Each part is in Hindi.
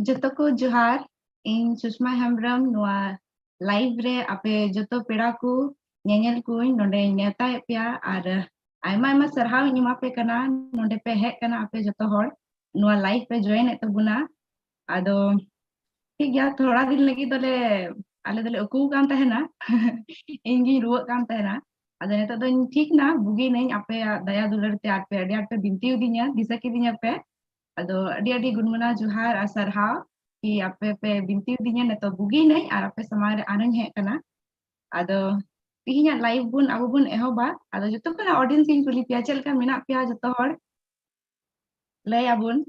जतो को जोहार इन सुषमा हेम्ब्रम नुआ लाइव रे आपे जतो पेड़ा को ñeñel को नोडे नेता पेया और आयमा आयमा सरहाव इमा पे कना नोडे पे हेक कना आपे जतो हर नुआ लाइव पे जॉइन एत बुना आदो ठीक गया थोड़ा दिन लगी दोले आले दोले उकू कान तहना इंगी रुआ कान तहना आदो नेता दो ठीक ना बुगी नहीं आपे दया दुलर ते आट पे अडी आट पे बिनती उदिnya दिसा की दिnya पे आदो अडी अडी गुनमुना जोहार आ सरहाव कि आपे पे बिनती उदिnya नेतो बुगी नहीं और आपे समारे आनंद है कना आदो तिहिnya लाइव बुन अबो बुन एहोबा आदो जतो कना ऑडियंस इन कुली पिया चलका मेना पिया जतो हर लय आबुन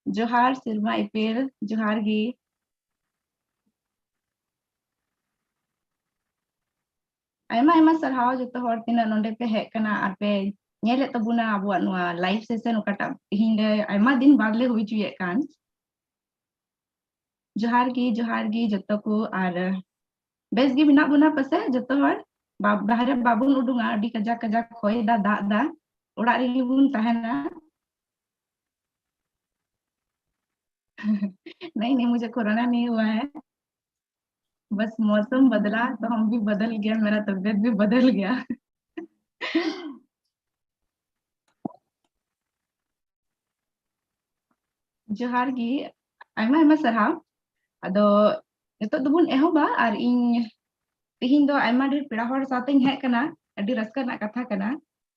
जोहार सिरमा इपेल जोहार गी आयमा आयमा सरहाव जतो हर तिना नोंडे पे हेक कना आर पे ñele tabuna abuat nuआ लाइव सेशन उकाटा तिहिन ले आयमा दिन बाद ले हुई चुये कान जोहार गी जतो को आर बेस गी बिना बुना पसे जतो हर बाहरे बाबुन उडुंगा अडी कजा कजा खोय दा दा ओड़ा रे बुन तहना नहीं मुझे कोरोना नहीं हुआ है बस मौसम बदला तो हम भी बदल गया मेरा तबीयत भी बदल गया जोहार गी आयमा आयमा सरहाव आदो नितो दुबुन एहोबा आर इन तिहिन दो आयमा ढेर पेड़ा हर साथें हेक कना अडी रस्का ना कथा कना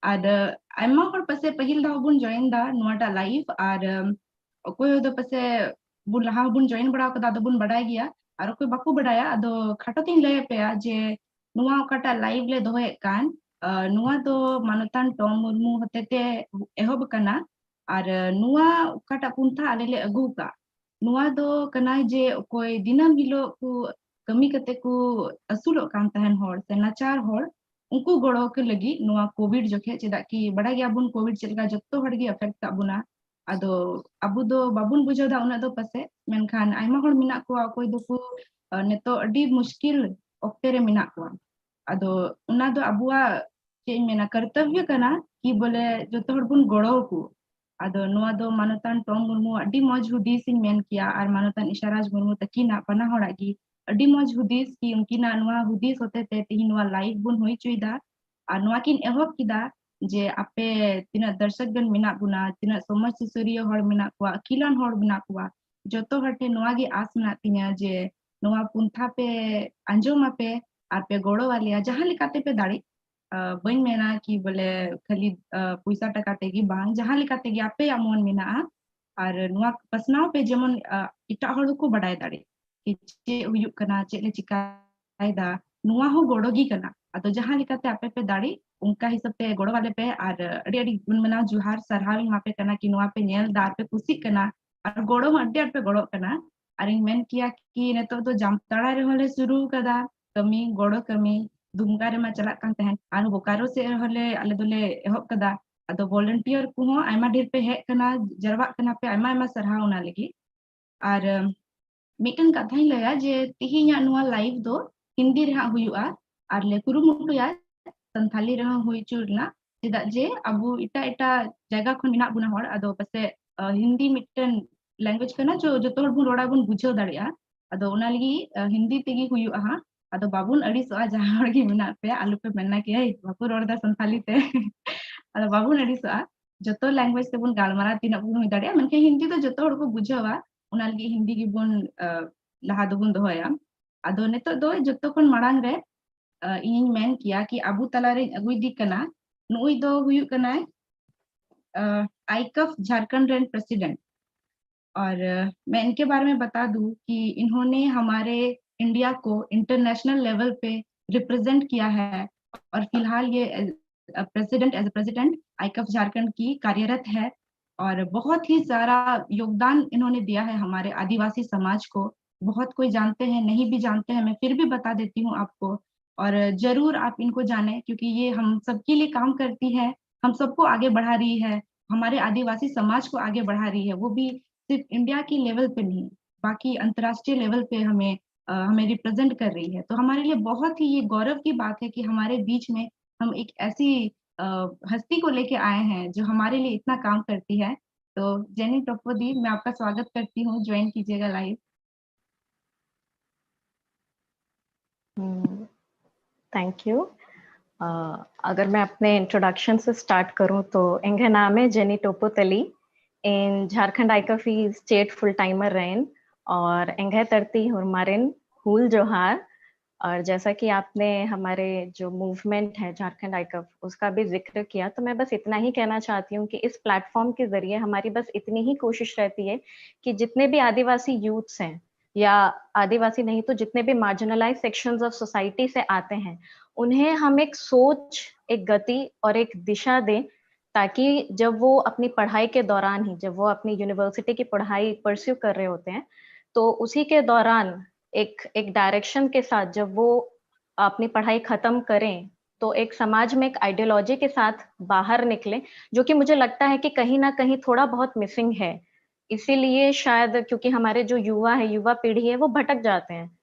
आर आयमा हर पसे पहिल दा बुन जॉइन दा नुआटा लाइव आर ओकोय दो पसे बुन लहा बुन जॉइन बड़ा कदा दो बुन बडाय गया और ओकोय बाकू बडाया आदो खाटो तीन लय पेया जे नुआ ओकाटा लाइव ले दोहे कान नुआ दो मानतान टॉम मुर्मू हतेते एहोब कना और नुआ ओकाटा पुंथा आले ले अगू का नुआ दो कना जे ओकोय दिनम हिलो को कमी कते को असुलो कान तहन हर से नाचार हर उनको गड़ो के लगी नुआ कोविड जोखे चेदा कि बड़ा गया बुन कोविड चलका जत्तो हर गे अफेक्ट का बुना आदो अबु दो बाबुन बुझो दा उना दो पसे मेनखान आयमा हर मिना को कोई दो को नेतो अडी मुश्किल ऑक्टे रे मिना को आदो उना दो अबुआ चे मेना कर्तव्य कना कि बोले जत्तो हर बुन गड़ो को आदो नुआ दो मानतान टॉम मुर्मू अडी मौज हुदीस इन मेन किया और मानतान इशाराज मुर्मू तकीना पना होड़ा गी अडी मौज हुदीस की उनकिना नुआ हुदीस होते ते तिहि नुआ लाइव बुन होई चुईदा और नुआ किन एहोब किदा जे आपे तिना दर्शक गण मिना बुना तिना समाज सुसुरिया हर मिना कुआ अखिलान हर मिना कुआ जतो हटे नुआ गी आस मिना तिना जे नुआ पुंथा पे अंजोमा पे आर पे गोड़ो वालिया जहां लिकाते पे दाड़ी बन मेना कि बोले खाली पैसा टका तेगी बांग जहां लिकाते गी आपे अमन मिना और नुआ पसनाव पे जेमन इटा हर को बडाय दाड़ी कि चे हुयुक कना चे ले चिकायदा नुआ हो गोड़ोगी कना अतो जहां लिकाते आपे पे दाड़ी उनका हिसाब पे गोड़ो वाले पे और अड़ी अड़ी गुण मना जुहार सरहावी मापे कना कि नुआ पे नेल दार पे कुसी कना और गोड़ो अड्डे अड्डे गोड़ो कना और इन मेन किया कि नेतो तो जामताड़ा रे होले शुरू कदा कमी गोड़ो कमी दुमगा रे मा चला कान तहन आन बोकारो से होले आले दोले एहब कदा अदो वॉलंटियर को हो आयमा ढेर पे हेक कना जरवा कना पे आयमा आयमा सरहाव ना लगी और मिटन कथाई लया जे तिहिnya नुआ लाइव दो हिंदी रे हुयुआ और ले कुरुमुटुया संथाली रे हुई चुरना चेदा जे अबु इटा इटा जगह खन मिना बुना हर अदो पसे हिंदी मिटन लैंग्वेज कना जो जतो हर बुन रोड़ा बुन बुझाव दाड़िया अदो उना लगी हिंदी तेगी हुयुआ हा अदो बाबुन अड़ी सो जहां हर गे मिना पे आलू पे मेना के बापू रोड़ा संथाली ते अदो बाबुन अड़ी सो जतो लैंग्वेज ते बुन गालमारा तिना बुन हुई दाड़िया मनके हिंदी तो जतो हर को बुझावा उना लगी हिंदी की बुन लहा दो बुन दोया आदो नेतो दो जतो खन मारांग रे इन मेन किया कि अबू तला रे अगुई दी कना नुई दो हुयु कना आईकफ झारखंड रेन प्रेसिडेंट और मैं इनके बारे में बता दूं कि इन्होंने हमारे इंडिया को इंटरनेशनल लेवल पे रिप्रेजेंट किया है और फिलहाल ये president as a president AICUF Jharkhand की कार्यरत है और बहुत ही सारा योगदान इन्होंने दिया है हमारे आदिवासी समाज को बहुत कोई जानते हैं नहीं भी जानते हैं मैं फिर भी बता देती हूँ आपको और जरूर आप इनको जाने क्योंकि ये हम सबके लिए काम करती है हम सबको आगे बढ़ा रही है हमारे आदिवासी समाज को आगे बढ़ा रही है वो भी सिर्फ इंडिया की लेवल पे नहीं बाकी अंतर्राष्ट्रीय लेवल पे हमें रिप्रेजेंट कर रही है तो हमारे लिए बहुत ही ये गौरव की बात है कि हमारे बीच में हम एक ऐसी हस्ती को लेके आए हैं जो हमारे लिए इतना काम करती है तो जेनी टोप्पो दी, मैं आपका स्वागत करती हूँ, ज्वाइन कीजिएगा लाइव। Thank you. अगर मैं अपने इंट्रोडक्शन से स्टार्ट करूं तो इंगे नाम है जेनी टोपोतली इन झारखंड आइकफी स्टेट फुल टाइमर रेन और इंगे तरती हुरमारिन हुल जोहार। और जैसा कि आपने हमारे जो मूवमेंट है झारखंड आइकफ उसका भी जिक्र किया, तो मैं बस इतना ही कहना चाहती हूँ कि इस प्लेटफॉर्म के जरिए हमारी बस इतनी ही कोशिश रहती है कि जितने भी आदिवासी यूथ्स हैं या आदिवासी नहीं तो जितने भी मार्जिनलाइज सेक्शंस ऑफ सोसाइटी से आते हैं, उन्हें हम एक सोच, एक गति और एक दिशा दें, ताकि जब वो अपनी पढ़ाई के दौरान ही, जब वो अपनी यूनिवर्सिटी की पढ़ाई परस्यू कर रहे होते हैं, तो उसी के दौरान एक एक डायरेक्शन के साथ जब वो अपनी पढ़ाई खत्म करें, तो एक समाज में एक आइडियोलॉजी के साथ बाहर निकले, जो कि मुझे लगता है कि कहीं ना कहीं थोड़ा बहुत मिसिंग है। इसीलिए शायद क्योंकि हमारे जो युवा है, युवा पीढ़ी है, वो भटक जाते हैं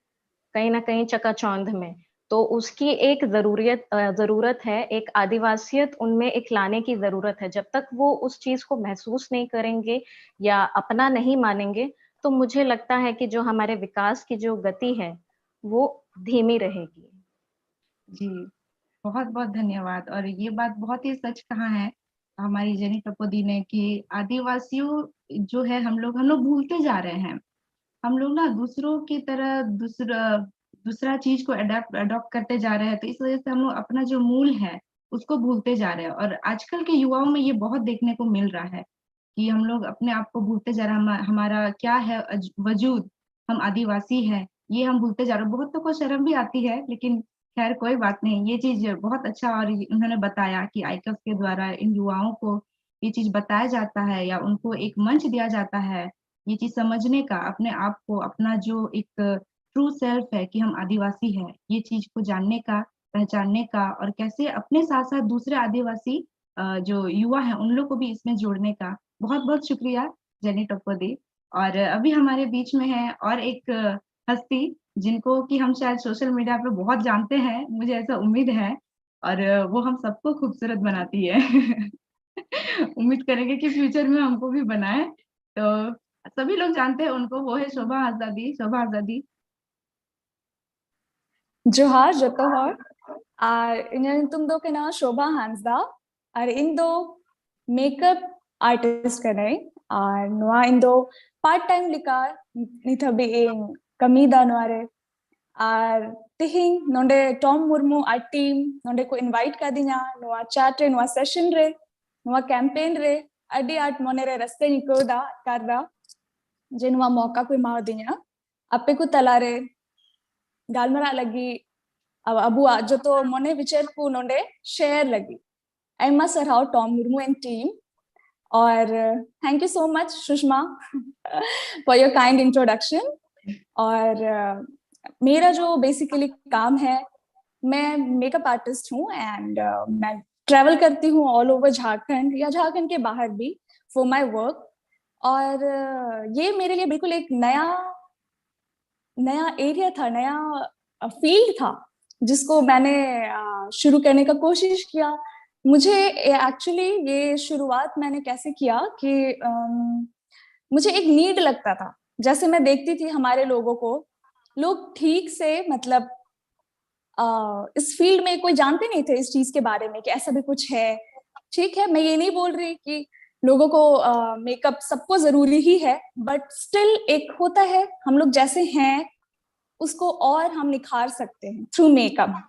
कहीं ना कहीं चकाचौंध में। तो उसकी एक जरूरत है, एक आदिवासियत उनमें एक लाने की जरूरत है। जब तक वो उस चीज को महसूस नहीं करेंगे या अपना नहीं मानेंगे, तो मुझे लगता है कि जो हमारे विकास की जो गति है वो धीमी रहेगी। जी, बहुत बहुत धन्यवाद। और ये बात बहुत ही सच कहा है हमारी जेनी टोप्पो दी ने कि आदिवासियों जो है, हम लोग भूलते जा रहे हैं। हम लोग ना दूसरों की तरह दूसरा दूसरा चीज को अडॉप्ट करते जा रहे हैं, तो इस वजह से हम लोग अपना जो मूल है उसको भूलते जा रहे हैं। और आजकल के युवाओं में ये बहुत देखने को मिल रहा है कि हम लोग अपने आप को भूलते जा रहे हैं। हमारा क्या है वजूद, हम आदिवासी हैं, ये हम भूलते जा रहे हैं। बहुतों को शर्म भी आती है, लेकिन खैर कोई बात नहीं। ये चीज बहुत अच्छा, और उन्होंने बताया कि आईकफ के द्वारा इन युवाओं को ये चीज बताया जाता है या उनको एक मंच दिया जाता है, ये चीज समझने का, अपने आप को, अपना जो एक ट्रू सेल्फ है कि हम आदिवासी हैं, ये चीज को जानने का, पहचानने का, और कैसे अपने साथ साथ दूसरे आदिवासी जो युवा हैं उन लोग को भी इसमें जोड़ने का। बहुत बहुत शुक्रिया जेनी टोप्पो दी। और अभी हमारे बीच में है और एक हस्ती, जिनको कि हम शायद सोशल मीडिया पे बहुत जानते हैं, मुझे ऐसा उम्मीद है। और वो हम सबको खूबसूरत बनाती है। उम्मीद करेंगे कि फ्यूचर में हमको भी बनाए। तो सभी लोग जानते हैं उनको, वो है शोभा आजादी। शोभा आजादी। जोहार जतो हर और ᱤᱧᱟᱹᱜ ᱧᱩᱛᱩᱢ ᱫᱚ ᱠᱟᱱᱟ ᱥᱳᱵᱷᱟ ᱦᱟᱸᱥᱫᱟ और ᱤᱧ ᱫᱚ मेकअप आर्टिस्ट ᱠᱟᱹᱱᱟᱹᱧ और ᱱᱚᱣᱟ ᱤᱧ ᱫᱚ पार्ट टाइम लेका ᱱᱤᱛ ᱦᱟᱹᱵᱤᱡ ᱤᱧ ᱠᱟᱹᱢᱤᱭᱮᱫᱟ ᱱᱚᱣᱟ ᱨᱮ। और तिहिं नोंडे टॉम मुर्मू और टीम नोंडे को इनवाइट कादिया नोआ चैट रे, नोआ सेशन रे, नोआ कैंपेन रे अडी आट मोने रे रस्ते निकोदा करदा जे नोआ मौका को एमादिया आपे को तलारे गालमरा लगी अबू जो तो मोने विचार को नोंडे शेयर लगी। आयमा सरहाव टॉम मुर्मू एंड टीम। और thank you so much Sushma for your kind introduction. और मेरा जो बेसिकली काम है, मैं मेकअप आर्टिस्ट हूँ एंड मैं ट्रैवल करती हूँ ऑल ओवर झारखंड या झारखंड के बाहर भी फॉर माय वर्क। और ये मेरे लिए बिल्कुल एक नया एरिया था, नया फील्ड था जिसको मैंने शुरू करने का कोशिश किया। मुझे एक्चुअली ये शुरुआत मैंने कैसे किया कि मुझे एक नीड लगता था। जैसे मैं देखती थी हमारे लोगों को, लोग ठीक से मतलब इस फील्ड में कोई जानते नहीं थे इस चीज के बारे में कि ऐसा भी कुछ है। ठीक है, मैं ये नहीं बोल रही कि लोगों को मेकअप सबको जरूरी ही है, बट स्टिल एक होता है हम लोग जैसे हैं उसको और हम निखार सकते हैं थ्रू मेकअप।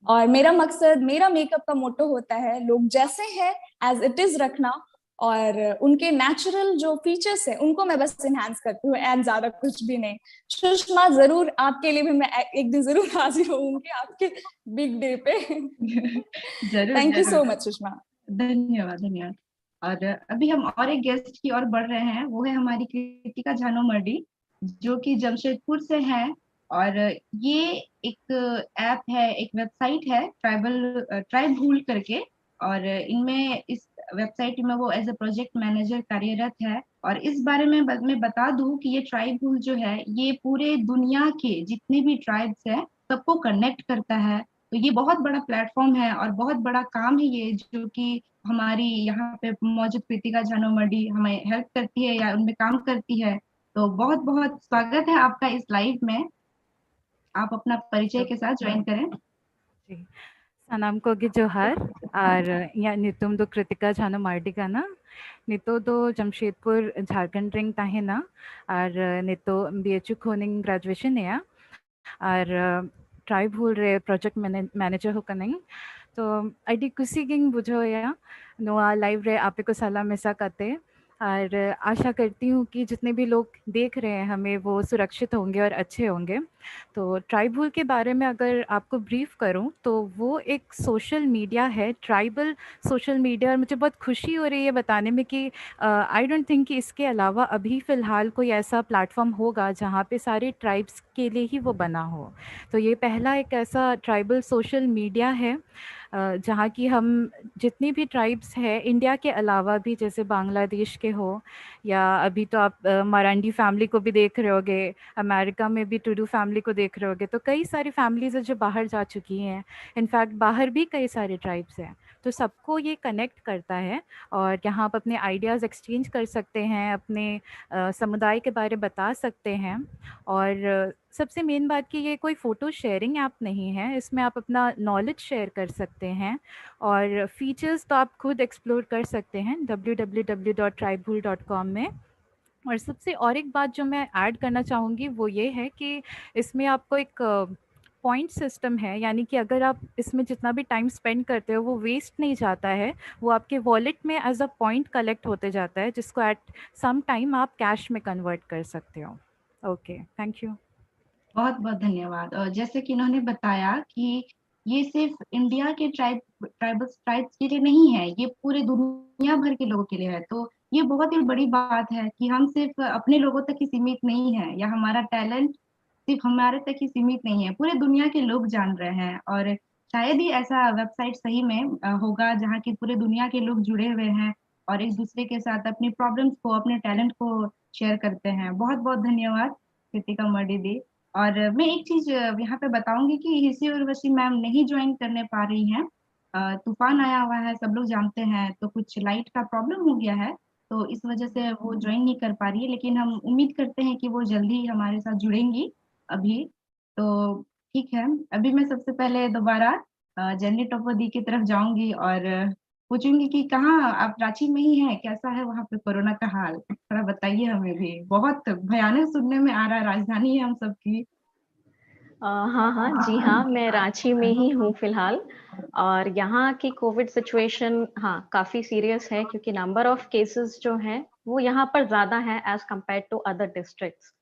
और मेरा मकसद, मेरा मेकअप का मोटो होता है लोग जैसे हैं एज इट इज रखना, और उनके नेचुरल जो फीचर्स है उनको मैं बस इनहांस करती हूँ एंड ज्यादा कुछ भी नहीं। सुषमा, जरूर आपके लिए भी मैं एक दिन जरूर हाजिर होऊंगी आपके बिग डे पे। जरूर थैंक यू सो जरूर। मच सुषमा। धन्यवाद धन्यवाद। और अभी हम और एक गेस्ट की ओर बढ़ रहे हैं, वो है हमारी कृतिका झानो मर्डी, जो कि जमशेदपुर से है। और ये एक ऐप है, एक वेबसाइट है, ट्राइब हुल करके। और इनमें, इस वेबसाइट में वो एज ए प्रोजेक्ट मैनेजर कार्यरत है। और इस बारे में मैं बता दूं कि ये ट्राइब हुल जो है, ये पूरे दुनिया के जितने भी ट्राइब्स हैं सबको कनेक्ट करता है। तो ये बहुत बड़ा प्लेटफॉर्म है और बहुत बड़ा काम है ये, जो कि हमारी यहाँ पे मौजूद कृतिका झानोमर्डी हमें हेल्प करती है या उनमें काम करती है। तो बहुत बहुत स्वागत है आपका इस लाइव में। आप अपना परिचय के साथ ज्वाइन करें। जी, सनम को गी जोहार और या नितुम दो कृतिका झानो मार्डी का ना नितो दो जमशेदपुर झारखंड रिंग ताहेना और नितो बीएचयू खोनिंग ग्रेजुएशन है और ट्राइब हुल रे प्रोजेक्ट मैनेजर हो कनिंग तो अडी कुसी गिंग बुझो या नोआ लाइव रे आपे को सलाह मिसा करते और आशा करती हूँ कि जितने भी लोग देख रहे हैं हमें वो सुरक्षित होंगे और अच्छे होंगे। तो ट्राइबल के बारे में अगर आपको ब्रीफ करूं तो वो एक सोशल मीडिया है, ट्राइबल सोशल मीडिया, और मुझे बहुत खुशी हो रही है बताने में कि आई डोंट थिंक कि इसके अलावा अभी फ़िलहाल कोई ऐसा प्लेटफॉर्म होगा जहाँ पे सारे ट्राइब्स के लिए ही वो बना हो। तो ये पहला एक ऐसा ट्राइबल सोशल मीडिया है जहाँ की हम जितनी भी ट्राइब्स हैं इंडिया के अलावा भी, जैसे बांग्लादेश के हो या अभी तो आप मरांडी फैमिली को भी देख रहे होगे, अमेरिका में भी टुडू फैमिली को देख रहे होगे, तो कई सारी फैमिलीज़ है जो बाहर जा चुकी हैं। इनफैक्ट बाहर भी कई सारे ट्राइब्स हैं, तो सबको ये कनेक्ट करता है और यहाँ आप अपने आइडियाज़ एक्सचेंज कर सकते हैं, अपने समुदाय के बारे बता सकते हैं। और सबसे मेन बात कि ये कोई फ़ोटो शेयरिंग ऐप नहीं है, इसमें आप अपना नॉलेज शेयर कर सकते हैं और फीचर्स तो आप खुद एक्सप्लोर कर सकते हैं www.tribehul.com में। और सबसे और एक बात जो मैं ऐड करना चाहूँगी वो ये है कि इसमें आपको एक पॉइंट सिस्टम है, यानी कि अगर आप इसमें जितना भी टाइम स्पेंड करते हो वो वेस्ट नहीं जाता है, वो आपके वॉलेट में एज अ पॉइंट कलेक्ट होते जाता है, जिसको एट सम टाइम आप कैश में कन्वर्ट कर सकते हो। Okay, thank you. बहुत बहुत धन्यवाद। और जैसे कि इन्होंने बताया कि ये सिर्फ इंडिया के ट्राइब्स के लिए नहीं है, ये पूरे दुनिया भर के लोगों के लिए है। तो ये बहुत ही बड़ी बात है कि हम सिर्फ अपने लोगों तक ही सीमित नहीं है, या हमारा टैलेंट सिर्फ हमारे तक ही सीमित नहीं है, पूरे दुनिया के लोग जान रहे हैं। और शायद ही ऐसा वेबसाइट सही में होगा जहाँ की पूरे दुनिया के लोग जुड़े हुए हैं और एक दूसरे के साथ अपनी प्रॉब्लम्स को, अपने टैलेंट को शेयर करते हैं। बहुत बहुत धन्यवाद कृतिका मर्डी दी। और मैं एक चीज यहाँ पे बताऊंगी कि हिसी उर्वशी मैम नहीं ज्वाइन करने पा रही हैं। तूफान आया हुआ है, सब लोग जानते हैं, तो कुछ लाइट का प्रॉब्लम हो गया है, तो इस वजह से वो ज्वाइन नहीं कर पा रही है। लेकिन हम उम्मीद करते हैं कि वो जल्दी हमारे साथ जुड़ेंगी अभी। तो ठीक है, अभी मैं सबसे पहले दोबारा जेनी टोपोदी की तरफ जाऊंगी और पूछूंगी कि कहाँ आप, रांची में ही हैं, कैसा है वहाँ पे कोरोना का हाल, थोड़ा बताइए हमें भी। बहुत भयानक सुनने में आ रहा है, राजधानी है हम सबकी। हाँ हाँ जी हाँ, मैं रांची में ही हूँ फिलहाल। और यहाँ की कोविड सिचुएशन हाँ काफ़ी सीरियस है, क्योंकि नंबर ऑफ केसेस जो हैं वो यहाँ पर ज़्यादा है as compare to other districts.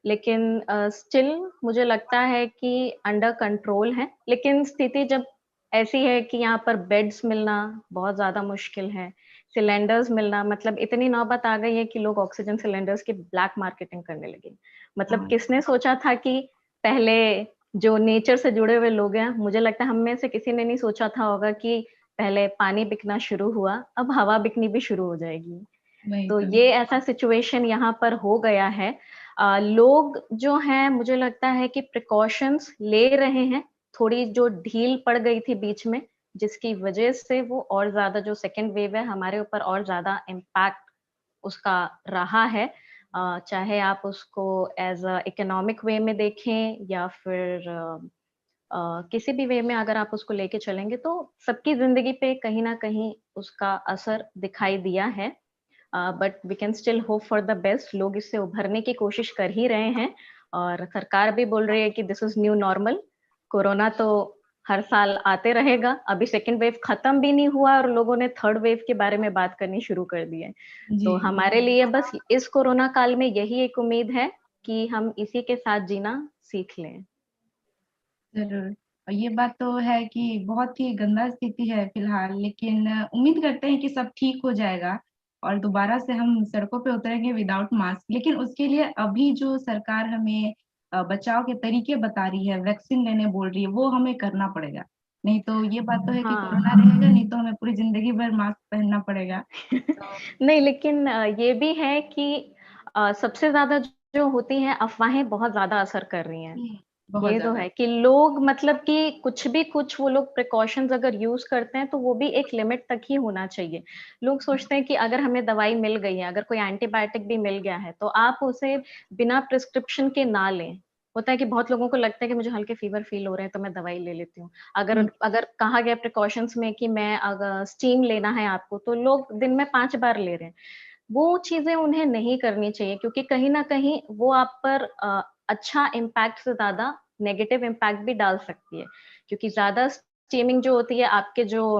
लेकिन स्टिल मुझे लगता है कि अंडर कंट्रोल है। लेकिन स्थिति जब ऐसी है कि यहाँ पर बेड्स मिलना बहुत ज़्यादा मुश्किल है, सिलेंडर्स मिलना, मतलब इतनी नौबत आ गई है कि लोग ऑक्सीजन सिलेंडर्स की ब्लैक मार्केटिंग करने लगे। मतलब किसने सोचा था कि पहले जो नेचर से जुड़े हुए लोग हैं, मुझे लगता है हम में से किसी ने नहीं सोचा था होगा कि पहले पानी बिकना शुरू हुआ, अब हवा बिकनी भी शुरू हो जाएगी। तो ये ऐसा सिचुएशन यहाँ पर हो गया है। लोग जो हैं मुझे लगता है कि प्रिकॉशंस ले रहे हैं, थोड़ी जो ढील पड़ गई थी बीच में, जिसकी वजह से वो और ज्यादा जो सेकेंड वेव है हमारे ऊपर और ज्यादा इम्पैक्ट उसका रहा है। चाहे आप उसको एज अ इकोनॉमिक वे में देखें या फिर किसी भी वे में अगर आप उसको लेके चलेंगे, तो सबकी जिंदगी पे कहीं ना कहीं उसका असर दिखाई दिया है। But we can still hope for the best. लोग इससे उभरने की कोशिश कर ही रहे हैं और सरकार भी बोल रही है कि this is new normal. Corona तो हर साल आते रहेगा, अभी सेकेंड वेव खत्म भी नहीं हुआ और लोगों ने थर्ड वेव के बारे में बात करनी शुरू कर दी है। तो हमारे लिए बस इस कोरोना काल में यही एक उम्मीद है कि हम इसी के साथ जीना सीख लें। जरूर। और ये बात तो है कि बहुत ही गंदा स्थिति है फिलहाल, लेकिन उम्मीद करते हैं कि सब ठीक हो जाएगा और दोबारा से हम सड़कों पे उतरेंगे विदाउट मास्क। लेकिन उसके लिए अभी जो सरकार हमें बचाव के तरीके बता रही है, वैक्सीन लेने बोल रही है, वो हमें करना पड़ेगा। नहीं तो ये बात तो है कि कोरोना रहेगा, नहीं तो हमें पूरी जिंदगी भर मास्क पहनना पड़ेगा। नहीं, लेकिन ये भी है कि सबसे ज्यादा जो होती हैं अफवाहें बहुत ज्यादा असर कर रही हैं। बहुत ये तो ज्यादा। है कि लोग मतलब कि कुछ वो लोग प्रिकॉशंस अगर यूज करते हैं तो वो भी एक लिमिट तक ही होना चाहिए। लोग सोचते हैं कि अगर हमें दवाई मिल गई है, अगर कोई एंटीबायोटिक भी मिल गया है तो आप उसे बिना प्रिस्क्रिप्शन के ना लें। होता है कि बहुत लोगों को लगता है कि मुझे हल्के फीवर फील हो रहे हैं तो मैं दवाई ले लेती हूँ। अगर अगर कहा गया प्रिकॉशंस में कि मैं अगर स्टीम लेना है आपको, तो लोग दिन में 5 बार ले रहे हैं। वो चीजें उन्हें नहीं करनी चाहिए, क्योंकि कहीं ना कहीं वो आप पर अच्छा इम्पैक्ट से ज्यादा नेगेटिव इम्पैक्ट भी डाल सकती है। क्योंकि ज्यादा स्टीमिंग जो होती है आपके जो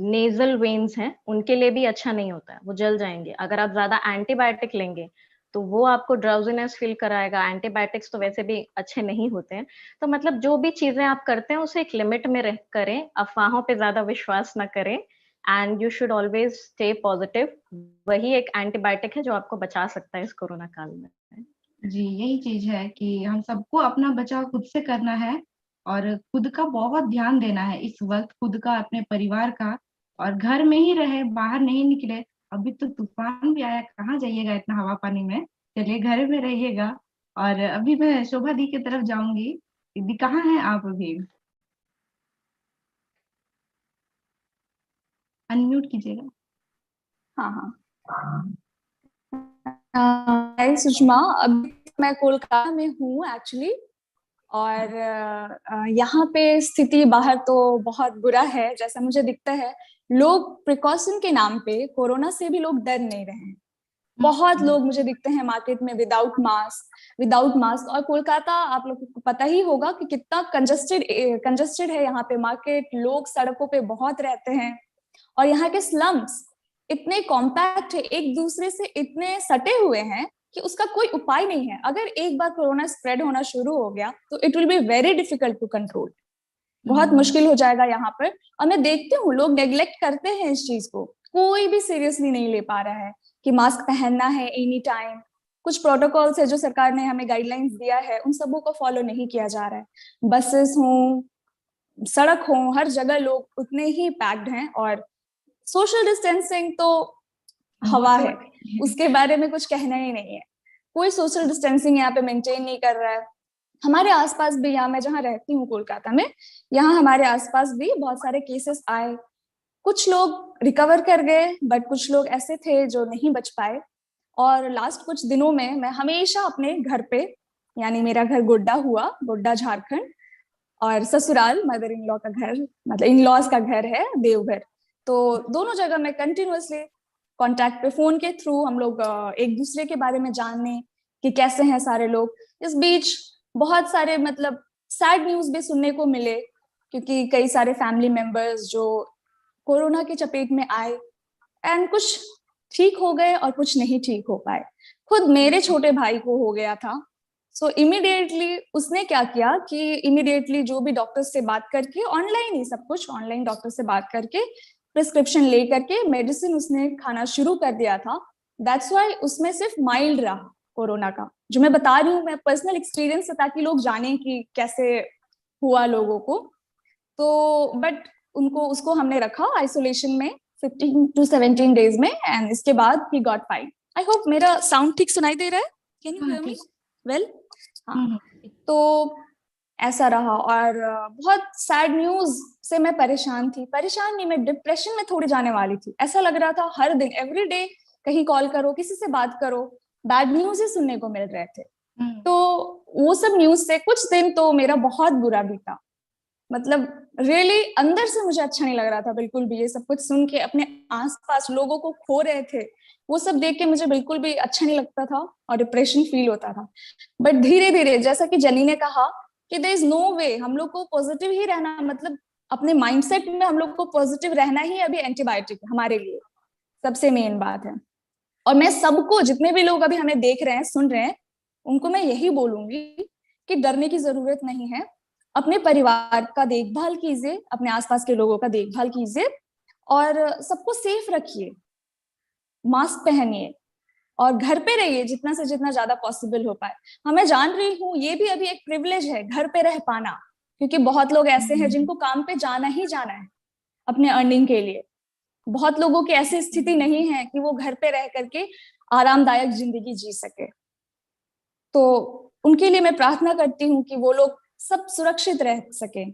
नेजल वेन्स हैं उनके लिए भी अच्छा नहीं होता है, वो जल जाएंगे। अगर आप ज्यादा एंटीबायोटिक लेंगे तो वो आपको ड्राउजीनेस फील कराएगा। एंटीबायोटिक्स तो वैसे भी अच्छे नहीं होते हैं। तो मतलब जो भी चीजें आप करते हैं उसे एक लिमिट में रह करें, अफवाहों पे ज्यादा विश्वास ना करें, and you should always stay positive. वही एक एंटीबायोटिक है जो आपको बचा सकता है इस कोरोना काल में। जी, यही चीज है कि हम सबको अपना बचाव खुद से करना है और खुद का बहुत ध्यान देना है इस वक्त, खुद का, अपने परिवार का। और घर में ही रहे, बाहर नहीं निकले। अभी तो तूफान भी आया, कहाँ जाइएगा इतना हवा पानी में। चलिए घर में रहिएगा। और अभी मैं शोभा दी की तरफ जाऊंगी। दीदी कहाँ हैं आप अभी? अनम्यूट कीजिएगा। हाँ हाँ। हाय सुषमा, अभी मैं कोलकाता में हूँ एक्चुअली। और यहाँ पे स्थिति बाहर तो बहुत बुरा है जैसा मुझे दिखता है। लोग प्रिकॉशन के नाम पे कोरोना से भी लोग डर नहीं रहे हैं। बहुत लोग मुझे दिखते हैं मार्केट में विदाउट मास्क। और कोलकाता आप लोगों को पता ही होगा कि कितना कंजस्टेड है यहाँ पे मार्केट। लोग सड़कों पे बहुत रहते हैं। और यहाँ के स्लम्स इतने कॉम्पैक्ट है, एक दूसरे से इतने सटे हुए हैं कि उसका कोई उपाय नहीं है। अगर एक बार कोरोना स्प्रेड होना शुरू हो गया तो it will be very difficult to control. बहुत मुश्किल हो जाएगा यहाँ पर। और मैं देखती हूँ लोग नेग्लेक्ट करते हैं इस चीज को, कोई भी सीरियसली नहीं ले पा रहा है कि मास्क पहनना है एनी टाइम। कुछ प्रोटोकॉल्स है जो सरकार ने हमें गाइडलाइंस दिया है, उन सबों को फॉलो नहीं किया जा रहा है। बसेस हों, सड़क हो, हर जगह लोग उतने ही पैक्ड हैं। और सोशल डिस्टेंसिंग तो हवा है, उसके बारे में कुछ कहना ही नहीं है। कोई सोशल डिस्टेंसिंग यहाँ पे मेंटेन नहीं कर रहा है। हमारे आसपास भी, यहाँ मैं जहाँ रहती हूँ कोलकाता में, यहाँ हमारे आसपास भी बहुत सारे केसेस आए। कुछ लोग रिकवर कर गए बट कुछ लोग ऐसे थे जो नहीं बच पाए। और लास्ट कुछ दिनों में मैं हमेशा अपने घर पे, यानी मेरा घर गोड्डा हुआ, गोड्डा झारखंड, और ससुराल मदर इन लॉ का घर, मतलब इन लॉज का घर है देवघर। तो दोनों जगह मैं कंटिन्यूअसली कांटेक्ट पे, फोन के थ्रू हम लोग एक दूसरे के बारे में जानने कि कैसे हैं सारे लोग। इस बीच बहुत सारे मतलब सैड न्यूज भी सुनने को मिले, क्योंकि कई सारे फैमिली मेंबर्स जो कोरोना की चपेट में आए, एंड कुछ ठीक हो गए और कुछ नहीं ठीक हो पाए। खुद मेरे छोटे भाई को हो गया था। सो इमिडिएटली उसने क्या किया कि इमिडिएटली जो भी डॉक्टर से बात करके, ऑनलाइन ही सब कुछ, ऑनलाइन डॉक्टर से बात करके प्रिस्क्रिप्शन ले करके मेडिसिन उसने खाना शुरू कर दिया था। दैट्स वाई उसमें सिर्फ माइल्ड रहा कोरोना का। जो मैं बता रही हूँ मैं पर्सनल एक्सपीरियंस से, ताकि लोग जाने कि कैसे हुआ लोगों को। तो बट उनको, उसको हमने रखा आइसोलेशन में 15 to 17 डेज में, एंड इसके बाद he got fine. I hope मेरा साउंड ठीक सुनाई दे रहा है। Can you hear me well? हाँ, तो ऐसा रहा। और बहुत सैड न्यूज से मैं परेशान थी। परेशान नहीं, मैं डिप्रेशन में थोड़ी जाने वाली थी। ऐसा लग रहा था हर दिन, एवरी डे कहीं कॉल करो, किसी से बात करो, बैड न्यूज ही सुनने को मिल रहे थे। तो वो सब न्यूज से कुछ दिन तो मेरा बहुत बुरा बीता। मतलब रियली अंदर से मुझे अच्छा नहीं लग रहा था बिल्कुल भी। ये सब कुछ सुन के, अपने आसपास लोगों को खो रहे थे, वो सब देख के मुझे बिल्कुल भी अच्छा नहीं लगता था और डिप्रेशन फील होता था। बट धीरे धीरे, जैसा कि जनी ने कहा कि देयर इज नो वे, हम लोग को पॉजिटिव ही रहना, मतलब अपने माइंडसेट में हम लोग को पॉजिटिव रहना ही अभी एंटीबायोटिक हमारे लिए सबसे मेन बात है। और मैं सबको, जितने भी लोग अभी हमें देख रहे हैं, सुन रहे हैं, उनको मैं यही बोलूंगी कि डरने की जरूरत नहीं है। अपने परिवार का देखभाल कीजिए, अपने आसपास के लोगों का देखभाल कीजिए, और सबको सेफ रखिए, मास्क पहनिए, और घर पे रहिए जितना से जितना ज्यादा पॉसिबल हो पाए। हाँ, मैं जान रही हूँ ये भी अभी एक प्रिविलेज है घर पे रह पाना, क्योंकि बहुत लोग ऐसे हैं जिनको काम पे जाना ही जाना है अपने अर्निंग के लिए। बहुत लोगों की ऐसी स्थिति नहीं है कि वो घर पे रह करके आरामदायक जिंदगी जी सके। तो उनके लिए मैं प्रार्थना करती हूँ कि वो लोग सब सुरक्षित रह सके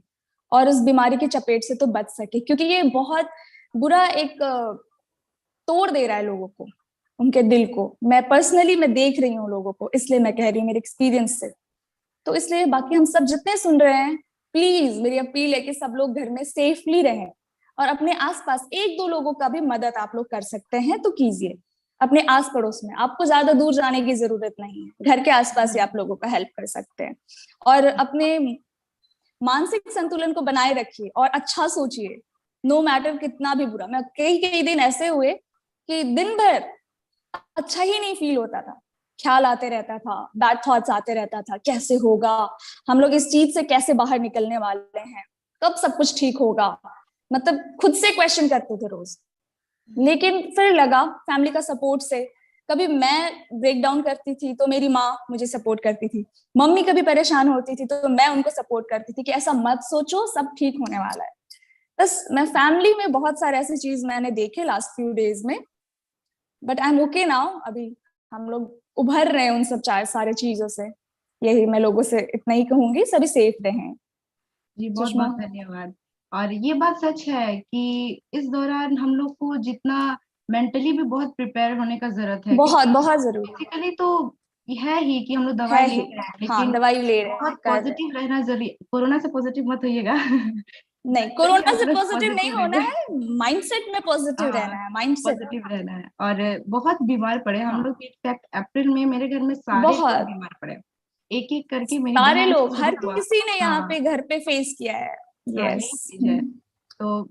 और उस बीमारी की चपेट से तो बच सके, क्योंकि ये बहुत बुरा एक तोड़ दे रहा है लोगों को, उनके दिल को। मैं पर्सनली मैं देख रही हूँ लोगों को, इसलिए मैं कह रही हूँ मेरे एक्सपीरियंस से। तो इसलिए बाकी हम सब जितने सुन रहे हैं, प्लीज मेरी अपील है कि सब लोग घर में सेफली रहें और अपने आसपास एक दो लोगों का भी मदद आप लोग कर सकते हैं तो कीजिए। अपने आस पड़ोस में, आपको ज्यादा दूर जाने की जरूरत नहीं है, घर के आसपास ही आप लोगों का हेल्प कर सकते हैं। और अपने मानसिक संतुलन को बनाए रखिए और अच्छा सोचिए, नो मैटर कितना भी बुरा। मैं कई कई दिन ऐसे हुए कि दिन भर अच्छा ही नहीं फील होता था, ख्याल आते रहता था, बैड थॉट्स आते रहता था, कैसे होगा, हम लोग इस चीज से कैसे बाहर निकलने वाले हैं, कब सब कुछ ठीक होगा, मतलब खुद से क्वेश्चन करते थे रोज। लेकिन फिर लगा फैमिली का सपोर्ट से, कभी मैं ब्रेक डाउन करती थी तो मेरी माँ मुझे सपोर्ट करती थी, मम्मी कभी परेशान होती थी तो मैं उनको सपोर्ट करती थी कि ऐसा मत सोचो, सब ठीक होने वाला है। बस मैं फैमिली में बहुत सारे ऐसी चीज मैंने देखे लास्ट फ्यू डेज में, but I am okay now. अभी हम लोग उभर रहे हैं उन सब सारे चीजों से। यही मैं लोगों से इतना ही कहूंगी, सभी सेफ रहें। जी बहुत सुषमा। बहुत धन्यवाद। और ये बात सच है कि इस दौरान हम लोग को जितना मेंटली भी बहुत प्रिपेयर होने का जरूरत है, बहुत क्योंकि बहुत जरूरी फिजिकली तो है ही कि हम लोग दवाई है ले ही। रहे हैं, हाँ, लेकिन दवाई ले रहे हैं, बहुत कर रहे हैं। पॉजिटिव रहना जरूरी। कोरोना से पॉजिटिव मत होइएगा। नहीं, मेंटली कोरोना आप से लोग पॉजिटिव नहीं पॉजिटिव होना रहिए। है, माइंडसेट में पॉजिटिव हाँ, रहना है, माइंडसेट। पॉजिटिव रहना है। और बहुत बीमार पड़े हम हाँ, लोग। इनफैक्ट अप्रैल में मेरे घर में सारे लोग बहुत बीमार पड़े, एक एक करके। मेरी सारे बहन से लोग, हर शुरू हुआ। किसी ने यहाँ हाँ पे घर पे फेस किया है। हाँ, यस। यही चीज है। तो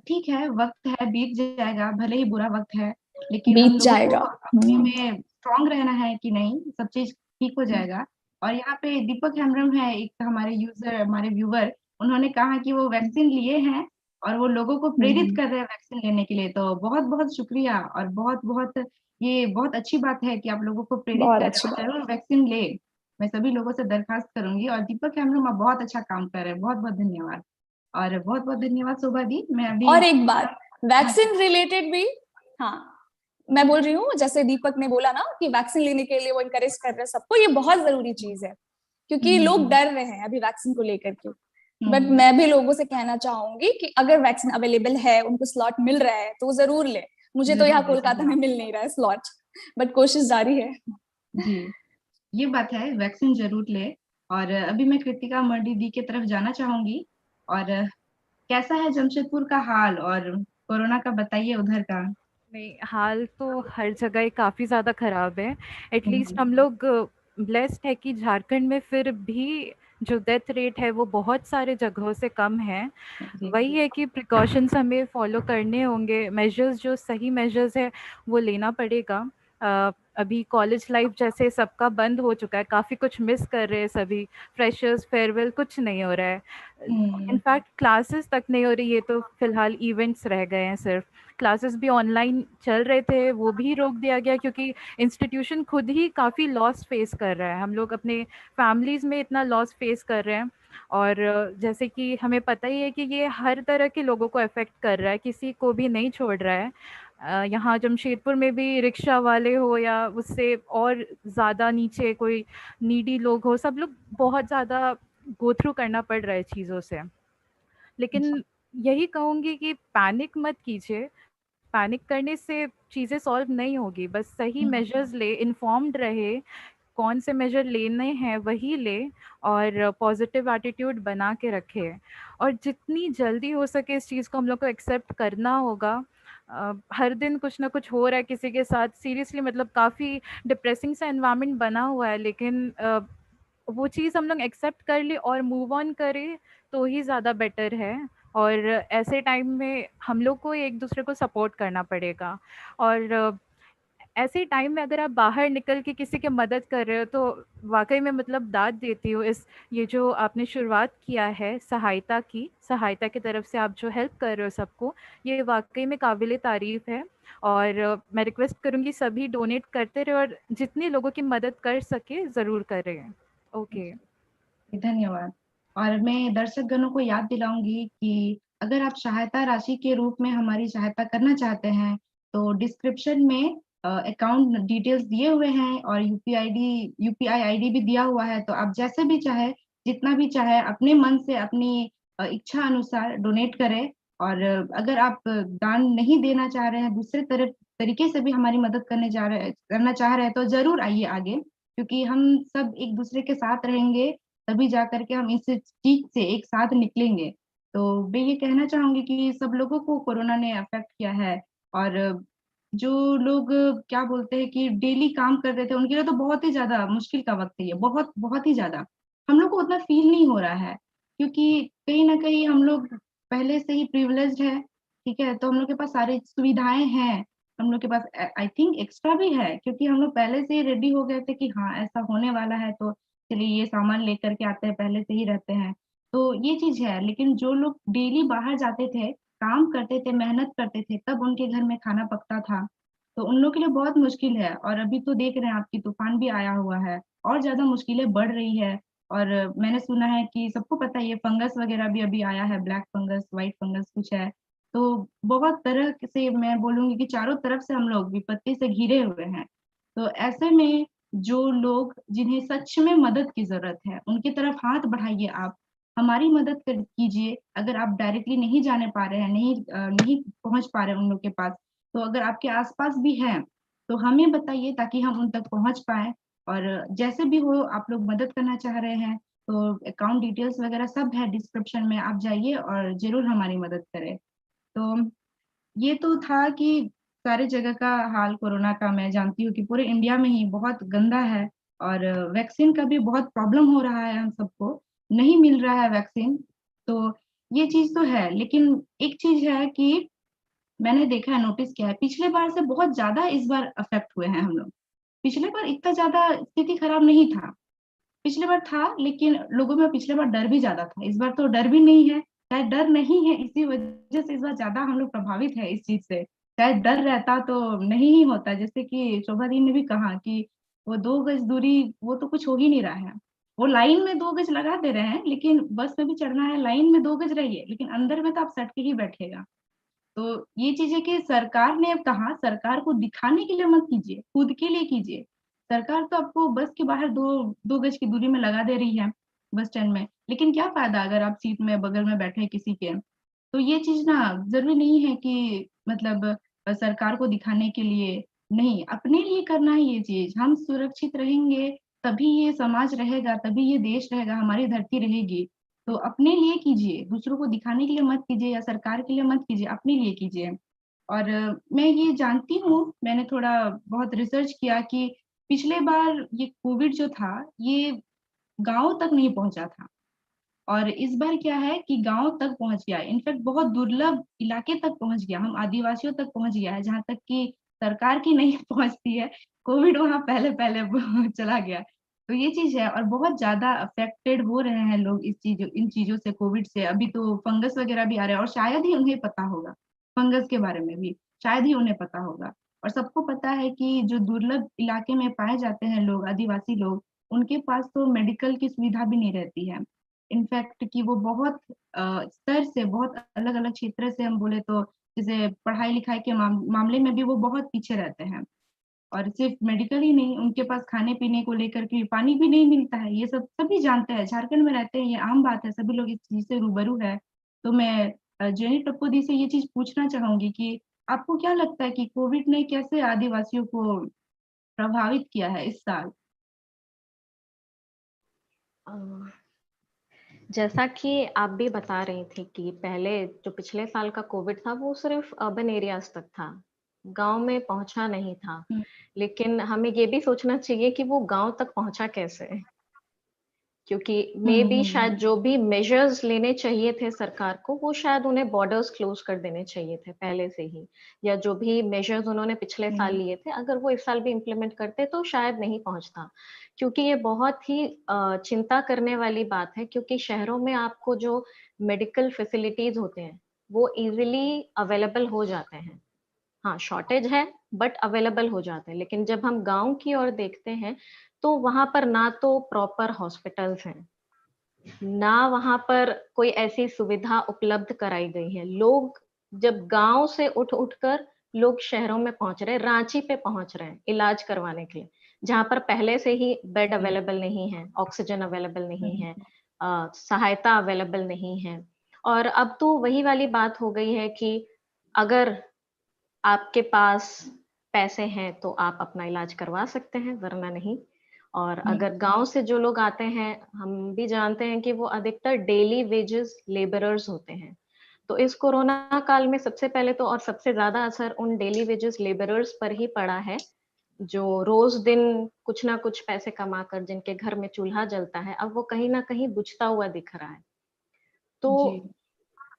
ठीक है, वक्त है, बीत जाएगा, भले ही बुरा वक्त है, लेकिन हम बीत लोगों को जाएगा। अपने में स्ट्रांग रहना है कि नहीं, सब चीज ठीक हो जाएगा। और यहाँ पे दीपक हेम्ब्रम है, एक हमारे यूजर, हमारे व्यूवर, उन्होंने कहा कि वो वैक्सीन लिए हैं और वो लोगों को प्रेरित कर रहे हैं वैक्सीन लेने के लिए। तो बहुत बहुत शुक्रिया, और बहुत बहुत ये बहुत अच्छी बात है कि आप लोगों को प्रेरित बहुत कर अच्छी रहे हैं। बात। जरूर वैक्सीन ले, मैं सभी लोगों से दरखास्त करूंगी। और दीपक हेम्ब्रम आप बहुत अच्छा काम कर रहे हैं, बहुत बहुत धन्यवाद। और बहुत बहुत धन्यवाद शोभा दी। मैं अभी और एक बात, हाँ जी। वैक्सीन रिलेटेड भी, हाँ मैं बोल रही हूँ, जैसे दीपक ने बोला ना कि वैक्सीन लेने के लिए वो इनकरेज कर रहे हैं सबको, ये बहुत जरूरी चीज है, क्योंकि लोग डर रहे हैं अभी वैक्सीन को लेकर के। बट हम्म, मैं भी लोगों से कहना चाहूंगी कि अगर वैक्सीन अवेलेबल है, उनको स्लॉट मिल रहा है, तो वो जरूर ले। मुझे तो जरूर यहाँ ले, कोलकाता जरूर। में मिल नहीं रहा है स्लॉट, बट कोशिश जारी है। जी, ये बात है, वैक्सीन जरूर ले। और अभी मैं कृतिका मर्डी दी की तरफ जाना चाहूंगी। और कैसा है जमशेदपुर का हाल, और कोरोना का बताइए उधर का। नहीं, हाल तो हर जगह ही काफ़ी ज़्यादा ख़राब है। एटलीस्ट हम्म, हम लोग ब्लेस्ड है कि झारखंड में फिर भी जो डेथ रेट है वो बहुत सारे जगहों से कम है। जी वही है कि प्रिकॉशंस हमें फॉलो करने होंगे, मेजर्स जो सही मेजर्स है वो लेना पड़ेगा। अभी कॉलेज लाइफ जैसे सबका बंद हो चुका है, काफ़ी कुछ मिस कर रहे हैं सभी। फ्रेशर्स फेयरवेल कुछ नहीं हो रहा है, हम्म, इनफैक्ट क्लासेस तक नहीं हो रही, ये तो फिलहाल इवेंट्स रह गए हैं सिर्फ। क्लासेस भी ऑनलाइन चल रहे थे, वो भी रोक दिया गया क्योंकि इंस्टीट्यूशन खुद ही काफ़ी लॉस फेस कर रहा है। हम लोग अपने फैमिलीज़ में इतना लॉस फेस कर रहे हैं, और जैसे कि हमें पता ही है कि ये हर तरह के लोगों को अफेक्ट कर रहा है, किसी को भी नहीं छोड़ रहा है। यहाँ जमशेदपुर में भी रिक्शा वाले हो या उससे और ज़्यादा नीचे कोई नीडी लोग हो, सब लोग बहुत ज़्यादा गो थ्रू करना पड़ रहा है चीज़ों से। लेकिन यही कहूँगी कि पैनिक मत कीजिए, पैनिक करने से चीज़ें सॉल्व नहीं होगी। बस सही मेजर्स ले, इन्फॉर्म्ड रहे, कौन से मेजर लेने हैं वही ले, और पॉजिटिव एटीट्यूड बना के रखे। और जितनी जल्दी हो सके इस चीज़ को हम लोग को एक्सेप्ट करना होगा। हर दिन कुछ ना कुछ हो रहा है किसी के साथ, सीरियसली मतलब काफ़ी डिप्रेसिंग सा एनवायरनमेंट बना हुआ है, लेकिन वो चीज़ हम लोग एक्सेप्ट कर ले और मूव ऑन करें तो ही ज़्यादा बेटर है। और ऐसे टाइम में हम लोग को एक दूसरे को सपोर्ट करना पड़ेगा। और ऐसे टाइम में अगर आप बाहर निकल के किसी की मदद कर रहे हो तो वाकई में मतलब दाद देती हो। इस ये जो आपने शुरुआत किया है सहायता की तरफ से आप जो हेल्प कर रहे हो सबको, ये वाकई में काबिले तारीफ़ है। और मैं रिक्वेस्ट करूँगी सभी डोनेट करते रहे और जितने लोगों की मदद कर सके ज़रूर करें। ओके। धन्यवाद। और मैं दर्शक गणों को याद दिलाऊंगी कि अगर आप सहायता राशि के रूप में हमारी सहायता करना चाहते हैं, तो डिस्क्रिप्शन में अकाउंट डिटेल्स दिए हुए हैं और यूपीआई आईडी भी दिया हुआ है। तो आप जैसे भी चाहे, जितना भी चाहे, अपने मन से अपनी इच्छा अनुसार डोनेट करें। और अगर आप दान नहीं देना चाह रहे हैं, दूसरे तरफ तरीके से भी हमारी मदद करना चाह रहे हैं, तो जरूर आइए आगे, क्योंकि हम सब एक दूसरे के साथ रहेंगे, तभी जा करके हम इस चीज से एक साथ निकलेंगे। तो मैं ये कहना चाहूंगी कि सब लोगों को कोरोना ने अफेक्ट किया है। और जो लोग क्या बोलते हैं कि डेली काम कर रहे थे, उनके लिए तो बहुत ही ज्यादा मुश्किल का वक्त है ये, बहुत बहुत ही ज्यादा। हम लोग को उतना फील नहीं हो रहा है, क्योंकि कहीं ना कहीं हम लोग पहले से ही प्रिविलेज्ड है। ठीक है, तो हम लोग के पास सारी सुविधाएं हैं। हम लोग के पास आई थिंक एक्स्ट्रा भी है, क्योंकि हम लोग पहले से ही रेडी हो गए थे कि हाँ ऐसा होने वाला है, तो चलिए ये सामान लेकर के आते हैं, पहले से ही रहते हैं। तो ये चीज है। लेकिन जो लोग डेली बाहर जाते थे, काम करते थे, मेहनत करते थे, तब उनके घर में खाना पकता था, तो उन लोग के लिए बहुत मुश्किल है। और अभी तो देख रहे हैं आपकी तूफान भी आया हुआ है, और ज्यादा मुश्किलें बढ़ रही है। और मैंने सुना है कि सबको पता है ये फंगस वगैरह भी अभी आया है, ब्लैक फंगस, व्हाइट फंगस कुछ है। तो बहुत तरह से मैं बोलूंगी कि चारों तरफ से हम लोग विपत्ति से घिरे हुए हैं। तो ऐसे में जो लोग जिन्हें सच में मदद की जरूरत है, उनकी तरफ हाथ बढ़ाइए, आप हमारी मदद कीजिए। अगर आप डायरेक्टली नहीं जाने पा रहे हैं, नहीं पहुंच पा रहे हैं उन लोग के पास, तो अगर आपके आसपास भी हैं तो हमें बताइए, ताकि हम उन तक पहुंच पाए। और जैसे भी हो, आप लोग मदद करना चाह रहे हैं तो अकाउंट डिटेल्स वगैरह सब है डिस्क्रिप्शन में, आप जाइए और जरूर हमारी मदद करें। तो ये तो था कि सारे जगह का हाल कोरोना का, मैं जानती हूँ कि पूरे इंडिया में ही बहुत गंदा है। और वैक्सीन का भी बहुत प्रॉब्लम हो रहा है, हम सबको नहीं मिल रहा है वैक्सीन। तो ये चीज तो है। लेकिन एक चीज है कि मैंने देखा है, नोटिस किया है, पिछले बार से बहुत ज्यादा इस बार अफेक्ट हुए हैं हम लोग। पिछले बार इतना ज्यादा स्थिति खराब नहीं था। पिछले बार था, लेकिन लोगों में पिछले बार डर भी ज्यादा था। इस बार तो डर भी नहीं है, शायद डर नहीं है, इसी वजह से इस बार ज्यादा हम लोग प्रभावित है इस चीज से। शायद डर रहता तो नहीं ही होता। जैसे कि शोभा दी ने भी कहा कि वो 2 गज दूरी, वो तो कुछ हो ही नहीं रहा है। वो लाइन में 2 गज लगा दे रहे हैं, लेकिन बस में भी चढ़ना है, लाइन में 2 गज रहिए, लेकिन अंदर में तो आप सट के ही बैठेगा। तो ये चीज है कि सरकार ने अब कहा, सरकार को दिखाने के लिए मत कीजिए, खुद के लिए कीजिए। सरकार तो आपको बस के बाहर दो 2 गज की दूरी में लगा दे रही है, बस स्टैंड में, लेकिन क्या फायदा अगर आप सीट में बगल में बैठे किसी के। तो ये चीज ना, जरूरी नहीं है कि मतलब सरकार को दिखाने के लिए, नहीं, अपने लिए करना है ये चीज। हम सुरक्षित रहेंगे तभी ये समाज रहेगा, तभी ये देश रहेगा, हमारी धरती रहेगी। तो अपने लिए कीजिए, दूसरों को दिखाने के लिए मत कीजिए या सरकार के लिए मत कीजिए, अपने लिए कीजिए। और मैं ये जानती हूँ, मैंने थोड़ा बहुत रिसर्च किया कि पिछले बार ये कोविड जो था, ये गांव तक नहीं पहुंचा था। और इस बार क्या है कि गांव तक पहुंच गया, इनफैक्ट बहुत दुर्लभ इलाके तक पहुंच गया, हम आदिवासियों तक पहुंच गया है, जहां तक कि सरकार की नहीं पहुंचती है। कोविड वहां पहले पहले चला गया। तो ये चीज है, और बहुत ज्यादा अफेक्टेड हो रहे हैं लोग इन चीजों से, कोविड से। अभी तो फंगस वगैरह भी आ रहे हैं, और शायद ही उन्हें पता होगा, फंगस के बारे में भी शायद ही उन्हें पता होगा। और सबको पता है कि जो दुर्लभ इलाके में पाए जाते हैं लोग, आदिवासी लोग, उनके पास तो मेडिकल की सुविधा भी नहीं रहती है। इनफैक्ट कि वो बहुत स्तर से, बहुत अलग अलग क्षेत्र से हम बोले तो, जैसे पढ़ाई लिखाई के मामले में भी वो बहुत पीछे रहते हैं। और सिर्फ मेडिकल ही नहीं, उनके पास खाने पीने को लेकर के पानी भी नहीं मिलता है। ये सब सभी जानते हैं, झारखंड में रहते हैं, ये आम बात है, सभी लोग इस चीज से रूबरू है। तो मैं जेनी टप्पू दी से ये चीज पूछना चाहूंगी कि आपको क्या लगता है कि कोविड ने कैसे आदिवासियों को प्रभावित किया है इस साल? जैसा कि आप भी बता रही थी कि पहले जो पिछले साल का कोविड था वो सिर्फ अर्बन एरियाज तक था, गांव में पहुंचा नहीं था। हम्म, लेकिन हमें ये भी सोचना चाहिए कि वो गांव तक पहुंचा कैसे, क्योंकि मे हम्म, बी हम्म, शायद जो भी मेजर्स लेने चाहिए थे सरकार को, वो शायद उन्हें बॉर्डर्स क्लोज कर देने चाहिए थे पहले से ही, या जो भी मेजर्स उन्होंने पिछले साल हम्म, लिए थे अगर वो इस साल भी इम्प्लीमेंट करते तो शायद नहीं पहुंचता। क्योंकि ये बहुत ही चिंता करने वाली बात है, क्योंकि शहरों में आपको जो मेडिकल फैसिलिटीज होते हैं वो इजिली अवेलेबल हो जाते हैं। हाँ, शॉर्टेज है बट अवेलेबल हो जाते हैं। लेकिन जब हम गांव की ओर देखते हैं तो वहां पर ना तो प्रॉपर हॉस्पिटल्स हैं, ना वहां पर कोई ऐसी सुविधा उपलब्ध कराई गई है। लोग जब गांव से उठ उठ कर लोग शहरों में पहुंच रहे हैं, रांची पे पहुंच रहे हैं इलाज करवाने के लिए, जहां पर पहले से ही बेड अवेलेबल नहीं है, ऑक्सीजन अवेलेबल नहीं है, सहायता अवेलेबल नहीं है। और अब तो वही वाली बात हो गई है कि अगर आपके पास पैसे हैं तो आप अपना इलाज करवा सकते हैं, वरना नहीं। और अगर गांव से जो लोग आते हैं, हम भी जानते हैं कि वो अधिकतर डेली वेजेस लेबरर्स होते हैं। तो इस कोरोना काल में सबसे पहले तो और सबसे ज्यादा असर उन डेली वेजेस लेबरर्स पर ही पड़ा है, जो रोज दिन कुछ ना कुछ पैसे कमाकर जिनके घर में चूल्हा जलता है, अब वो कहीं ना कहीं बुझता हुआ दिख रहा है। तो जी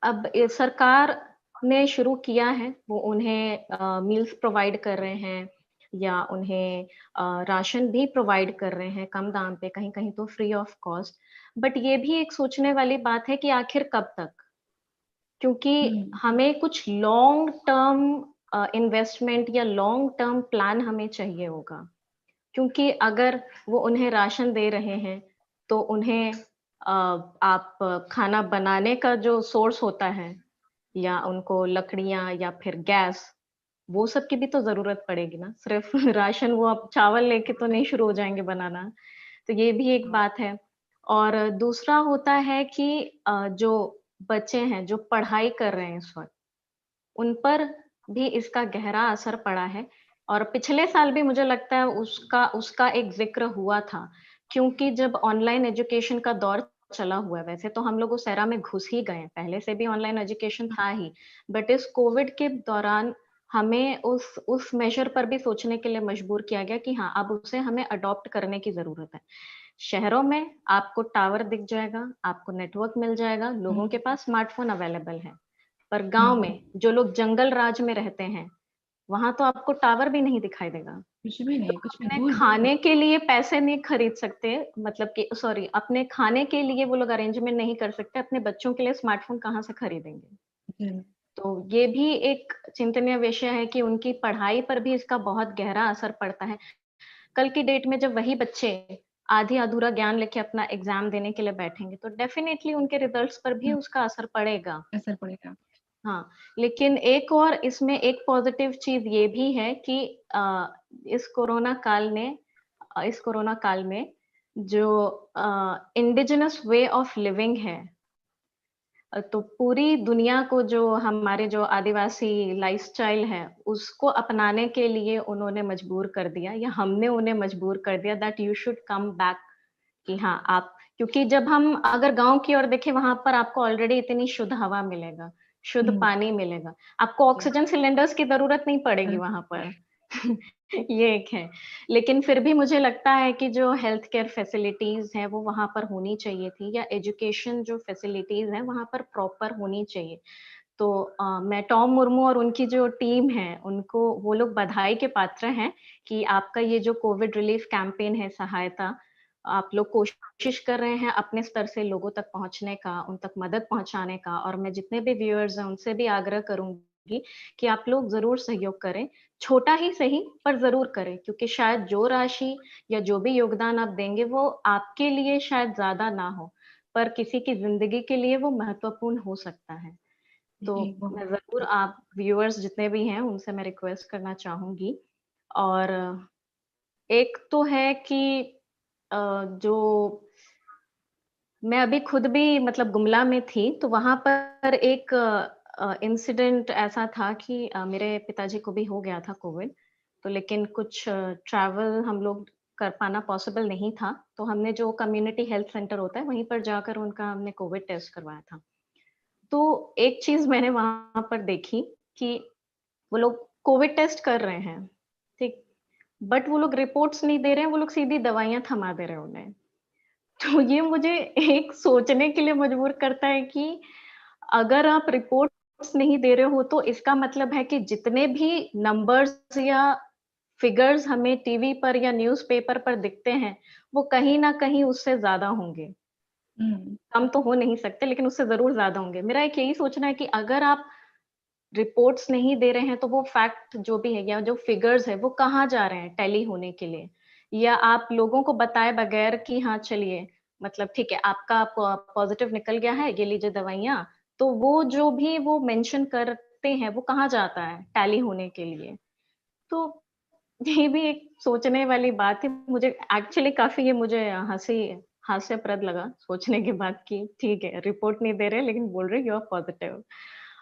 अब सरकार ने शुरू किया है, वो उन्हें मील्स प्रोवाइड कर रहे हैं या उन्हें राशन भी प्रोवाइड कर रहे हैं कम दाम पे, कहीं कहीं तो फ्री ऑफ कॉस्ट। बट ये भी एक सोचने वाली बात है कि आखिर कब तक, क्योंकि हमें कुछ लॉन्ग टर्म इन्वेस्टमेंट या लॉन्ग टर्म प्लान हमें चाहिए होगा। क्योंकि अगर वो उन्हें राशन दे रहे हैं तो उन्हें आप खाना बनाने का जो सोर्स होता है, या उनको लकड़ियां या फिर गैस, वो सब की भी तो जरूरत पड़ेगी ना। सिर्फ राशन, वो आप चावल लेके तो नहीं शुरू हो जाएंगे बनाना। तो ये भी एक बात है। और दूसरा होता है कि जो बच्चे हैं जो पढ़ाई कर रहे हैं इस वक्त, उन पर भी इसका गहरा असर पड़ा है। और पिछले साल भी मुझे लगता है उसका उसका एक जिक्र हुआ था, क्योंकि जब ऑनलाइन एजुकेशन का दौर चला हुआ है, वैसे तो हम लोग उस एरा में घुस ही गए, पहले से भी ऑनलाइन एजुकेशन था ही, बट इस कोविड के दौरान हमें उस मेजर पर भी सोचने के लिए मजबूर किया गया कि हाँ, अब उसे हमें अडॉप्ट करने की जरूरत है। शहरों में आपको टावर दिख जाएगा, आपको नेटवर्क मिल जाएगा, लोगों के पास स्मार्टफोन अवेलेबल है। पर गांव में जो लोग जंगल राज में रहते हैं, वहां तो आपको टावर भी नहीं दिखाई देगा। कुछ भी नहीं, लोग कुछ भी अपने दूर दूर खाने के लिए पैसे नहीं खरीद सकते, मतलब कि सॉरी, अपने खाने के लिए वो लोग अरेंजमेंट नहीं कर सकते, अपने बच्चों के लिए स्मार्टफोन कहाँ से खरीदेंगे। तक। तो ये भी एक चिंतनीय विषय है कि उनकी पढ़ाई पर भी इसका बहुत गहरा असर पड़ता है। कल की डेट में जब वही बच्चे आधी अधूरा ज्ञान लेके अपना एग्जाम देने के लिए बैठेंगे, तो डेफिनेटली उनके रिजल्ट्स पर भी उसका असर पड़ेगा। असर पड़ेगा। हाँ, लेकिन एक और इसमें एक पॉजिटिव चीज ये भी है कि इस कोरोना काल ने इस कोरोना काल में जो इंडिजिनस वे ऑफ लिविंग है, तो पूरी दुनिया को जो हमारे जो आदिवासी लाइफस्टाइल है, उसको अपनाने के लिए उन्होंने मजबूर कर दिया, या हमने उन्हें मजबूर कर दिया that you should come back. कि हाँ आप, क्योंकि जब हम अगर गांव की ओर देखें, वहां पर आपको ऑलरेडी इतनी शुद्ध हवा मिलेगा, शुद्ध पानी मिलेगा, आपको ऑक्सीजन सिलेंडर्स की जरूरत नहीं पड़ेगी वहां पर। ये एक है। लेकिन फिर भी मुझे लगता है कि जो हेल्थ केयर फैसिलिटीज है वो वहां पर होनी चाहिए थी, या एजुकेशन जो फैसिलिटीज है वहां पर प्रॉपर होनी चाहिए। तो मैं टॉम मुर्मू और उनकी जो टीम है, उनको वो लोग बधाई के पात्र हैं कि आपका ये जो कोविड रिलीफ कैंपेन है, सहायता, आप लोग कोशिश कर रहे हैं अपने स्तर से लोगों तक पहुंचने का, उन तक मदद पहुंचाने का। और मैं जितने भी व्यूअर्स हैं उनसे भी आग्रह करूंगी कि आप लोग जरूर सहयोग करें, छोटा ही सही पर जरूर करें, क्योंकि शायद जो राशि या जो भी योगदान आप देंगे वो आपके लिए शायद ज्यादा ना हो, पर किसी की जिंदगी के लिए वो महत्वपूर्ण हो सकता है। तो जी बहुत। मैं जरूर आप व्यूअर्स जितने भी हैं उनसे मैं रिक्वेस्ट करना चाहूंगी। और एक तो है कि जो मैं अभी खुद भी मतलब गुमला में थी, तो वहां पर एक इंसिडेंट ऐसा था कि मेरे पिताजी को भी हो गया था कोविड। तो लेकिन कुछ ट्रैवल हम लोग कर पाना पॉसिबल नहीं था, तो हमने जो कम्युनिटी हेल्थ सेंटर होता है वहीं पर जाकर उनका हमने कोविड टेस्ट करवाया था। तो एक चीज मैंने वहां पर देखी कि वो लोग कोविड टेस्ट कर रहे हैं, ठीक, बट वो लोग रिपोर्ट्स नहीं दे रहे हैं, वो लोग सीधी दवाइयां थमा दे रहे हैं उन्हें। तो ये मुझे एक सोचने के लिए मजबूर करता है कि अगर आप रिपोर्ट्स नहीं दे रहे हो तो इसका मतलब है कि जितने भी नंबर्स या फिगर्स हमें टीवी पर या न्यूज़पेपर पर दिखते हैं, वो कहीं ना कहीं उससे ज्यादा होंगे। कम तो हो नहीं सकते, लेकिन उससे जरूर ज्यादा होंगे। मेरा एक यही सोचना है कि अगर आप रिपोर्ट्स नहीं दे रहे हैं तो वो फैक्ट जो भी है या जो फिगर्स है वो कहाँ जा रहे हैं टैली होने के लिए, या आप लोगों को बताए बगैर कि हाँ चलिए, मतलब ठीक है आपका पॉजिटिव निकल गया है, ये लीजिए दवाइयाँ, तो वो जो भी वो मेंशन करते पे हैं वो कहाँ जाता है टैली होने के लिए। तो ये भी एक सोचने वाली बात है। मुझे एक्चुअली काफ़ी ये मुझे हास्यप्रद लगा सोचने के बाद कि ठीक है, रिपोर्ट नहीं दे रहे लेकिन बोल रहे यू आर पॉजिटिव।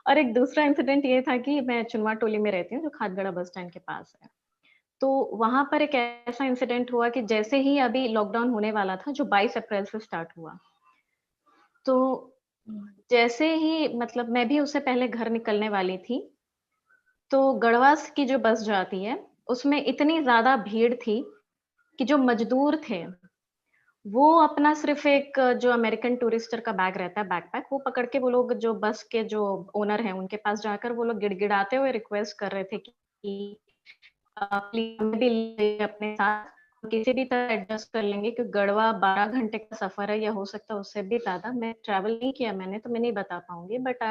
और एक दूसरा इंसिडेंट ये था कि मैं चुनवा टोली में रहती हूँ, जो खादगड़ा बस स्टैंड के पास है। तो वहाँ पर एक ऐसा इंसिडेंट हुआ कि जैसे ही अभी लॉकडाउन होने वाला था, जो 22 अप्रैल से स्टार्ट हुआ। तो जैसे ही मतलब मैं भी उससे पहले घर निकलने वाली थी, तो गढ़वास की जो बस जाती है, उसमें इतनी ज़्यादा भीड़ थी कि जो मज़दूर थे, वो अपना सिर्फ़ एक जो अमेरिकन टूरिस्टर का बैग रहता है, बैकपैक, वो पकड़ के वो लोग जो बस के जो ओनर हैं, उनके पास जाकर वो लोग गिड़गिड़ाते हुए रिक्वेस्ट कर रहे थे कि प्लीज़ हमें भी ले जाइए अपने साथ, किसी भी तरह एडजस्ट कर लेंगे क्योंकि गढ़वा 12 घंटे का सफ़र है या हो सकता है उससे भी ज़्यादा। मैं ट्रैवल नहीं किया मैंने, तो मैं नहीं बता पाऊँगी बट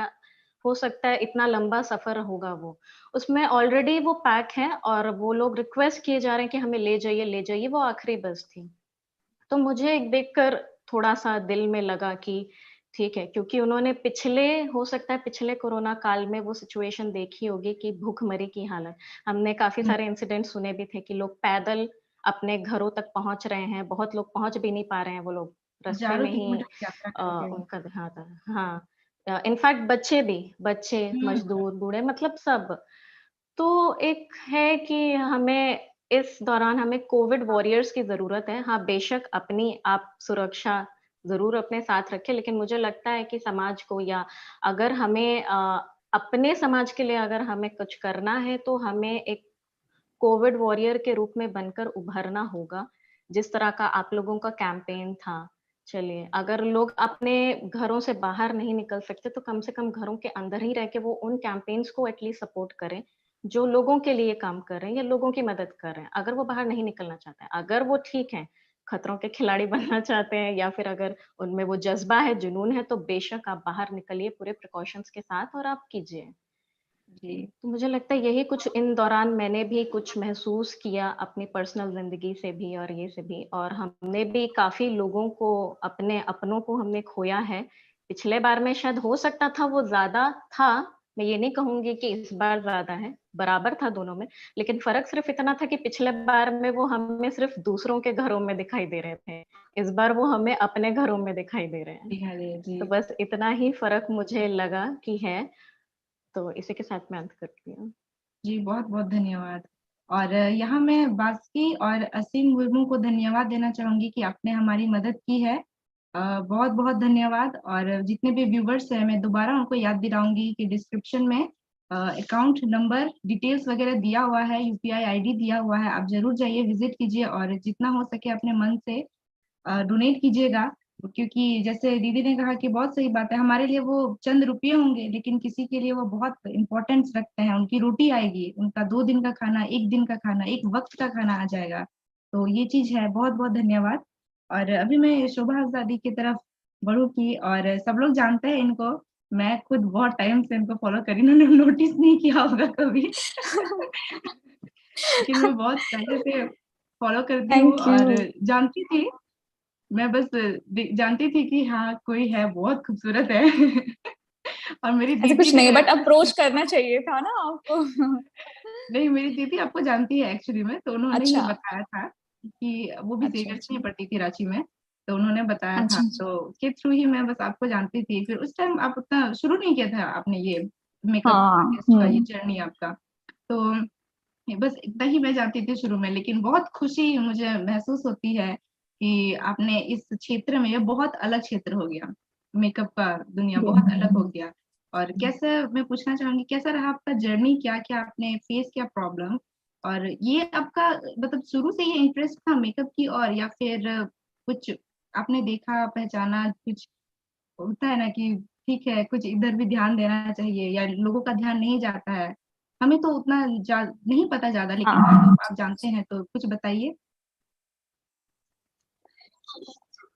हो सकता है इतना लंबा सफ़र होगा वो। उसमें ऑलरेडी वो पैक है और वो लोग रिक्वेस्ट किए जा रहे हैं कि हमें ले जाइए, वो आखिरी बस थी। तो मुझे एक देखकर थोड़ा-सा दिल में लगा कि ठीक है, क्योंकि उन्होंने हो सकता है पिछले कोरोना काल में वो सिचुएशन देखी होगी कि भूखमरी की हालत। हमने काफ़ी सारे इंसिडेंट सुने भी थे कि लोग पैदल अपने घरों तक पहुँच रहे हैं, बहुत लोग पहुँच भी नहीं पा रहे हैं, वो लोग रास्ते हज़ारों में ही किलोमीटर की यात्रा करके। उनका देहांत हाँ। इनफैक्ट बच्चे, हुँ, मज़दूर, बूढ़े मतलब सब। तो एक है कि हमें इस दौरान हमें कोविड वॉरियर्स की ज़रूरत है। हाँ, बेशक अपनी आप सुरक्षा ज़रूर अपने साथ रखें, लेकिन मुझे लगता है कि समाज को या अगर हमें अपने समाज के लिए अगर हमें कुछ करना है, तो हमें एक कोविड वॉरियर के रूप में बनकर उभरना होगा। जिस तरह का आप लोगों का कैंपेन था। चलिए, अगर लोग अपने घरों से बाहर नहीं निकल सकते, तो कम से कम घरों के अंदर ही रह के वो उन कैंपेन्स को एटलीस्ट सपोर्ट करें, जो लोगों के लिए काम कर रहे हैं या लोगों की मदद कर रहे हैं। अगर वो बाहर नहीं निकलना चाहते हैं, अगर वो ठीक है, खतरों के खिलाड़ी बनना चाहते हैं या फिर अगर उनमें वो जज़्बा है, जुनून है, तो बेशक आप बाहर निकलिए पूरे प्रिकॉशंस के साथ और आप कीजिए। जी। तो मुझे लगता है यही कुछ इन दौरान मैंने भी कुछ महसूस किया अपनी पर्सनल ज़िंदगी से भी और ये से भी और हमने भी काफ़ी लोगों को अपने अपनों को हमने खोया है। पिछले बार में शायद हो सकता था वो ज़्यादा था, मैं ये नहीं कहूँगी कि इस बार ज़्यादा है, बराबर था दोनों में, लेकिन फ़र्क सिर्फ़ इतना था कि पिछले बार में वो हमें सिर्फ़ दूसरों के घरों में दिखाई दे रहे थे। इस बार वो हमें अपने घरों में दिखाई दे रहे हैं। जी, तो जी। बस इतना ही फ़र्क मुझे लगा कि है, तो इसी के साथ मैं अंत करती हूँ। जी, बहुत-बहुत धन्यवाद। और यहाँ मैं बास्की और असीम मुर्मू को धन्यवाद देना चाहूँगी कि आपने हमारी मदद की है। बहुत-बहुत धन्यवाद और जितने भी व्यूअर्स हैं, मैं दोबारा उनको याद दिलाऊँगी कि डिस्क्रिप्शन में अकाउंट नंबर, डिटेल्स वगैरह दिया हुआ है, यूपीआई आईडी दिया हुआ है। आप ज़रूर जाइए, विज़िट कीजिए और जितना हो सके अपने मन से डोनेट कीजिएगा क्योंकि जैसे दीदी ने कहा कि बहुत सही बात है, हमारे लिए वो चंद रुपये होंगे, लेकिन किसी के लिए वो बहुत इम्पोर्टेंस रखते हैं, उनकी रोटी आएगी, उनका 2 दिन का खाना, 1 दिन का खाना, 1 वक़्त का खाना आ जाएगा। तो ये चीज़ है, बहुत-बहुत धन्यवाद। और अभी मैं शोभा हज़ादी की तरफ बढ़ूँगी और सब लोग जानते हैं इनको, मैं खुद बहुत टाइम से इनको फ़ॉलो कर रही हूँ, उन्होंने नोटिस नहीं किया होगा कभी। लेकिन मैं बहुत पहले से फ़ॉलो करती हूँ थैंक और यू। जानती थी मैं बस जानती थी कि हाँ, कोई है बहुत खूबसूरत है और मेरी ऐसा दीदी कुछ नहीं ने बट अप्रोच करना चाहिए था ना आपको। नहीं मेरी दीदी आपको जानती है एक्चुअली में, तो उन्होंने ही अच्छा, बताया था कि वो भी अच्छा, ज़ेवियर्स में अच्छा। ही पढ़ती थी रांची में, तो उन्होंने बताया था, अच्छा, तो अच्छा। उसके थ्रू ही मैं बस आपको जानती थी। फिर उस टाइम आप उतना शुरू नहीं किया था आपने ये मेकअप हाँ, आर्टिस्ट का ये जर्नी आपका, तो बस इतना ही मैं जानती थी शुरू में, लेकिन बहुत खुशी मुझे महसूस होती है कि आपने इस क्षेत्र में ये बहुत अलग क्षेत्र हो गया। मेकअप का दुनिया बहुत अलग हो गया। और कैसे मैं पूछना चाहूँगी कैसा रहा आपका जर्नी? क्या-क्या आपने फेस किया प्रॉब्लम? और ये आपका मतलब शुरू से ये इंटरेस्ट था मेकअप की ओर या फिर कुछ आपने देखा, पहचाना कुछ होता है ना कि ठीक है, कुछ इधर भी ध्यान देना चाहिए या लोगों का ध्यान नहीं जाता है। हमें तो उतना नहीं पता ज़्यादा लेकिन हाँ। आप जानते हैं तो कुछ बताइए?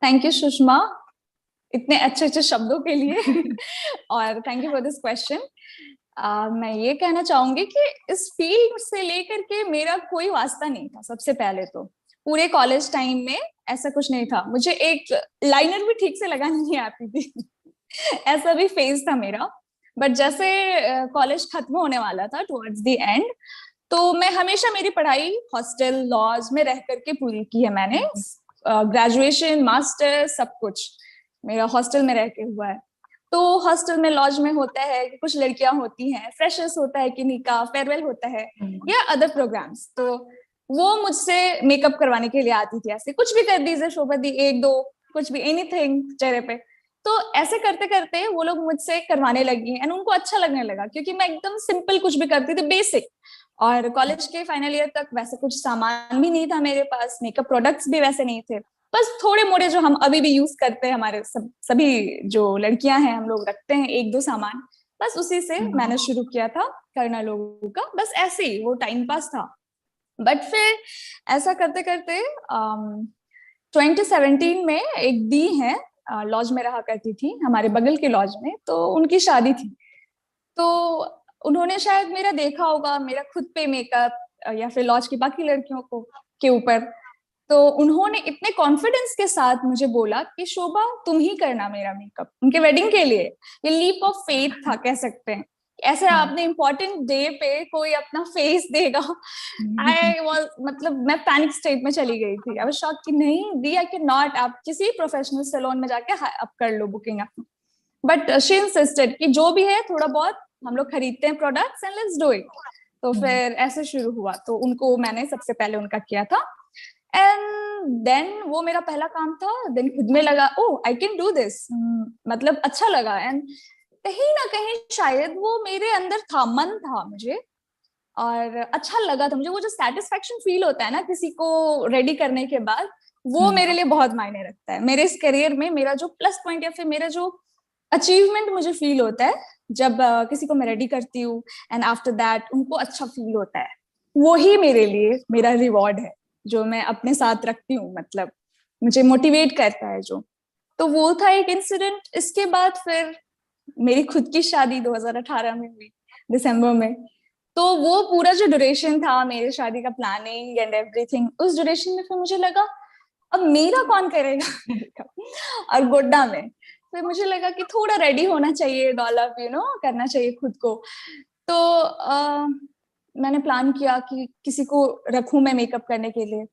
थैंक यू सुषमा, इतने अच्छे-अच्छे शब्दों के लिए और thank you for this question. मैं ये कहना चाहूँगी कि इस फील्ड से लेकर के मेरा कोई वास्ता नहीं था सबसे पहले तो। पूरे कॉलेज टाइम में ऐसा कुछ नहीं था। मुझे एक लाइनर भी ठीक से लगानी नहीं आती थी। ऐसा भी फेज़ था मेरा। बट जैसे कॉलेज खत्म होने वाला था टुवर्ड्स द एंड, तो मैं हमेशा मेरी पढ़ाई हॉस्टल लॉज में रह करके पूरी की है मैंने। ग्रेजुएशन मास्टर सब कुछ मेरा हॉस्टल में रह के हुआ है। तो हॉस्टल में लॉज में होता है कि कुछ लड़कियां होती हैं, फ्रेशर्स होता है कि निकाह फेयरवेल होता है या अदर प्रोग्राम्स, तो वो मुझसे मेकअप करवाने के लिए आती थी। ऐसे कुछ भी कर दीजिए शोभा दी, एक दो कुछ भी एनीथिंग चेहरे पे। तो ऐसे करते करते वो लोग मुझसे करवाने लगी एंड उनको अच्छा लगने लगा, क्योंकि मैं एकदम सिंपल कुछ भी करती थी, बेसिक। और कॉलेज के फाइनल ईयर तक वैसे कुछ सामान भी नहीं था मेरे पास, मेकअप प्रोडक्ट्स भी वैसे नहीं थे, बस थोड़े मोड़े जो हम अभी भी यूज करते हैं, हमारे सभी जो लड़कियां हैं हम लोग रखते हैं एक दो सामान, बस उसी से मैंने शुरू किया था करना लोगों का, बस ऐसे ही वो टाइम पास था। बट फिर ऐसा करते करते 2017 में एक दी है, लॉज में रहा करती थी हमारे बगल के लॉज में, तो उनकी शादी थी। तो उन्होंने शायद मेरा देखा होगा, मेरा खुद पे मेकअप या फिर लॉज की बाकी लड़कियों को के ऊपर, तो उन्होंने इतने कॉन्फिडेंस के साथ मुझे बोला कि शोभा तुम ही करना मेरा मेकअप उनके वेडिंग के लिए। ये लीप ऑफ फेथ था कह सकते हैं। ऐसे आपने इम्पोर्टेंट डे पे कोई अपना फेस देगा। आई वाज मतलब मैं पैनिक स्टेट में चली गई थी। आई वाज शॉक कि नहीं दी, आई कैन नॉट, आप किसी प्रोफेशनल सैलून में जाके अप कर लो बुकिंग अपनी। बट शी इंसिस्टेड कि जो भी है थोड़ा बहुत हम लोग खरीदते हैं products and let's do it. तो फिर ऐसे शुरू हुआ, तो उनको मैंने सबसे पहले उनका किया था एंड देन वो मेरा पहला काम था। देन खुद में लगा ओह आई कैन डू दिस, मतलब अच्छा लगा एंड कहीं ना कहीं शायद वो मेरे अंदर था, मन था मुझे और अच्छा लगा था मुझे। वो जो सेटिस्फेक्शन फील होता है ना किसी को रेडी करने के बाद, वो मेरे लिए बहुत मायने रखता है। मेरे इस करियर में मेरा जो प्लस पॉइंट या फिर मेरा जो अचीवमेंट मुझे फील होता है जब किसी को मैं रेडी करती हूँ एंड आफ्टर दैट उनको अच्छा फील होता है, वो ही मेरे लिए मेरा रिवॉर्ड है जो मैं अपने साथ रखती हूँ, मतलब मुझे मोटिवेट करता है जो। तो वो था एक इंसिडेंट। इसके बाद फिर मेरी खुद की शादी 2018 में हुई दिसंबर में। तो वो पूरा जो ड्यूरेशन था मेरे शादी का प्लानिंग एंड एवरीथिंग, उस ड्यूरेशन में फिर मुझे लगा अब मेरा कौन करेगा और गोड्डा में फिर मुझे लगा कि थोड़ा रेडी होना चाहिए, डेवलप करना चाहिए खुद को। तो मैंने प्लान किया कि किसी को रखूं मैं मेकअप करने के लिए।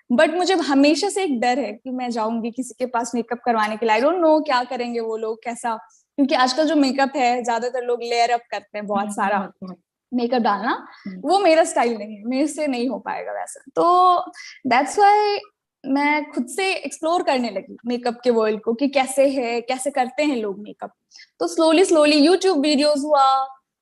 बट मुझे हमेशा से एक डर है कि मैं जाऊंगी किसी के पास मेकअप करवाने के लिए, आई डोंट नो क्या करेंगे वो लोग, कैसा, क्योंकि आजकल जो मेकअप है ज्यादातर लोग लेयर अप करते हैं, बहुत सारा मेकअप डालना, वो मेरा स्टाइल नहीं है, मेरे से नहीं हो पाएगा वैसा। तो दैट्स व्हाई मैं खुद से एक्सप्लोर करने लगी मेकअप के वर्ल्ड को कि कैसे है, कैसे करते हैं लोग मेकअप। तो स्लोली स्लोली यूट्यूब वीडियोस हुआ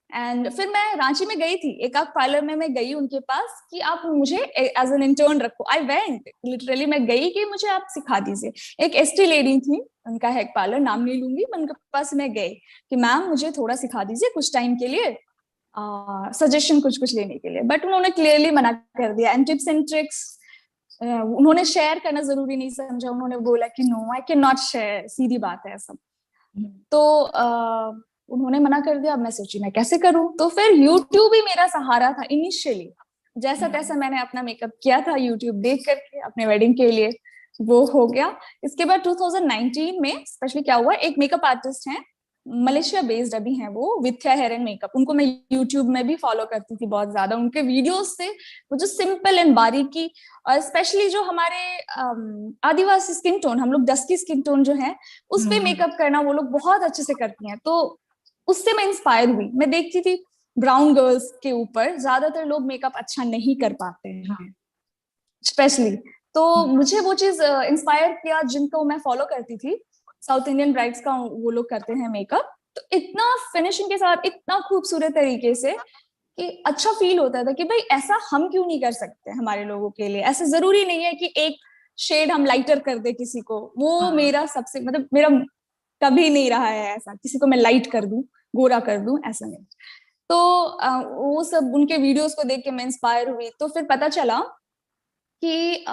एंड फिर मैं रांची में गई थी, एक आध पार्लर में मैं गई उनके पास कि आप मुझे एज एन इंटर्न रखो। आई वेंट लिटरली, मैं गई कि मुझे आप सिखा दीजिए। एक एसटी लेडी थी, उनका है एक पार्लर, नाम नहीं लूंगी, उनके पास मैं गई कि मैम मुझे थोड़ा सिखा दीजिए कुछ टाइम के लिए, सजेशन कुछ लेने के लिए। बट उन्होंने क्लियरली मना कर दिया एंड टिप्स एंड ट्रिक्स उन्होंने शेयर करना जरूरी नहीं समझा। उन्होंने बोला कि no I can not share, सीधी बात है सब। तो उन्होंने मना कर दिया। अब मैं सोची मैं कैसे करूं, तो फिर यूट्यूब ही मेरा सहारा था इनिशियली। जैसा तैसा मैंने अपना मेकअप किया था यूट्यूब देख करके अपने वेडिंग के लिए, वो हो गया। इसके बाद 2019 में स्पेशली क्या हुआ, एक मेकअप आर्टिस्ट हैं मलेशिया बेस्ड अभी हैं वो, विथ्या हेयर एंड मेकअप, उनको मैं यूट्यूब में भी फॉलो करती थी बहुत ज्यादा। उनके वीडियोस से वो जो सिंपल एंड बारीकी, और स्पेशली जो हमारे आदिवासी स्किन टोन, हम लोग डस्की स्किन टोन जो है उस पे मेकअप करना वो लोग बहुत अच्छे से करती हैं। तो उससे मैं इंस्पायर हुई। मैं देखती थी ब्राउन गर्ल्स के ऊपर ज्यादातर लोग मेकअप अच्छा नहीं कर पाते हैं स्पेशली, तो मुझे वो चीज इंस्पायर किया। जिनको मैं फॉलो करती थी साउथ इंडियन ब्राइड्स का, वो लोग करते हैं मेकअप तो इतना फिनिशिंग के साथ, इतना खूबसूरत तरीके से कि अच्छा फील होता था कि भाई ऐसा हम क्यों नहीं कर सकते हमारे लोगों के लिए। ऐसा जरूरी नहीं है कि एक शेड हम लाइटर कर दे किसी को, वो मेरा सबसे मतलब मेरा कभी नहीं रहा है ऐसा किसी को मैं लाइट कर दूं, गोरा कर दूं, ऐसा नहीं। तो वो सब उनके वीडियोस को देख के मैं इंस्पायर हुई। तो फिर पता चला कि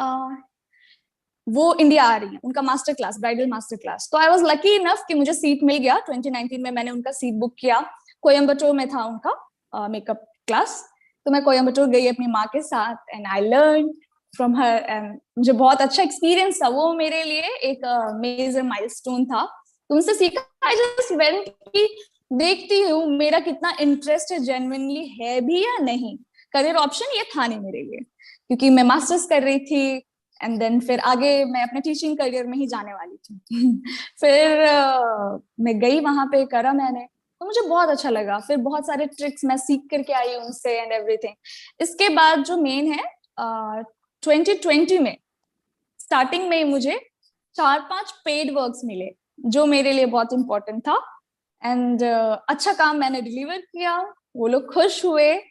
वो इंडिया आ रही है, उनका master class, bridal master class. तो आई वाज लकी इनफ कि मुझे सीट मिल गया। 2019 में मैंने उनका सीट बुक किया। कोयम्बटूर में था उनका मेकअप क्लास। तो मैं कोयम्बटूर गई अपनी माँ के साथ and I learn from her and मुझे बहुत अच्छा एक्सपीरियंस था। वो मेरे लिए एक मेजर माइलस्टोन था। तो उनसे सीखा। आई जस्ट वेंट कि देखती हूँ मेरा कितना इंटरेस्ट है, जेन्युइनली है भी या नहीं। करियर ऑप्शन ये था नहीं मेरे लिए, क्योंकि मैं मास्टर्स कर रही थी एंड देन फिर आगे मैं अपने टीचिंग करियर में ही जाने वाली थी। फिर मैं गई वहां पे, करा मैंने, तो मुझे बहुत अच्छा लगा। फिर बहुत सारे ट्रिक्स मैं सीख करके आई उनसे एंड एवरीथिंग। इसके बाद जो मेन है 2020 में स्टार्टिंग में मुझे 4-5 पेड वर्क्स मिले, जो मेरे लिए बहुत इंपॉर्टेंट था। एंड अच्छा काम मैंने डिलीवर किया, वो लोग खुश हुए।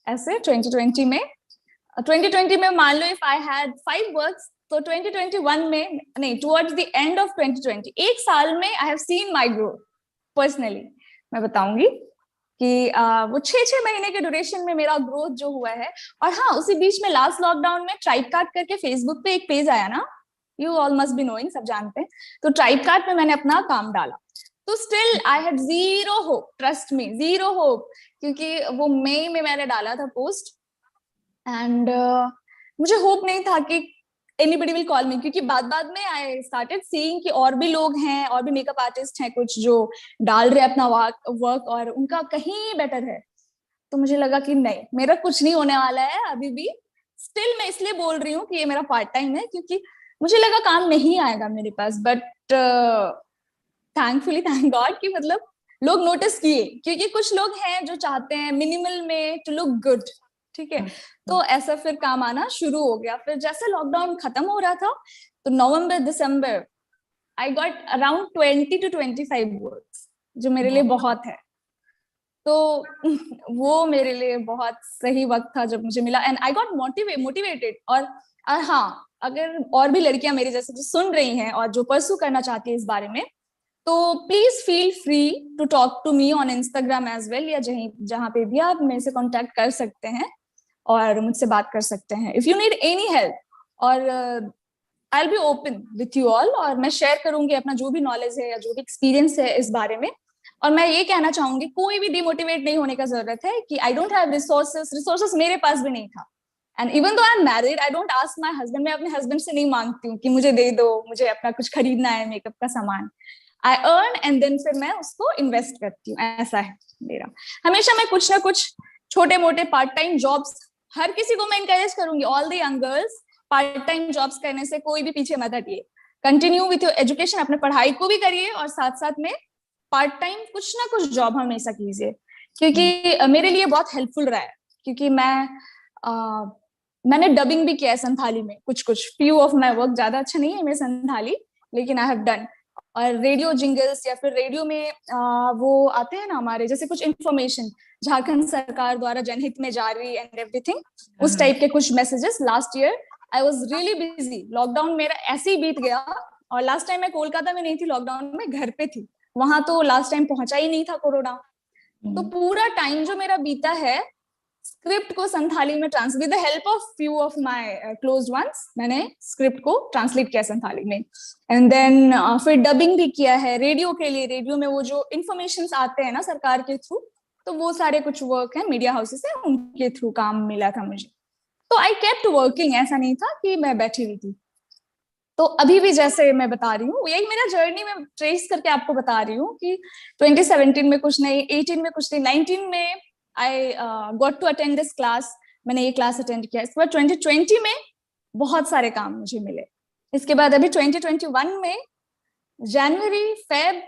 ऐसे 2020 में मान लो इफ आई हैड 5 वर्क्स, तो 2021 में नहीं, टुवर्ड्स द एंड ऑफ 2020, एक साल में I have seen my growth. Personally मैं बताऊंगी कि वो 6-6 महीने के ड्यूरेशन में मेरा ग्रोथ जो हुआ है। और हाँ, उसी बीच में लास्ट लॉकडाउन में ट्राइब कार्ड करके फेसबुक पे एक पेज आया ना, you all must be knowing, सब जानते हैं। तो ट्राइब कार्ड में मैंने अपना काम डाला, तो still I had zero hope, trust me, zero hope, क्योंकि वो मई में मैंने डाला था पोस्ट। एंड मुझे होप नहीं था कि एनीबडी विल कॉल मी, क्योंकि बाद में आई स्टार्टेड सीइंग कि और भी लोग हैं, और भी मेकअप आर्टिस्ट हैं कुछ जो डाल रहे अपना वर्क और उनका कहीं बेटर है। तो मुझे लगा कि नहीं, मेरा कुछ नहीं होने वाला है अभी भी। स्टिल मैं इसलिए बोल रही हूँ कि ये मेरा पार्ट टाइम है, क्योंकि मुझे लगा काम नहीं आएगा मेरे पास। बट थैंकफुली, थैंक गॉड कि मतलब लोग नोटिस किए, क्योंकि कुछ लोग हैं जो चाहते हैं मिनिमल में टू लुक गुड, ठीक है। तो ऐसा फिर काम आना शुरू हो गया। फिर जैसे लॉकडाउन खत्म हो रहा था, तो नवंबर दिसंबर I got around 20 to 25 works, जो मेरे लिए बहुत है। तो वो मेरे लिए बहुत सही वक्त था जब मुझे मिला, एंड आई गॉट मोटिवेटेड। और हाँ, अगर और भी लड़कियां मेरे जैसे जो सुन रही हैं और जो परसू करना चाहती है इस बारे में, तो please feel free to talk to me on Instagram as well, या जहां पे भी आप मेरे से कांटेक्ट कर सकते हैं और मुझसे बात कर सकते हैं if you need any help. और I will be open with you all, और मैं शेयर करूंगी अपना जो भी नॉलेज है या जो भी एक्सपीरियंस है इस बारे में। और मैं ये कहना चाहूंगी, कोई भी डिमोटिवेट नहीं होने का जरूरत है कि आई डोंट हैव रिसोर्सेस मेरे पास भी नहीं था। And even though I am married, I don't ask my husband, मैं अपने हस्बैंड से नहीं मांगती हूँ कि मुझे दे दो, मुझे अपना कुछ खरीदना है मेकअप का सामान। आई अर्न एंड देन फिर मैं उसको इन्वेस्ट करती हूँ, ऐसा है मेरा। हमेशा मैं कुछ ना कुछ छोटे मोटे पार्ट टाइम जॉब्स, हर किसी को मैं इनकरेज करूंगी, all the young girls, part time jobs करने से कोई भी पीछे मत हटिए। कंटिन्यू विथ योर एजुकेशन, अपने पढ़ाई को भी करिए और साथ साथ में पार्ट टाइम कुछ ना कुछ जॉब हमेशा कीजिए, क्योंकि मेरे लिए बहुत हेल्पफुल रहा है। क्योंकि मैंने डबिंग भी किया है संथाली में, कुछ फ्यू ऑफ माय वर्क, ज्यादा अच्छा नहीं है मेरे संथाली, लेकिन आई हैव डन। और रेडियो जिंगल्स या फिर रेडियो में वो आते हैं ना हमारे जैसे कुछ इंफॉर्मेशन, झारखंड सरकार द्वारा जनहित में जारी एंड एवरीथिंग, उस टाइप के कुछ messages. Last year I was really busy, lockdown मेरा ऐसे ही बीत गया। और लास्ट टाइम मैं कोलकाता में नहीं थी, लॉकडाउन में घर पे थी, वहां तो लास्ट टाइम पहुंचा ही नहीं था कोरोना। तो पूरा टाइम जो मेरा बीता है स्क्रिप्ट को संथाली में with the help of few of my closed ones, मैंने स्क्रिप्ट को ट्रांसलेट किया संथाली में। एंड देन फिर डबिंग भी किया है रेडियो के लिए। रेडियो में वो जो इन्फॉर्मेशन आते हैं ना सरकार के थ्रू, तो वो सारे कुछ वर्क है मीडिया हाउसेस है, उनके थ्रू काम मिला था मुझे। तो आई केप्ट वर्किंग, ऐसा नहीं था कि मैं बैठी हुई थी। तो अभी भी जैसे मैं बता रही हूँ, यही मेरा जर्नी में ट्रेस करके आपको बता रही हूँ कि 2017 में कुछ नहीं, 18 में कुछ नहीं, 19 में I got to attend this class, मैंने ये क्लास अटेंड किया। इसके बाद 2020 में बहुत सारे काम मुझे मिले। इसके बाद अभी 2021 में जनवरी, फेब,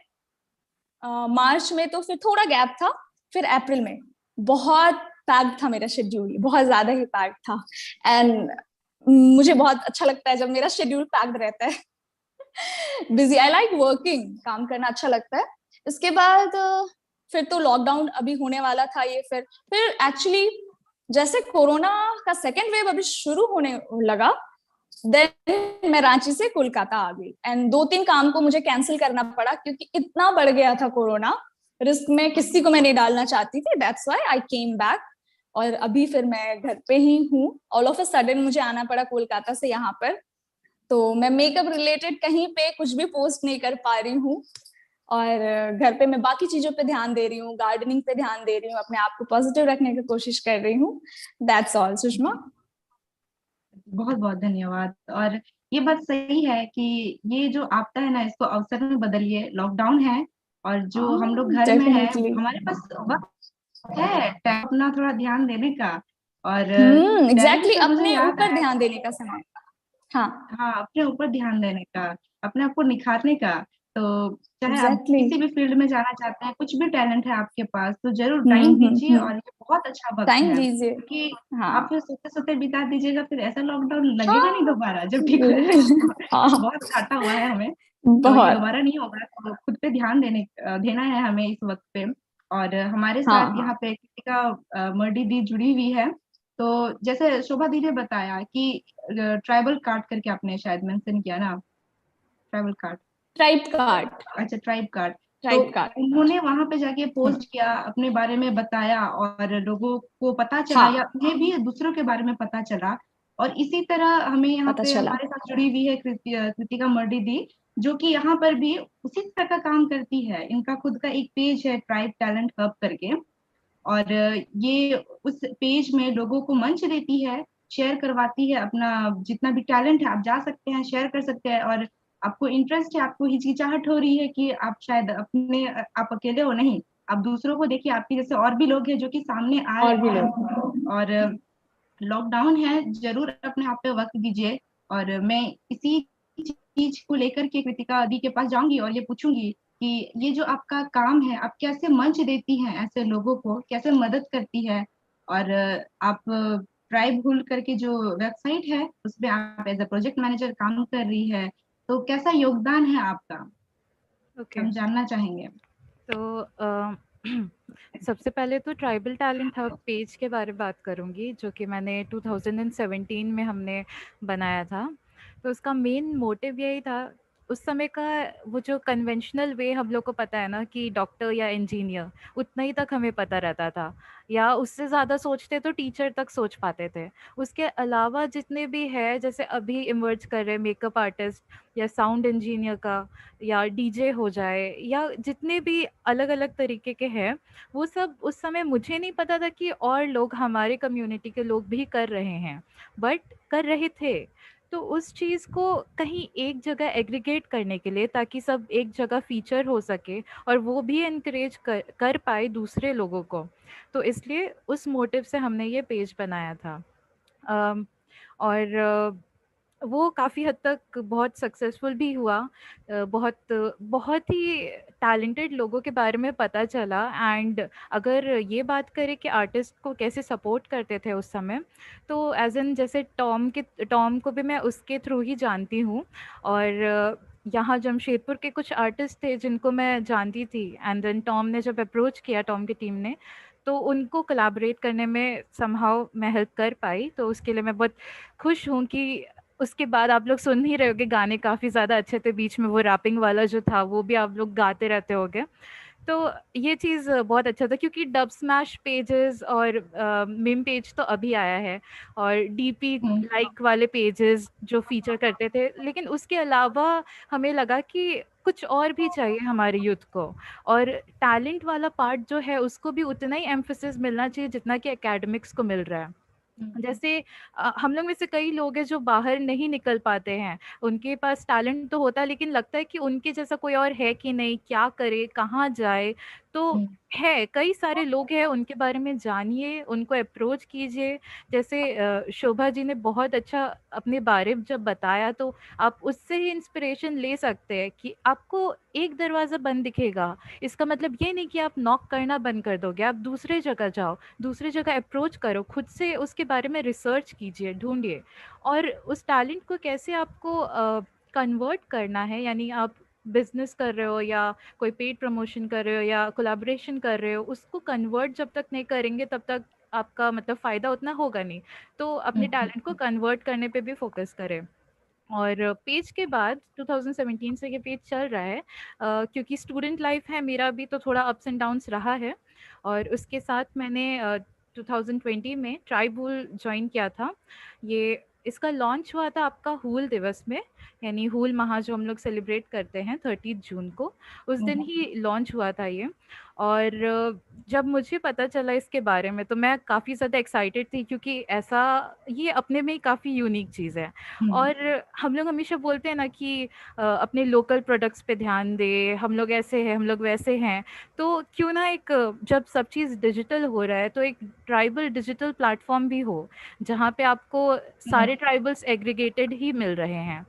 मार्च में तो फिर थोड़ा गैप था, फिर अप्रैल में बहुत पैक्ड था मेरा शेड्यूल, बहुत ज्यादा ही पैक्ड था। एंड मुझे बहुत अच्छा लगता है जब मेरा शेड्यूल पैक्ड रहता है। बिजी, आई लाइक वर्किंग, काम करना अच्छा लगता है। इसके बाद फिर तो लॉकडाउन अभी होने वाला था ये, फिर एक्चुअली जैसे कोरोना का सेकेंड वेव अभी शुरू होने लगा, देन मैं रांची से कोलकाता आ गई। एंड 2-3 काम को मुझे कैंसिल करना पड़ा, क्योंकि इतना बढ़ गया था कोरोना, रिस्क में किसी को मैं नहीं डालना चाहती थी। That's why I came back. और अभी फिर मैं घर पे ही हूँ। ऑल ऑफ अ सडन मुझे आना पड़ा कोलकाता से यहाँ पर, तो मैं मेकअप रिलेटेड कहीं पे कुछ भी पोस्ट नहीं कर पा रही हूँ। और घर पे मैं बाकी चीजों पे ध्यान दे रही हूँ, गार्डनिंग पे ध्यान दे रही हूँ, अपने आप को पॉजिटिव रखने की कोशिश कर रही हूँ। That's all Sushma. बहुत बहुत धन्यवाद। और ये बात सही है कि ये जो आपदा है ना, इसको अवसर में बदलिए। लॉकडाउन है और जो हम लोग घर में है, डेफिनेटली। हमारे पास वक्त है अपना थोड़ा ध्यान देने का। और टैलेंट एग्जैक्टली, से मुझे अपने याद ऊपर आया, ध्यान देने का समय। हाँ, हाँ, अपने ऊपर ध्यान देने का, अपने आप को निखारने का। तो चाहे आप एग्जैक्टली। किसी भी फील्ड में जाना चाहते हैं, कुछ भी टैलेंट है आपके पास, तो जरूर टाइम दीजिए, और ये बहुत अच्छा वक्त टाइम है, दीजिए। क्योंकि आप हाँ फिर सोते सोते बिता दीजिएगा, फिर ऐसा लॉकडाउन लगेगा नहीं हाँ, दोबारा जब ठीक हो बिल्कुल। जाएगा। हाँ, बहुत घाटा हुआ है हमें, तो ये बहुत। दोबारा नहीं होगा, तो खुद पे ध्यान देना है हमें इस वक्त पे। और हमारे हाँ साथ हाँ, यहाँ पे कृतिका मर्डी दी जुड़ी हुई है। तो जैसे शोभा दी ने बताया कि ट्राइबल कार्ड करके आपने शायद मेंशन किया ना, ट्राइबल कार्ड, ट्राइब कार्ड। अच्छा ट्राइब कार्ड। तो ट्राइब कार्ड। उन्होंने वहां पे जाके पोस्ट किया, अपने बारे में बताया, और लोगों को पता चला, हाँ, या उन्हें भी दूसरों के बारे में पता चला। और इसी तरह हमें यहाँ पता पे चला। हमारे साथ जुड़ी हुई है कृतिका मर्डी दी, जो कि यहाँ पर भी उसी तरह का काम करती है। इनका खुद का एक पेज है, ट्राइब टैलेंट हब करके। और ये उस पेज में लोगों को मंच देती है, शेयर करवाती है अपना जितना भी टैलेंट है। आप जा सकते हैं, शेयर कर सकते हैं, और आपको इंटरेस्ट है, आपको हिचकिचाहट हो रही है कि आप शायद आप अकेले हो, नहीं, आप दूसरों को देखिए, आपके जैसे और भी लोग हैं जो कि सामने आ और भी रहे लोग। हैं। और लॉकडाउन है, जरूर अपने आप पे वक्त दीजिए। और मैं इसी चीज को लेकर के कृतिका दी के पास जाऊंगी और ये पूछूंगी कि ये जो आपका काम है, आप कैसे मंच देती हैं ऐसे लोगों को, कैसे मदद करती है। और आप ट्राइब हुल करके जो वेबसाइट है, उसमें आप एज अ प्रोजेक्ट मैनेजर काम कर रही है, तो कैसा योगदान है आपका, ओके। हम जानना चाहेंगे। तो सबसे पहले तो ट्राइबल टैलेंट हब पेज के बारे में बात करूँगी, जो कि मैंने 2017 में हमने बनाया था। तो उसका मेन मोटिव यही था, उस समय का वो जो कन्वेंशनल वे हम लोग को पता है ना कि डॉक्टर या इंजीनियर, उतना ही तक हमें पता रहता था, या उससे ज़्यादा सोचते तो टीचर तक सोच पाते थे। उसके अलावा जितने भी है, जैसे अभी इमर्ज कर रहे मेकअप आर्टिस्ट या साउंड इंजीनियर का, या डीजे हो जाए, या जितने भी अलग अलग तरीके के हैं, वो सब उस समय मुझे नहीं पता था कि और लोग, हमारे कम्युनिटी के लोग भी कर रहे हैं, बट कर रहे थे। तो उस चीज़ को कहीं एक जगह एग्रीगेट करने के लिए, ताकि सब एक जगह फीचर हो सके और वो भी इनकरेज कर पाए दूसरे लोगों को, तो इसलिए उस मोटिव से हमने ये पेज बनाया था। और वो काफ़ी हद तक बहुत सक्सेसफुल भी हुआ। बहुत बहुत ही टैलेंटेड लोगों के बारे में पता चला। एंड अगर ये बात करें कि आर्टिस्ट को कैसे सपोर्ट करते थे उस समय, तो एज एन जैसे टॉम को भी मैं उसके थ्रू ही जानती हूँ। और यहाँ जमशेदपुर के कुछ आर्टिस्ट थे जिनको मैं जानती थी, एंड देन टॉम ने जब अप्रोच किया, टॉम की टीम ने, तो उनको कोलैबोरेट करने में समहाउ मैं हेल्प कर पाई। तो उसके लिए मैं बहुत खुश हूँ कि उसके बाद आप लोग सुन ही रहे होगे, गाने काफ़ी ज़्यादा अच्छे थे, बीच में वो रैपिंग वाला जो था वो भी आप लोग गाते रहते होगे। तो ये चीज़ बहुत अच्छा था, क्योंकि डब स्मैश पेजेस और मीम पेज तो अभी आया है, और डीपी लाइक वाले पेजेस जो फीचर करते थे, लेकिन उसके अलावा हमें लगा कि कुछ और भी चाहिए हमारे यूथ को, और टैलेंट वाला पार्ट जो है उसको भी उतना ही एम्फेसिस मिलना चाहिए जितना कि एकेडमिक्स को मिल रहा है। जैसे हम लोग में से कई लोग हैं जो बाहर नहीं निकल पाते हैं, उनके पास टैलेंट तो होता है, लेकिन लगता है कि उनके जैसा कोई और है कि नहीं, क्या करे, कहाँ जाए। तो है, कई सारे लोग हैं, उनके बारे में जानिए, उनको अप्रोच कीजिए। जैसे शोभा जी ने बहुत अच्छा अपने बारे में जब बताया, तो आप उससे ही इंस्पिरेशन ले सकते हैं कि आपको एक दरवाज़ा बंद दिखेगा, इसका मतलब ये नहीं कि आप नॉक करना बंद कर दोगे। आप दूसरे जगह जाओ, दूसरी जगह अप्रोच करो, खुद से उसके बारे में रिसर्च कीजिए, ढूंढिए, और उस टैलेंट को कैसे आपको कन्वर्ट करना है, यानी आप बिजनेस कर रहे हो या कोई पेड प्रमोशन कर रहे हो या कोलैबोरेशन कर रहे हो, उसको कन्वर्ट जब तक नहीं करेंगे तब तक आपका मतलब फ़ायदा उतना होगा नहीं। तो अपने टैलेंट को कन्वर्ट करने पे भी फोकस करें। और पेज के बाद 2017 से ये पेज चल रहा है, क्योंकि स्टूडेंट लाइफ है मेरा भी, तो थोड़ा अप्स एंड डाउन्स रहा है। और उसके साथ मैंने 2020 में ट्राइबूल ज्वाइन किया था। ये इसका लॉन्च हुआ था आपका हूल दिवस में, यानी हूल महा जो हम लोग सेलिब्रेट करते हैं 30 जून को, उस दिन ही लॉन्च हुआ था ये। और जब मुझे पता चला इसके बारे में तो मैं काफ़ी ज़्यादा एक्साइटेड थी, क्योंकि ऐसा ये अपने में ही काफ़ी यूनिक चीज़ है। और हम लोग हमेशा बोलते हैं ना कि अपने लोकल प्रोडक्ट्स पे ध्यान दें, हम लोग ऐसे हैं, हम लोग वैसे हैं। तो क्यों ना एक जब सब चीज़ डिजिटल हो रहा है तो एक ट्राइबल डिजिटल प्लेटफॉर्म भी हो, जहाँ पे आपको सारे ट्राइबल्स एग्रीगेटेड ही मिल रहे हैं।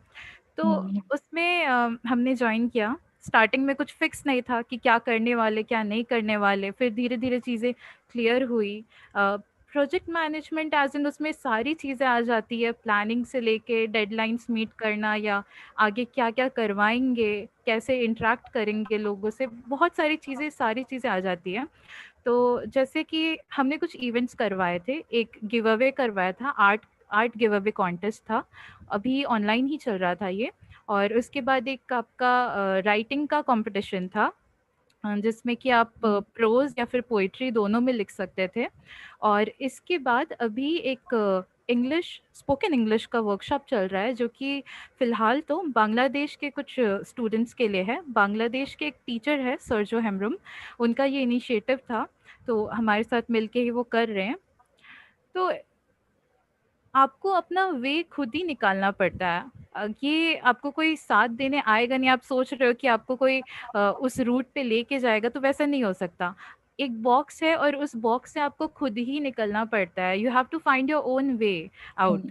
तो उसमें हमने ज्वाइन किया। स्टार्टिंग में कुछ फिक्स नहीं था कि क्या करने वाले, क्या नहीं करने वाले। फिर धीरे-धीरे चीज़ें क्लियर हुई। प्रोजेक्ट मैनेजमेंट एज़ इन उसमें सारी चीज़ें आ जाती है, प्लानिंग से लेके डेडलाइन्स मीट करना या आगे क्या-क्या करवाएँगे, कैसे इंटरैक्ट करेंगे लोगों से, बहुत सारी चीज़ें आ जाती हैं। तो जैसे कि हमने कुछ इवेंट्स करवाए थे, एक गिव अवे करवाया था, art art give away contest था, अभी ऑनलाइन ही चल रहा था ये। और उसके बाद एक आपका राइटिंग का कॉम्पिटिशन था, जिसमें कि आप प्रोज़ या फिर पोएट्री दोनों में लिख सकते थे। और इसके बाद अभी एक इंग्लिश स्पोकन इंग्लिश का वर्कशॉप चल रहा है, जो कि फ़िलहाल तो बांग्लादेश के कुछ स्टूडेंट्स के लिए है। बांग्लादेश के एक टीचर है सरजो हेम्ब्रम, उनका ये इनिशिएटिव था, तो हमारे साथ मिलके ही वो कर रहे हैं। तो आपको अपना वे खुद ही निकालना पड़ता है। ये आपको कोई साथ देने आएगा नहीं। आप सोच रहे हो कि आपको कोई उस रूट पे लेके जाएगा, तो वैसा नहीं हो सकता। एक बॉक्स है और उस बॉक्स से आपको खुद ही निकलना पड़ता है। You have to find your own way out.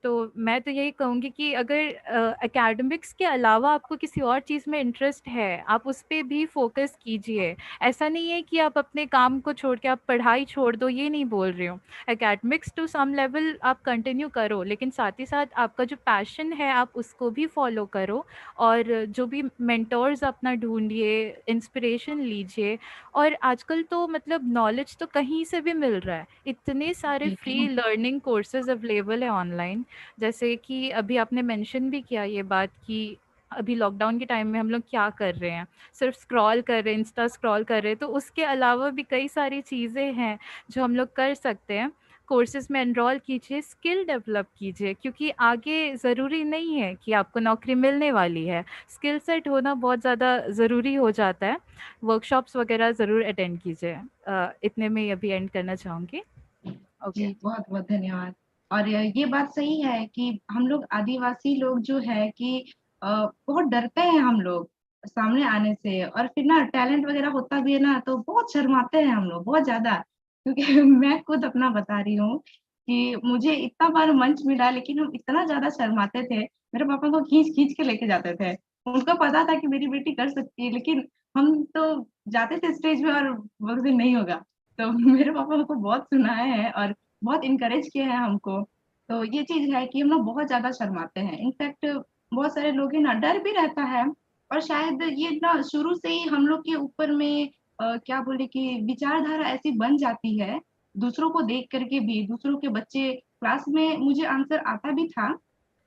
तो मैं तो यही कहूँगी कि अगर एकेडमिक्स के अलावा आपको किसी और चीज़ में इंटरेस्ट है, आप उस पे भी फ़ोकस कीजिए। ऐसा नहीं है कि आप अपने काम को छोड़ के आप पढ़ाई छोड़ दो, ये नहीं बोल रही हूँ। एकेडमिक्स टू सम लेवल आप कंटिन्यू करो, लेकिन साथ ही साथ आपका जो पैशन है आप उसको भी फ़ॉलो करो। और जो भी मेंटोर्स अपना ढूँढिए, इंस्पिरेशन लीजिए। और आजकल तो मतलब नॉलेज तो कहीं से भी मिल रहा है। इतने सारे फ्री लर्निंग कोर्सेज़ अवेलेबल है ऑनलाइन। जैसे कि अभी आपने मेंशन भी किया ये बात कि अभी लॉकडाउन के टाइम में हम लोग क्या कर रहे हैं, सिर्फ स्क्रॉल कर रहे हैं, इंस्टा स्क्रॉल कर रहे हैं। तो उसके अलावा भी कई सारी चीज़ें हैं जो हम लोग कर सकते हैं। कोर्सेज में एनरोल कीजिए, स्किल डेवलप कीजिए, क्योंकि आगे ज़रूरी नहीं है कि आपको नौकरी मिलने वाली है। स्किल सेट होना बहुत ज़्यादा ज़रूरी हो जाता है। वर्कशॉप्स वगैरह ज़रूर अटेंड कीजिए। इतने में ही अभी एंड करना चाहूँगी। ओके। जी, बहुत-बहुत धन्यवाद। और ये बात सही है कि हम लोग आदिवासी लोग जो है कि बहुत डरते हैं हम लोग सामने आने से, और फिर ना टैलेंट वगैरह होता भी है ना तो बहुत शर्माते हैं हम लोग, बहुत ज़्यादा। क्योंकि मैं खुद अपना बता रही हूँ कि मुझे इतना बार मंच मिला, लेकिन हम इतना ज़्यादा शर्माते थे, मेरे पापा को खींच-खींच के लेके जाते थे। उनको पता था कि मेरी बेटी कर सकती है, लेकिन हम तो जाते थे स्टेज पे और बोलते थे नहीं होगा। तो मेरे पापा हमको बहुत सुनाए हैं और बहुत इनकरेज किया है हमको। तो ये चीज़ है कि हम लोग बहुत ज़्यादा शर्माते हैं। इनफैक्ट बहुत सारे लोग हैं ना, डर भी रहता है, और शायद ये ना शुरू से ही हम लोग के ऊपर में क्या बोले कि विचारधारा ऐसी बन जाती है, दूसरों को देख कर के भी, दूसरों के बच्चे क्लास में मुझे आंसर आता भी था,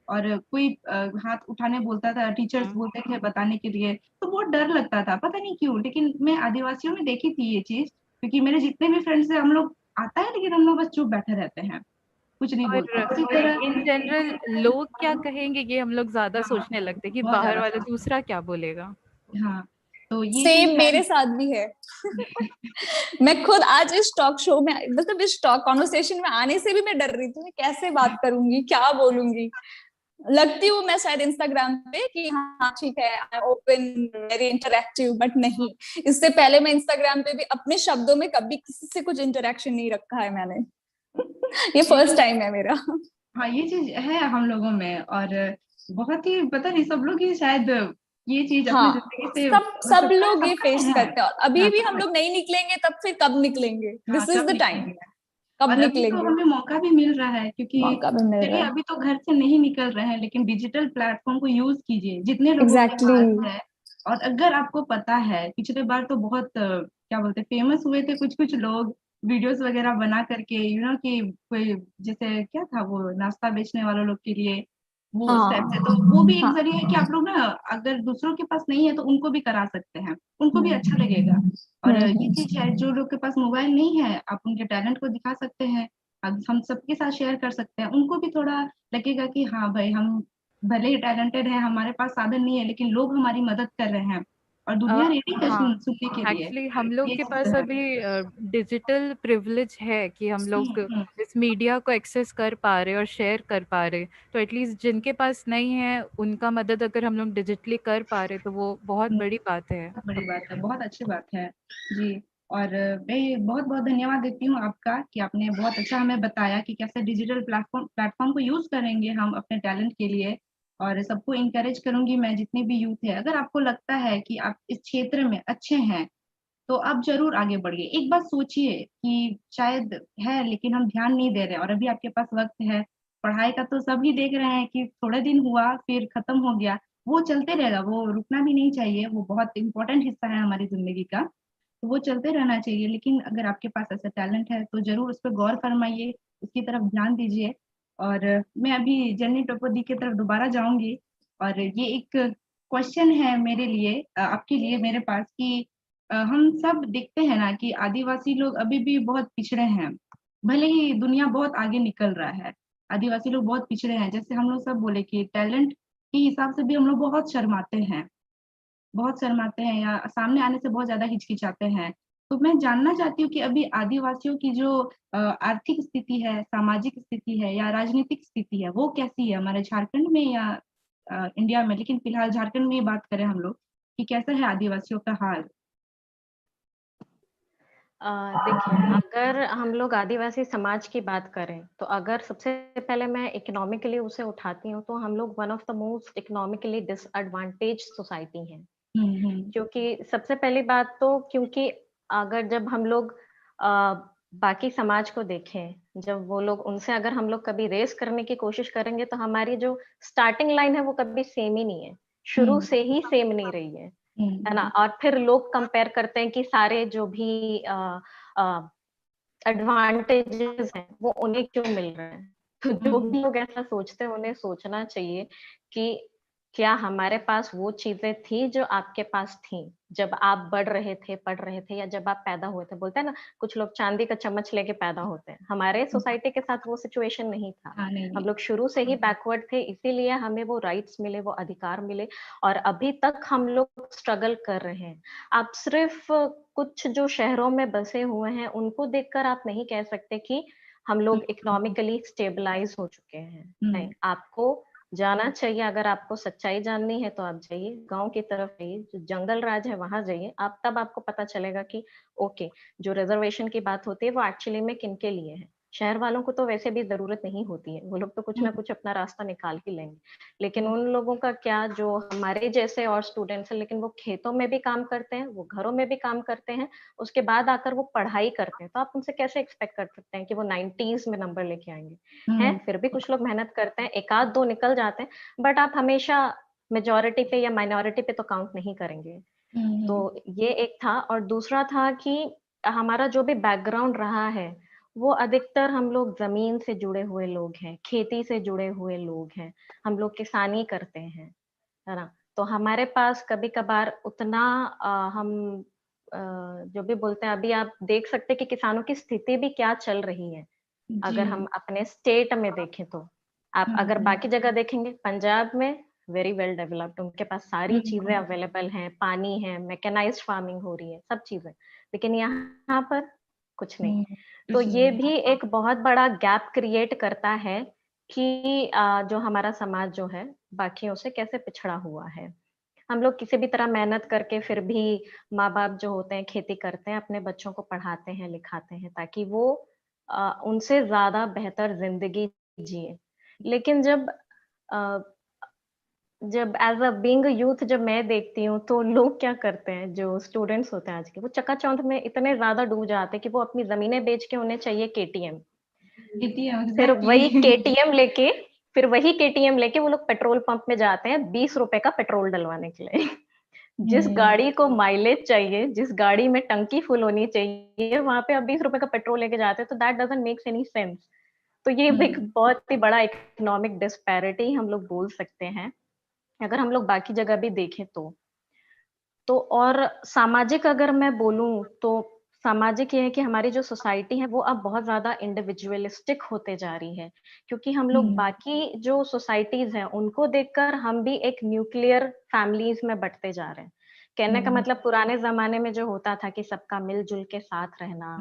और कोई हाथ उठाने बोलता था, टीचर्स बोलते थे बताने के लिए, तो बहुत डर लगता था, पता नहीं क्यों? लेकिन मैं आदिवासियों में देखी थी ये चीज़, क्योंकि मेरे जितने भी फ्रेंड्स हैं, हम लोग आता है लेकिन हम लोग बस चुप बैठे रहते हैं, कुछ नहीं बोलते। इसी और तरह इन जनरल लोग क्या कहेंगे, ये हम लोग ज़्यादा हाँ, सोचने लगते हैं कि बहुत बाहर ज़्यादा वाला सोचते दूसरा क्या बोलेगा। हैं। हाँ, तो ये चीज़ सेम मेरे है। साथ भी है। मैं खुद आज इस टॉक शो में, मतलब इस टॉक कॉन्वर्सेशन में आने से भी मैं डर रही थी, मैं कैसे बात करूंगी, क्या बोलूंगी। लगती हूँ मैं शायद इंस्टाग्राम पे कि हाँ ठीक है, ओपन, वेरी इंटरैक्टिव, बट नहीं। इससे पहले मैं इंस्टाग्राम पे भी अपने शब्दों में कभी किसी से कुछ इंटरेक्शन नहीं रखा है मैंने। ये फर्स्ट टाइम है मेरा। हाँ, ये चीज़ है हम लोगों में, और बहुत ही पता नहीं सब लोग ही शायद ये चीज़ अपनी हाँ, ज़िंदगी से सब लोग ये सबका फेस है। करते हैं, और अभी हाँ, भी हम सबका लोग नहीं निकलेंगे तब फिर कब निकलेंगे? हाँ, दिस इज कब द टाइम, निकलेंगे? कब और अभी तो निकलेंगे? हमें मौका भी मिल रहा है, क्योंकि मौका भी मिल चलिए रहा है। अभी तो घर से नहीं निकल रहे हैं, लेकिन डिजिटल प्लेटफ़ॉर्म को यूज़ कीजिए, जितने लोगों के एग्जैक्टली पास है। और अगर आपको पता है, पिछले बार तो बहुत क्या बोलते हैं, फेमस हुए थे कुछ-कुछ लोग वीडियोज़ वगैरह बना करके, कि कोई जैसे क्या था वो नाश्ता बेचने वालों लोग के लिए, वो उस टाइप से। हाँ तो वो भी एक हाँ। ज़रिया है कि आप लोग ना अगर दूसरों के पास नहीं है तो उनको भी करा सकते हैं, उनको भी अच्छा लगेगा। और ये हम्म। चीज़ है, जो लोग के पास मोबाइल नहीं है, आप उनके टैलेंट को दिखा सकते हैं। अब हम सबके साथ शेयर कर सकते हैं, उनको भी थोड़ा लगेगा कि हाँ भाई, हम भले ही टैलेंटेड हैं, हमारे पास साधन नहीं है, लेकिन लोग हमारी मदद कर रहे हैं। और दुनिया रेडी है हाँ, सुनने के लिए। एक्चुअली हम लोग ये के चीज पास तो है। अभी डिजिटल प्रिविलेज है कि हम लोग हम्म। इस मीडिया को एक्सेस कर पा रहे और शेयर कर पा रहे। तो एटलीस्ट जिनके पास नहीं है उनका मदद अगर हम लोग डिजिटली कर पा रहे तो वो बहुत हम्म, बड़ी बात है। बहुत बड़ी बात है, बहुत अच्छी बात है जी। और मैं बहुत बहुत धन्यवाद देती हूँ आपका कि आपने बहुत अच्छा हमें बताया कि कैसे डिजिटल प्लेटफॉर्म प्लेटफॉर्म को यूज करेंगे हम अपने टैलेंट के लिए। और सबको इंकरेज करूंगी मैं, जितने भी यूथ है, अगर आपको लगता है कि आप इस क्षेत्र में अच्छे हैं तो आप जरूर आगे बढ़िए। एक बात सोचिए कि शायद है लेकिन हम ध्यान नहीं दे रहे और अभी आपके पास वक्त है। पढ़ाई का तो सभी देख रहे हैं कि थोड़े दिन हुआ फिर खत्म हो गया, वो चलते रहेगा, वो रुकना भी नहीं चाहिए, वो बहुत इंपॉर्टेंट हिस्सा है हमारी जिंदगी का। तो वो चलते रहना चाहिए, लेकिन अगर आपके पास ऐसा टैलेंट है तो जरूर उस पर गौर फरमाइए, उसकी तरफ ध्यान दीजिए। और मैं अभी जेनी टोपो दी की तरफ दोबारा जाऊंगी। और ये एक क्वेश्चन है मेरे लिए, आपके लिए मेरे पास कि हम सब देखते हैं ना कि आदिवासी लोग अभी भी बहुत पिछड़े हैं। भले ही दुनिया बहुत आगे निकल रहा है, आदिवासी लोग बहुत पिछड़े हैं। जैसे हम लोग सब बोले कि टैलेंट के हिसाब से भी हम लोग बहुत शर्माते हैं, बहुत शर्माते हैं या सामने आने से बहुत ज्यादा हिचकिचाते हैं। तो मैं जानना चाहती हूँ कि अभी आदिवासियों की जो आर्थिक स्थिति है, सामाजिक स्थिति है या राजनीतिक स्थिति है, वो कैसी है हमारे झारखंड में या इंडिया में। लेकिन फिलहाल झारखंड में ही बात करें हम लोग कि कैसा है आदिवासियों का हाल। देखिए, अगर हम लोग आदिवासी समाज की बात करें, तो अगर सबसे पहले मैं इकोनॉमिकली उसे उठाती हूँ, तो हम लोग one of the most economically disadvantage society हैं। हम्म। क्योंकि सबसे पहली बात तो क्योंकि अगर जब हम लोग बाकी समाज को देखें, जब वो लोग उनसे अगर हम लोग कभी रेस करने की कोशिश करेंगे, तो हमारी जो स्टार्टिंग लाइन है वो कभी सेम ही नहीं है, शुरू हम्म। से ही सेम नहीं रही है ना? और फिर लोग कंपेयर करते हैं कि सारे जो भी एडवांटेजेस हैं वो उन्हें क्यों मिल रहे हैं। तो जो भी लोग ऐसा सोचते हैं उन्हें सोचना चाहिए कि क्या हमारे पास वो चीजें थी जो आपके पास थी जब आप बढ़ रहे थे, पढ़ रहे थे, या जब आप पैदा हुए थे। बोलते हैं ना, कुछ लोग चांदी का चम्मच लेके पैदा होते हैं। हमारे सोसाइटी के साथ वो सिचुएशन नहीं था। हाँ, नहीं हम नहीं। लोग शुरू से ही बैकवर्ड थे, इसीलिए हमें वो राइट्स मिले, वो अधिकार मिले, और अभी तक हम लोग स्ट्रगल कर रहे हैं। आप सिर्फ कुछ जो शहरों में बसे हुए हैं उनको देखकर आप नहीं कह सकते कि हम लोग इकोनॉमिकली स्टेबलाइज हो चुके हैं। नहीं, आपको जाना चाहिए। अगर आपको सच्चाई जाननी है तो आप जाइए गांव की तरफ, जाइए, जो जंगल राज है वहां जाइए। आप तब आपको पता चलेगा कि ओके, जो रिजर्वेशन की बात होती है वो एक्चुअली में किन के लिए है। शहर वालों को तो वैसे भी जरूरत नहीं होती है, वो लोग तो कुछ ना कुछ अपना रास्ता निकाल ही लेंगे। लेकिन उन लोगों का क्या, जो हमारे जैसे और स्टूडेंट्स हैं, लेकिन वो खेतों में भी काम करते हैं, वो घरों में भी काम करते हैं, उसके बाद आकर वो पढ़ाई करते हैं, तो आप उनसे कैसे एक्सपेक्ट कर सकते हैं कि वो 90s में नंबर लेके आएंगे। हैं, फिर भी कुछ लोग मेहनत करते हैं, एक आध दो निकल जाते हैं, बट आप हमेशा मेजोरिटी पे या माइनॉरिटी पे तो काउंट नहीं करेंगे। तो ये एक था। और दूसरा था कि हमारा जो भी बैकग्राउंड रहा है, वो अधिकतर हम लोग जमीन से जुड़े हुए लोग हैं, खेती से जुड़े हुए लोग हैं, हम लोग किसानी करते हैं, है ना? तो हमारे पास कभी कभार उतना हम जो भी बोलते हैं, अभी आप देख सकते हैं कि किसानों की स्थिति भी क्या चल रही है। जी। अगर हम अपने स्टेट में देखें तो, आप अगर बाकी जगह देखेंगे, पंजाब में वेरी वेल डेवलप्ड, उनके पास सारी चीजें अवेलेबल हैं, पानी है, मैकेनाइज्ड फार्मिंग हो रही है, सब चीजें। लेकिन यहाँ पर कुछ नहीं। तो ये भी एक बहुत बड़ा गैप क्रिएट करता है कि जो हमारा समाज जो है बाकियों से कैसे पिछड़ा हुआ है। हम लोग किसी भी तरह मेहनत करके फिर भी माँ बाप जो होते हैं खेती करते हैं, अपने बच्चों को पढ़ाते हैं, लिखाते हैं, ताकि वो उनसे ज्यादा बेहतर जिंदगी जिए। लेकिन अ, जब एज अ बीइंग यूथ जब मैं देखती हूँ, तो लोग क्या करते हैं, जो स्टूडेंट्स होते हैं आज के, वो चकाचौंध में इतने ज्यादा डूब जाते हैं कि वो अपनी जमीनें बेच के उन्हें चाहिए केटीएम। एटीएम फिर वही एग्जैक्टली। केटीएम लेके फिर वही केटीएम लेके वो लोग पेट्रोल पंप में जाते हैं 20 रुपए का पेट्रोल डलवाने के लिए। जिस गाड़ी को माइलेज चाहिए, जिस गाड़ी में टंकी फुल होनी चाहिए, वहां पे आप 20 रुपए का पेट्रोल लेके जाते हैं, तो that doesn't makes any sense. तो ये एक बहुत ही बड़ा इकोनॉमिक डिस्पैरिटी हम लोग बोल सकते हैं, अगर हम लोग बाकी जगह भी देखें तो। और सामाजिक अगर मैं बोलूं तो सामाजिक ये है कि हमारी जो सोसाइटी है वो अब बहुत ज्यादा इंडिविजुअलिस्टिक होते जा रही है, क्योंकि हम लोग बाकी जो सोसाइटीज हैं उनको देखकर हम भी एक न्यूक्लियर फैमिलीज में बंटते जा रहे हैं। कहने का हम्म, मतलब पुराने जमाने में जो होता था कि सबका मिलजुल के साथ रहना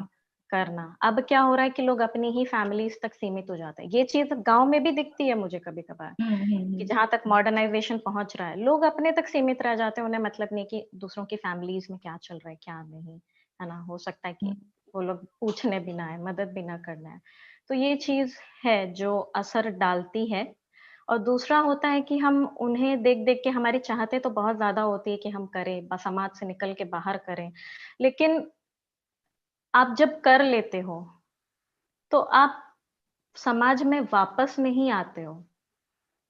करना, अब क्या हो रहा है कि लोग अपनी ही फैमिलीज तक सीमित हो जाते हैं। ये चीज गांव में भी दिखती है मुझे कभी कभार, कि जहां तक मॉडर्नाइजेशन पहुंच रहा है लोग अपने तक सीमित रह जाते हैं, उन्हें मतलब नहीं कि दूसरों की फैमिलीज में क्या चल रहा है क्या नहीं, है ना। हो सकता है कि वो लोग पूछने भी ना है, मदद भी ना करना है। तो ये चीज है जो असर डालती है। और दूसरा होता है कि हम उन्हें देख देख के, हमारी चाहते तो बहुत ज्यादा होती है कि हम करें, समाज से निकल के बाहर करें, लेकिन आप जब कर लेते हो तो आप समाज में वापस नहीं आते हो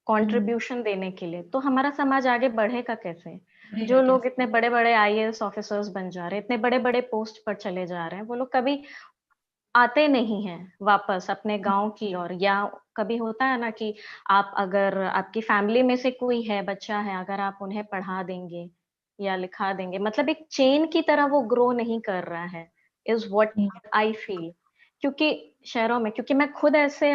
कंट्रीब्यूशन देने के लिए, तो हमारा समाज आगे बढ़ेगा कैसे? बढ़ेगा जो लोग कैसे? इतने बड़े बड़े आईएएस ऑफिसर्स बन जा रहे हैं, इतने बड़े बड़े पोस्ट पर चले जा रहे हैं, वो लोग कभी आते नहीं हैं वापस अपने गांव की ओर। या कभी होता है ना कि आप, अगर आपकी फैमिली में से कोई है, बच्चा है, अगर आप उन्हें पढ़ा देंगे या लिखा देंगे, मतलब एक चेन की तरह वो ग्रो नहीं कर रहा है, is what hmm, I feel. क्योंकि शहरों में, क्योंकि मैं खुद ऐसे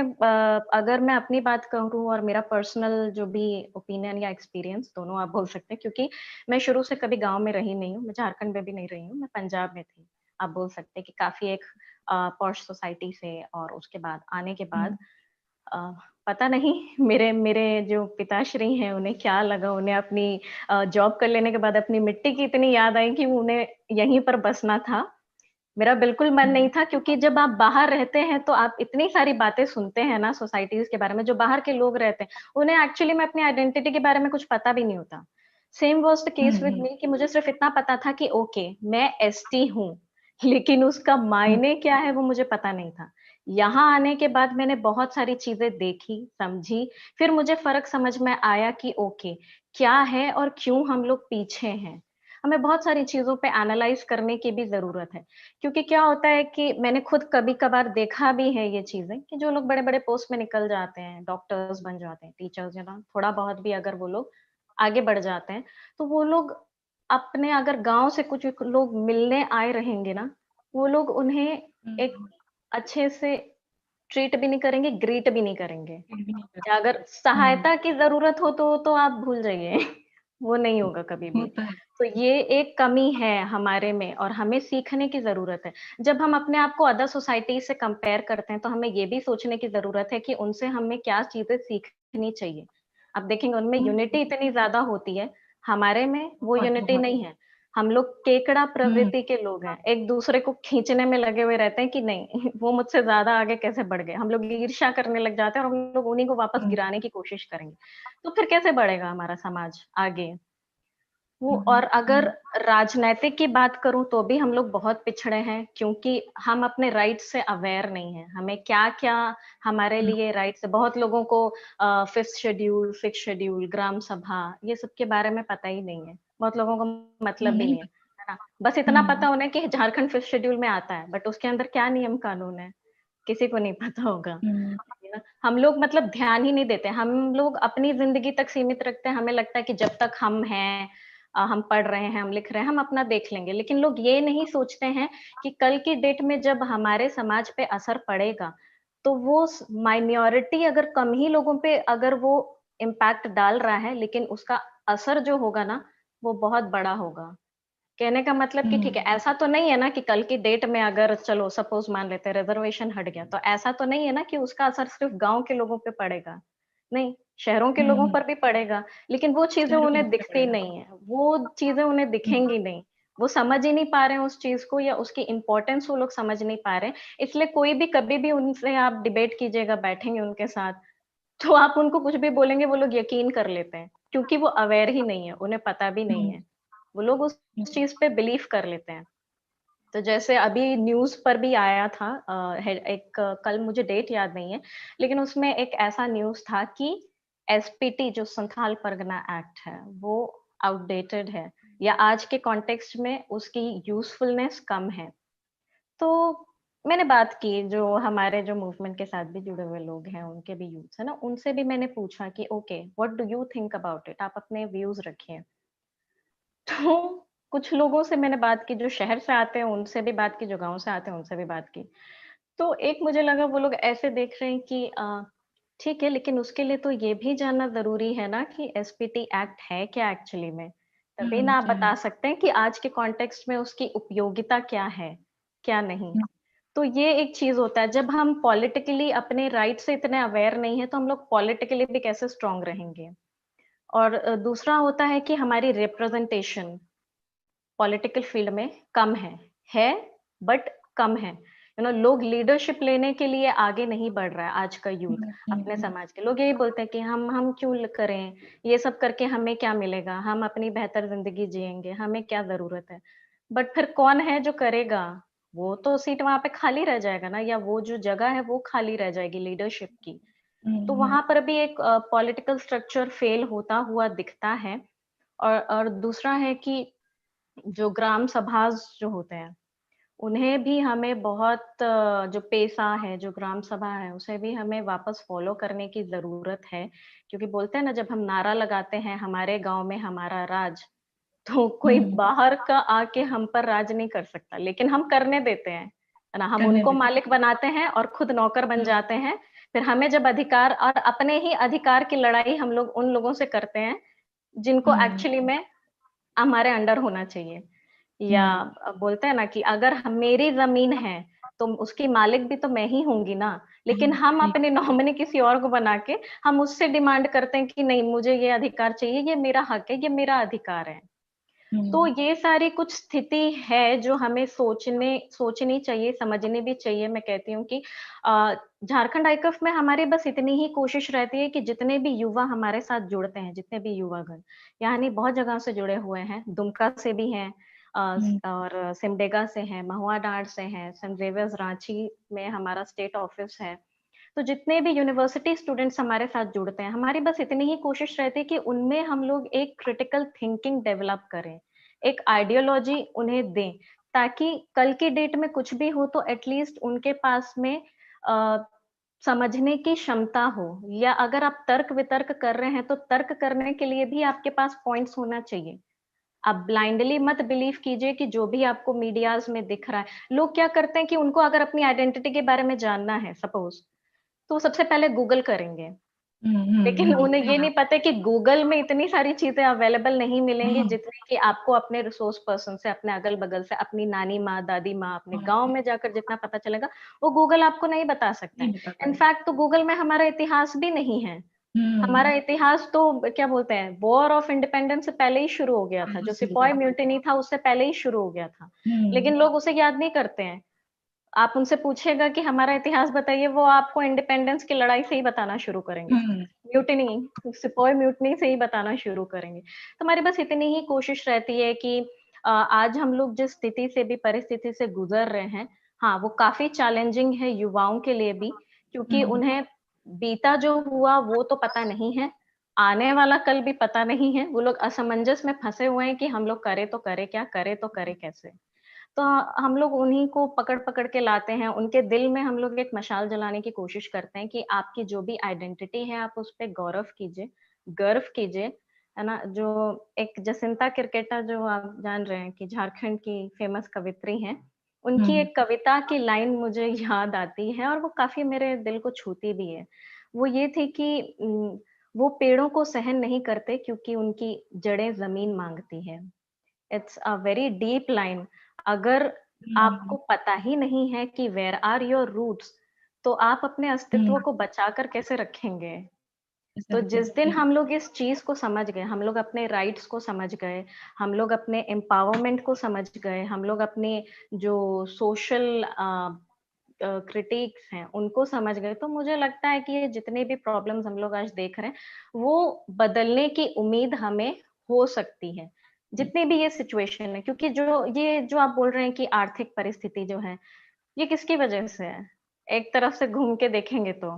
अगर मैं अपनी बात करूं और मेरा पर्सनल जो भी ओपिनियन या एक्सपीरियंस, दोनों आप बोल सकते हैं, क्योंकि मैं शुरू से कभी गांव में रही नहीं हूँ, मैं झारखंड में भी नहीं रही हूँ, मैं पंजाब में थी। आप बोल सकते हैं कि काफी एक पॉश सोसाइटी से, और उसके बाद आने के बाद अ, पता नहीं मेरे मेरे जो पिताश्री हैं उन्हें क्या लगा, उन्हें अपनी जॉब कर लेने के बाद अपनी मिट्टी की इतनी याद आई कि उन्हें यहीं पर बसना था। मेरा बिल्कुल मन नहीं था, क्योंकि जब आप बाहर रहते हैं तो आप इतनी सारी बातें सुनते हैं ना सोसाइटीज के बारे में, जो बाहर के लोग रहते हैं उन्हें एक्चुअली में अपनी आइडेंटिटी के बारे में कुछ पता भी नहीं होता। Same was the case with hmm, me, कि मुझे सिर्फ इतना पता था कि ओके मैं एसटी हूँ, लेकिन उसका हम्म, मायने क्या है वो मुझे पता नहीं था। यहाँ आने के बाद मैंने बहुत सारी चीजें देखी, समझी, फिर मुझे फर्क समझ में आया कि ओके क्या है और क्यों हम लोग पीछे हैं। हमें बहुत सारी चीजों पे एनालाइज करने की भी जरूरत है। क्योंकि क्या होता है कि मैंने खुद कभी-कभार देखा भी है ये चीज़ें, कि जो लोग बड़े-बड़े पोस्ट में निकल जाते हैं, डॉक्टर्स बन जाते हैं, टीचर्स, या ना थोड़ा बहुत भी अगर वो लोग आगे बढ़ जाते हैं, तो वो लोग अपने, अगर गाँव से कुछ एक लोग मिलने आए रहेंगे ना, वो लोग उन्हें एक हम्म, अच्छे से ट्रीट भी नहीं करेंगे, ग्रीट भी नहीं करेंगे। फिर भी नहीं या अगर करते। सहायता की ज़रूरत हो तो आप भूल जाइए, वो नहीं होगा कभी भी। होता है। तो ये एक कमी है हमारे में, और हमें सीखने की ज़रूरत है। जब हम अपने आप को अदर सोसाइटी से कंपेयर करते हैं, तो हमें ये भी सोचने की ज़रूरत है कि उनसे हमें क्या चीज़ें सीखनी चाहिए। आप देखेंगे उनमें हम्म, यूनिटी इतनी ज़्यादा होती है, हमारे में वो बहुत यूनिटी बहुत। नहीं है। हम लोग केकड़ा हम्म, प्रवृत्ति के लोग हैं, एक-दूसरे को खींचने में लगे हुए रहते हैं कि नहीं वो मुझसे ज़्यादा आगे कैसे बढ़ गए। हम लोग ईर्ष्या करने लग जाते हैं और हम लोग उन्हीं को वापस हम्म, गिराने की कोशिश करेंगे। तो फिर कैसे बढ़ेगा हमारा समाज आगे? वो, और हम्म, अगर राजनैतिक की बात करूँ तो भी हम लोग बहुत पिछड़े हैं, क्योंकि हम अपने राइट्स से अवेयर नहीं हैं। हमें क्या-क्या हमारे हम्म, लिए राइट्स है। बहुत लोगों को 5th शेड्यूल, 6th शेड्यूल, ग्राम सभा, ये सब के बारे में पता ही नहीं है। बहुत लोगों को मतलब भी नहीं नहीं है, पता। है ना? बस इतना हम्म, पता उन्हें कि झारखंड 5th शेड्यूल में आता है, बट उसके अंदर क्या नियम कानून है, किसी को नहीं पता होगा। हम्म, है ना? हम लोग मतलब ध्यान ही नहीं देते। हम लोग अपनी ज़िंदगी तक सीमित रखते हैं। हमें लगता है कि जब तक हम हैं, हम पढ़ रहे हैं, हम लिख रहे हैं, हम अपना देख लेंगे। लेकिन लोग ये नहीं सोचते हैं कि कल की डेट में जब हमारे समाज पे असर पड़ेगा, तो वो माइनॉरिटी अगर कम ही लोगों पे अगर वो इम्पैक्ट डाल रहा है, लेकिन उसका असर जो होगा ना, वो बहुत बड़ा होगा। कहने का मतलब कि ठीक है, हम्म, ऐसा तो नहीं है ना कि कल की डेट में अगर चलो सपोज़ मान लेते हैं रिज़र्वेशन हट गया, तो ऐसा तो नहीं है ना कि उसका असर सिर्फ़ गाँव के लोगों पे पड़ेगा। नहीं, शहरों के लोगों हम्म, पर भी पड़ेगा, लेकिन वो चीज़ें शहरों में उन्हें भी दिखती पड़ेगा। नहीं है, वो चीज़ें उन्हें हम्म, दिखेंगी नहीं। वो समझ ही नहीं पा रहे हैं उस चीज़ को, या उसकी इम्पोर्टेंस वो लोग समझ नहीं पा रहे हैं। इसलिए कोई भी कभी भी उनसे आप डिबेट कीजिएगा, बैठेंगे उनके साथ, तो आप उनको कुछ भी बोलेंगे, वो लोग यकीन कर लेते हैं, क्योंकि वो अवेयर ही नहीं है, उन्हें पता भी नहीं हम्म, है। वो लोग उस हम्म, चीज़ पे बिलीव कर लेते हैं। तो जैसे अभी न्यूज़ पर भी आया था, एक कल मुझे डेट याद नहीं है, लेकिन उसमें एक ऐसा न्यूज़ था कि एसपीटी जो संथाल परगना एक्ट है, वो आउटडेटेड है, या आज के कॉन्टेक्स्ट में उसकी यूज़फुलनेस कम है। तो मैंने बात की, जो हमारे जो मूवमेंट के साथ भी जुड़े हुए लोग हैं, उनके भी यूथ्स है ना, उनसे भी मैंने पूछा कि okay, what do you think about it? आप अपने व्यूज़ रखिए। तो कुछ लोगों से मैंने बात की, जो शहर से आते हैं उनसे भी बात की, जो गाँव से आते हैं उनसे भी बात की। तो एक मुझे लगा वो लोग ऐसे देख रहे हैं कि ठीक है, लेकिन उसके लिए तो ये भी जानना ज़रूरी है ना कि एसपीटी एक्ट है क्या एक्चुअली में? तभी ना आप सही। बता सकते हैं कि आज के कॉन्टेक्स्ट में उसकी उपयोगिता क्या है, क्या नहीं। तो ये एक चीज होता है, जब हम पॉलिटिकली अपने राइट से इतने अवेयर नहीं है तो हम लोग पॉलिटिकली भी कैसे स्ट्रांग रहेंगे। और दूसरा होता है कि हमारी रिप्रेजेंटेशन पॉलिटिकल फील्ड में कम है बट कम है। लोग लीडरशिप लेने के लिए आगे नहीं बढ़ रहा है आज का यूथ। अपने समाज के लोग यही बोलते हैं कि हम क्यों करें, ये सब करके हमें क्या मिलेगा, हम अपनी बेहतर जिंदगी जिएंगे, हमें क्या जरूरत है। बट फिर कौन है जो करेगा? वो तो सीट वहां पे खाली रह जाएगा ना, या वो जो जगह है वो खाली रह जाएगी लीडरशिप की। तो वहां पर भी एक पॉलिटिकल स्ट्रक्चर फेल होता हुआ दिखता है। और दूसरा है कि जो ग्राम सभा जो होते हैं उन्हें भी हमें बहुत जो पेशा है, जो ग्राम सभा है, उसे भी हमें वापस फॉलो करने की जरूरत है। क्योंकि बोलते हैं ना, जब हम नारा लगाते हैं हमारे गांव में हमारा राज, तो कोई बाहर का आके हम पर राज नहीं कर सकता, लेकिन हम करने देते हैं, है ना। हम करने उनको देते मालिक बनाते हैं और खुद नौकर बन जाते हैं। फिर हमें जब अधिकार, और अपने ही अधिकार की लड़ाई हम लोग उन लोगों से करते हैं जिनको एक्चुअली में हमारे अंडर होना चाहिए। या बोलते हैं ना कि अगर मेरी जमीन है तो उसकी मालिक भी तो मैं ही होंगी ना। लेकिन हम अपने नॉमिनी किसी और को बना के हम उससे डिमांड करते हैं कि नहीं, मुझे ये अधिकार चाहिए, ये मेरा हक है, ये मेरा अधिकार है। तो ये सारी कुछ स्थिति है जो हमें सोचनी चाहिए, समझनी भी चाहिए। मैं कहती हूँ कि झारखंड आइकफ में हमारी बस इतनी ही कोशिश रहती है कि जितने भी युवा हमारे साथ जुड़ते हैं, जितने भी युवागण, यानी बहुत जगह से जुड़े हुए हैं, दुमका से भी हैं, और सिमडेगा से हैं, महुआ डांड से हैं, सेंट जेवियर्स रांची में हमारा स्टेट ऑफिस है। तो जितने भी यूनिवर्सिटी स्टूडेंट्स हमारे साथ जुड़ते हैं, हमारी बस इतनी ही कोशिश रहती है कि उनमें हम लोग एक क्रिटिकल थिंकिंग डेवलप करें, एक आइडियोलॉजी उन्हें दें, ताकि कल की डेट में कुछ भी हो तो एटलीस्ट उनके पास में समझने की क्षमता हो। या अगर आप तर्क वितर्क कर रहे हैं तो तर्क करने के लिए भी आपके पास पॉइंट्स होना चाहिए। आप ब्लाइंडली मत बिलीव कीजिए कि जो भी आपको मीडियाज में दिख रहा है। लोग क्या करते हैं कि उनको अगर अपनी आइडेंटिटी के बारे में जानना है सपोज, तो सबसे पहले गूगल करेंगे। लेकिन उन्हें ये नहीं पता कि गूगल में इतनी सारी चीजें अवेलेबल नहीं मिलेंगी जितनी कि आपको अपने रिसोर्स पर्सन से, अपने अगल बगल से, अपनी नानी माँ, दादी माँ, अपने गांव में जाकर जितना पता चलेगा वो गूगल आपको नहीं बता सकता है। इनफैक्ट तो गूगल में हमारा इतिहास भी नहीं है। हमारा इतिहास तो क्या बोलते हैं, वॉर ऑफ इंडिपेंडेंस से पहले ही शुरू हो गया था, जो सिपॉय म्यूटिनी था उससे पहले ही शुरू हो गया था। लेकिन लोग उसे याद नहीं करते हैं। आप उनसे पूछेगा कि हमारा इतिहास बताइए, वो आपको इंडिपेंडेंस की लड़ाई से ही बताना शुरू करेंगे, म्यूटिनी, सिपॉय म्यूटिनी से ही बताना शुरू करेंगे। तो हमारी बस इतनी ही कोशिश रहती है कि आज हम लोग जिस स्थिति से भी, परिस्थिति से गुजर रहे हैं, हाँ वो काफी चैलेंजिंग है युवाओं के लिए भी, क्योंकि उन्हें बीता जो हुआ वो तो पता नहीं है, आने वाला कल भी पता नहीं है। वो लोग असमंजस में फंसे हुए हैं कि हम लोग करे तो करे क्या, करे तो करे कैसे। तो हम लोग उन्हीं को पकड़ पकड़ के लाते हैं, उनके दिल में हम लोग एक मशाल जलाने की कोशिश करते हैं कि आपकी जो भी आइडेंटिटी है आप उस पर गौरव कीजिए, गर्व कीजिए, है ना। जो एक जसिंता किरकेटा, जो आप जान रहे हैं कि झारखंड की फेमस कवित्री हैं, उनकी एक कविता की लाइन मुझे याद आती है और वो काफी मेरे दिल को छूती भी है। वो ये थी कि वो पेड़ों को सहन नहीं करते क्योंकि उनकी जड़ें जमीन मांगती है। It's a very deep line. अगर आपको पता ही नहीं है कि वेयर आर योर रूट्स, तो आप अपने अस्तित्व को बचाकर कैसे रखेंगे। तो जिस दिन हम लोग इस चीज को समझ गए, हम लोग अपने राइट्स को समझ गए, हम लोग अपने एम्पावरमेंट को समझ गए, हम लोग अपने जो सोशल क्रिटिक्स हैं उनको समझ गए, तो मुझे लगता है कि ये जितने भी प्रॉब्लम्स हम लोग आज देख रहे हैं वो बदलने की उम्मीद हमें हो सकती है, जितनी भी ये सिचुएशन है। क्योंकि जो आप बोल रहे हैं कि आर्थिक परिस्थिति जो है, ये किसकी वजह से है? एक तरफ से घूम के देखेंगे तो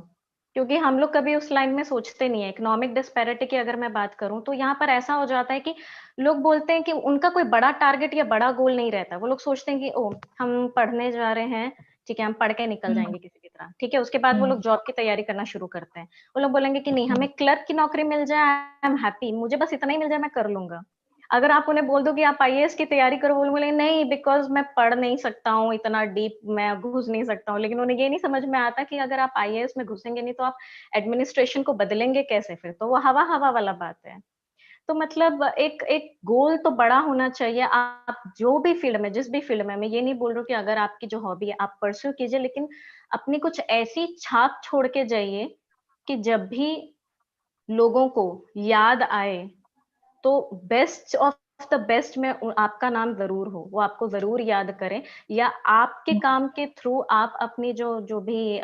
क्योंकि हम लोग कभी उस लाइन में सोचते नहीं है। इकोनॉमिक डिस्पैरिटी की अगर मैं बात करूं तो यहाँ पर ऐसा हो जाता है कि लोग बोलते हैं कि उनका कोई बड़ा टारगेट या बड़ा गोल नहीं रहता। वो लोग सोचते हैं कि ओ, हम पढ़ने जा रहे हैं, ठीक है, हम पढ़ के निकल जाएंगे किसी भी तरह, ठीक है। उसके बाद वो लोग जॉब की तैयारी करना शुरू करते हैं। वो लोग बोलेंगे कि नहीं, हमें क्लर्क की नौकरी मिल जाए, आई एम हैप्पी, मुझे बस इतना ही मिल जाए, मैं कर लूंगा। अगर आप उन्हें बोल दो कि आप आईएएस की तैयारी करो, वो बोलेंगे नहीं, बिकॉज मैं पढ़ नहीं सकता हूँ, इतना डीप मैं घुस नहीं सकता हूँ। लेकिन उन्हें ये नहीं समझ में आता कि अगर आप आईएएस में घुसेंगे नहीं तो आप एडमिनिस्ट्रेशन को बदलेंगे कैसे? फिर तो वो हवा हवा वाला बात है। तो मतलब एक एक गोल तो बड़ा होना चाहिए। आप जो भी फील्ड में, जिस भी फील्ड में, मैं ये नहीं बोल रही हूँ कि अगर आपकी जो हॉबी है आप परस्यू कीजिए, लेकिन अपनी कुछ ऐसी छाप छोड़ के जाइए कि जब भी लोगों को याद आए तो बेस्ट ऑफ द बेस्ट में आपका नाम जरूर हो, वो आपको जरूर याद करें, या आपके काम के थ्रू आप अपनी जो जो भी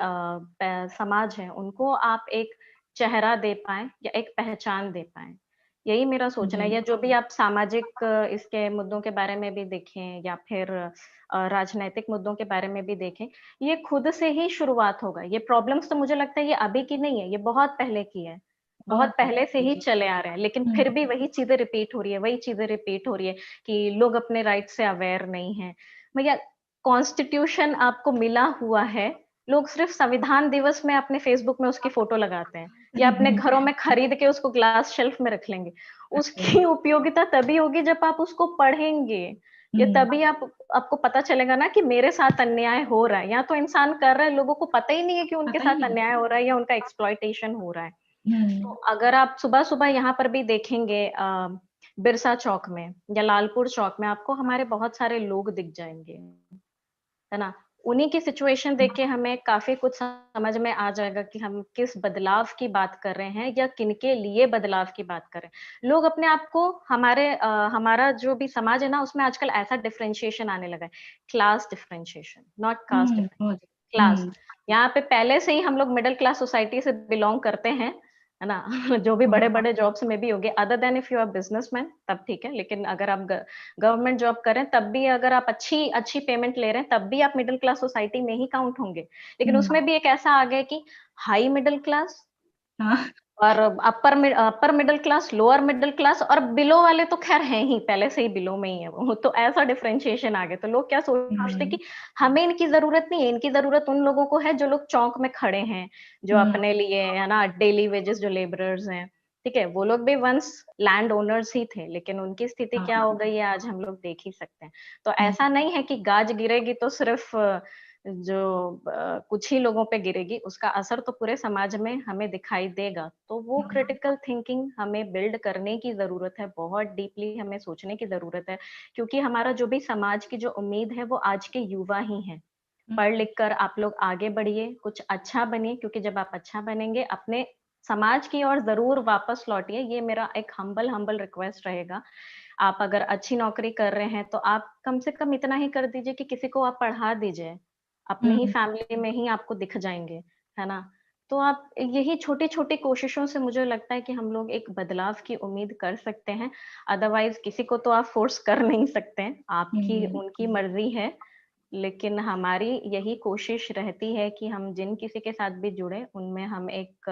समाज है उनको आप एक चेहरा दे पाए या एक पहचान दे पाए। यही मेरा सोचना है। जी या जो भी आप सामाजिक इसके मुद्दों के बारे में भी देखें, या फिर राजनैतिक मुद्दों के बारे में भी देखें, ये खुद से ही शुरुआत होगा। ये प्रॉब्लम्स तो मुझे लगता है ये अभी की नहीं है, ये बहुत पहले की है, बहुत बहुत पहले से ही जी चले आ रहे हैं, लेकिन हम्म, फिर भी वही चीजें रिपीट हो रही है, वही चीजें रिपीट हो रही है कि लोग अपने राइट से अवेयर नहीं है। भैया, कॉन्स्टिट्यूशन आपको मिला हुआ है, लोग सिर्फ संविधान दिवस में अपने फेसबुक में उसकी फोटो लगाते हैं, या अपने घरों में खरीद के उसको ग्लास शेल्फ में रख लेंगे। उसकी उपयोगिता तभी होगी जब आप उसको पढ़ेंगे, या तभी आपको पता चलेगा ना कि मेरे साथ अन्याय हो रहा है। या तो इंसान कर रहा है, लोगों को पता ही नहीं है कि उनके पता ही साथ नहीं अन्याय हो रहा है या उनका एक्सप्लॉयटेशन हो रहा है। तो हम्म अगर आप सुबह-सुबह यहाँ पर भी देखेंगे बिरसा चौक में या लालपुर चौक में, आपको हमारे बहुत सारे लोग दिख जाएँगे, है ना? उन्हीं की सिचुएशन देख के हमें काफ़ी कुछ समझ में आ जाएगा कि हम किस बदलाव की बात कर रहे हैं या किनके लिए बदलाव की बात कर रहे हैं। लोग अपने आप को हमारा जो भी समाज है ना, उसमें आजकल ऐसा डिफरेंशिएशन आने लगा है, class differentiation, not caste differentiation. बहुत क्लास, यहाँ पे पहले से ही हम लोग मिडिल क्लास सोसाइटी से बिलोंग करते हैं, है ना? जो भी हाँ, बड़े-बड़े जॉब्स में भी होंगे, other than if you are businessman तब ठीक है, लेकिन अगर आप गवर्नमेंट जॉब कर रहे हैं, तब भी अगर आप अच्छी अच्छी पेमेंट ले रहे हैं, तब भी आप मिडिल क्लास सोसाइटी में ही काउंट होंगे। लेकिन हम्म उसमें भी एक ऐसा आ गया कि हाई मिडिल क्लास हाँ और upper middle class, lower middle class और बिलो वाले तो खैर हैं ही, पहले से ही बिलो में ही है वो। तो ऐसा डिफरेंशिएशन आ गया। तो लोग क्या सोचते हैं हम्म कि हमें इनकी ज़रूरत नहीं है, इनकी ज़रूरत उन लोगों को है जो लोग चौक में खड़े हैं, जो हम्म अपने लिए है ना डेली वेजेस जो लेबरर्स हैं, ठीक है? वो लोग भी वन्स लैंड ओनर्स ही थे, लेकिन उनकी स्थिति क्या हाँ हो गई है आज हम लोग देख ही सकते हैं। तो हम्म ऐसा नहीं है कि गाज गिरेगी तो सिर्फ जो कुछ ही लोगों पे गिरेगी, उसका असर तो पूरे समाज में हमें दिखाई देगा। तो वो क्रिटिकल थिंकिंग हमें बिल्ड करने की ज़रूरत है, बहुत डीपली हमें सोचने की ज़रूरत है, क्योंकि हमारा जो भी समाज की जो उम्मीद है, वो आज के युवा ही हैं। पढ़ लिख कर आप लोग आगे बढ़िए, कुछ अच्छा बनिए, क्योंकि जब आप अच्छा बनेंगे, अपने समाज की ओर ज़रूर वापस लौटिए। ये मेरा एक हम्बल हम्बल रिक्वेस्ट रहेगा। आप अगर अच्छी नौकरी कर रहे हैं, तो आप कम से कम इतना ही कर दीजिए कि किसी को आप पढ़ा दीजिए। अपने ही हम्म फैमिली में ही आपको दिख जाएँगे, है ना? तो आप यही छोटी-छोटी कोशिशों से मुझे लगता है कि हम लोग एक बदलाव की उम्मीद कर सकते हैं। अदरवाइज़ किसी को तो आप फ़ोर्स कर नहीं सकते हैं, आपकी हम्म उनकी मर्ज़ी है। लेकिन हमारी यही कोशिश रहती है कि हम जिन किसी के साथ भी जुड़े, उनमें हम एक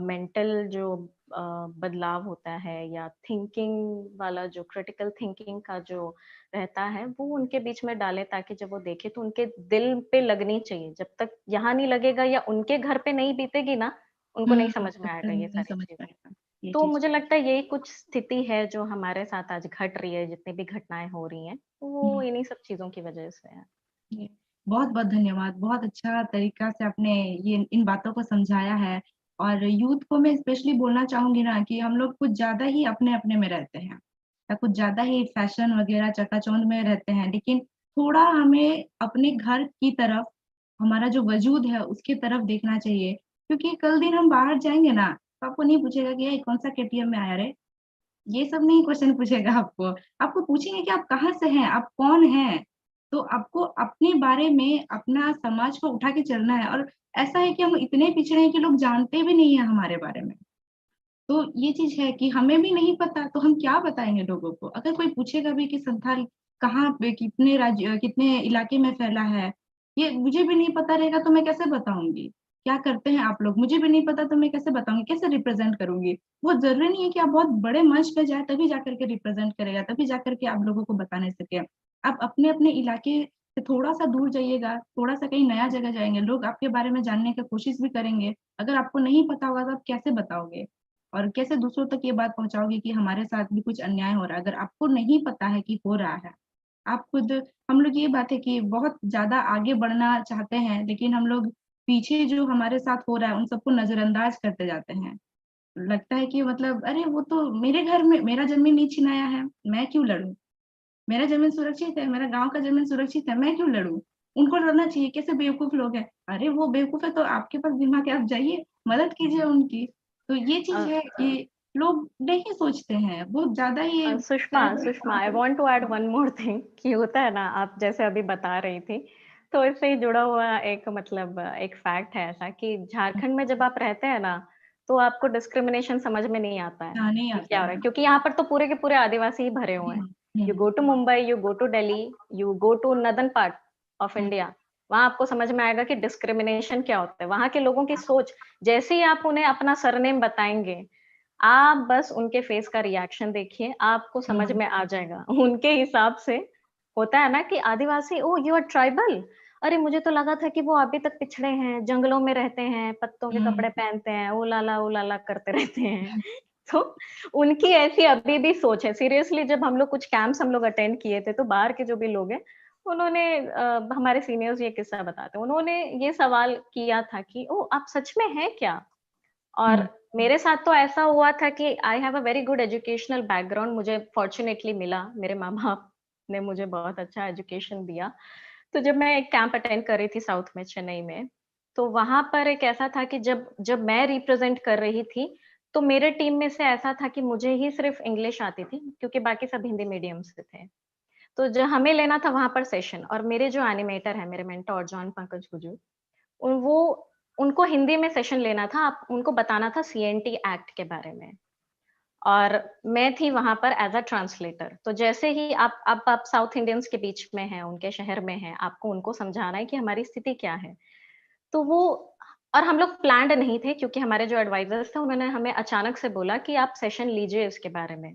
मेंटल जो बदलाव होता है या थिंकिंग वाला जो क्रिटिकल थिंकिंग का जो रहता है, वो उनके बीच में डालें, ताकि जब वो देखें तो उनके दिल पे लगनी चाहिए। जब तक यहाँ नहीं लगेगा या उनके घर पे नहीं बीतेगी ना, उनको नहीं समझ तब में तक आएगा ये नहीं सारी समझ चीज़ें। पाएगा ये तो चीज मुझे लगता है यही कुछ स्थिति है जो हमारे साथ आज घट रही है, जितनी भी घटनाएँ हो रही हैं, वो हम्म इन्हीं सब चीज़ों की वजह से है। जी, बहुत-बहुत धन्यवाद। बहुत अच्छा तरीका से आपने ये इन बातों को समझाया है और यूथ को मैं स्पेशली बोलना चाहूँगी ना कि हम लोग कुछ ज़्यादा ही अपने-अपने में रहते हैं या कुछ ज़्यादा ही फैशन वगैरह चकाचौंध में रहते हैं। लेकिन थोड़ा हमें अपने घर की तरफ, हमारा जो वजूद है उसकी तरफ देखना चाहिए। क्योंकि कल दिन हम बाहर जाएँगे ना, तो आपको नहीं पूछेगा कि ये कौन-सा केटीएम में आया रे? ये सब नहीं क्वेश्चन पूछेगा आपको। आपको पूछेंगे कि आप कहाँ से हैं? आप कौन हैं? तो आपको अपने बारे में, अपना समाज को उठा के चलना है और ऐसा है कि हम इतने पिछड़े हैं कि लोग जानते भी नहीं है हमारे बारे में। तो ये चीज़ है कि हमें भी नहीं पता तो हम क्या बताएँगे लोगों को? अगर कोई पूछेगा भी कि संथाल कहाँ पे कितने इलाके में फैला है? ये मुझे भी नहीं पता रहेगा तो मैं कैसे बताऊँगी? क्या करते हैं आप लोग? मुझे भी नहीं पता तो मैं कैसे बताऊँगी? कैसे रिप्रेज़ेंट करूँगी? बहुत ज़रूरी नहीं है कि आप बहुत बड़े मंच पे जाएँ तभी जाकर के रिप्रेज़ेंट करेगा, तभी जाकर के आप लोगों को बता नहीं सके। आप अपने-अपने इलाके से थोड़ा-सा दूर जाइएगा, थोड़ा-सा कहीं नया जगह जाएँगे, लोग आपके बारे में जानने की कोशिश भी करेंगे। अगर आपको नहीं पता होगा तो आप कैसे बताओगे? और कैसे दूसरों तक ये बात पहुँचाओगे कि हमारे साथ भी कुछ अन्याय हो रहा है, अगर आपको नहीं पता है कि हो रहा है। आप खुद हम लोग ये बात है कि बहुत ज़्यादा आगे बढ़ना चाहते हैं, लेकिन हम लोग पीछे जो हमारे साथ हो रहा है, उन सबको नज़रअंदाज करते जाते हैं। लगता है कि मतलब अरे वो तो मेरे घर में मेरा जमीन नहीं छिनाया है, मैं क्यों लड़ूं? मेरा जमीन सुरक्षित है, मेरा गाँव का जमीन सुरक्षित है, मैं क्यों लड़ूं? उनको लड़ना चाहिए, कैसे बेवकूफ लोग हैं। अरे वो बेवकूफ है तो आपके पास दिमाग है, आप जाइए मदद कीजिए उनकी। तो ये चीज है कि लोग नहीं सोचते हैं, बहुत ज्यादा ये Sushma, I want to add one more thing कि होता है ना, आप जैसे अभी बता रही थी, तो इससे ही जुड़ा हुआ एक मतलब एक फैक्ट है ऐसा कि झारखंड में जब आप रहते हैं ना, तो आपको डिस्क्रिमिनेशन समझ में नहीं आता है नहीं कि आता क्या हो रहा है। है, क्योंकि यहाँ पर तो पूरे के पूरे आदिवासी ही भरे हुए हैं। You go to Mumbai, you go to Delhi, you go to northern part of India, वहां आपको समझ में आएगा कि डिस्क्रिमिनेशन क्या होता है। वहां के लोगों की सोच, जैसे ही आप उन्हें अपना सरनेम बताएंगे, आप बस उनके फेस का रिएक्शन देखिए, आपको समझ में आ जाएगा। उनके हिसाब से होता है ना कि आदिवासी, ओ यू आर ट्राइबल, अरे मुझे तो लगा था कि वो अभी तक पिछड़े हैं, जंगलों में रहते हैं, पत्तों के कपड़े पहनते हैं, ओ लाला करते रहते हैं। तो उनकी ऐसी अभी भी सोच है। सीरियसली जब हम लोग कुछ कैंप्स हम लोग अटेंड किए थे, तो बाहर के जो भी लोग हैं, उन्होंने हमारे सीनियर्स ये किस्सा बताते हैं, उन्होंने ये सवाल किया था कि ओ आप सच में हैं क्या? और मेरे साथ तो ऐसा हुआ था कि I have a very good educational background, मुझे फॉर्चुनेटली मिला, मेरे माँ बाप ने मुझे बहुत अच्छा एजुकेशन दिया। तो जब मैं एक कैंप अटेंड कर रही थी साउथ में, चेन्नई में, तो वहां पर एक ऐसा था कि जब जब मैं रिप्रेजेंट कर रही थी, तो मेरे टीम में से ऐसा था कि मुझे ही सिर्फ इंग्लिश आती थी, क्योंकि बाकी सब हिंदी मीडियम से थे। तो जो हमें लेना था वहां पर सेशन, और मेरे जो एनिमेटर है, मेरे मेंटोर जॉन पंकज गुजू, वो उनको हिंदी में सेशन लेना था, आप उनको बताना था सीएनटी एक्ट के बारे में, और मैं थी वहां पर एज अ ट्रांसलेटर। तो जैसे ही आप साउथ इंडियंस के बीच में हैं, उनके शहर में हैं, आपको उनको समझाना है कि हमारी स्थिति क्या है। तो वो, और हम लोग प्लान्ड नहीं थे, क्योंकि हमारे जो एडवाइजर्स थे उन्होंने हमें अचानक से बोला कि आप सेशन लीजिए इसके बारे में।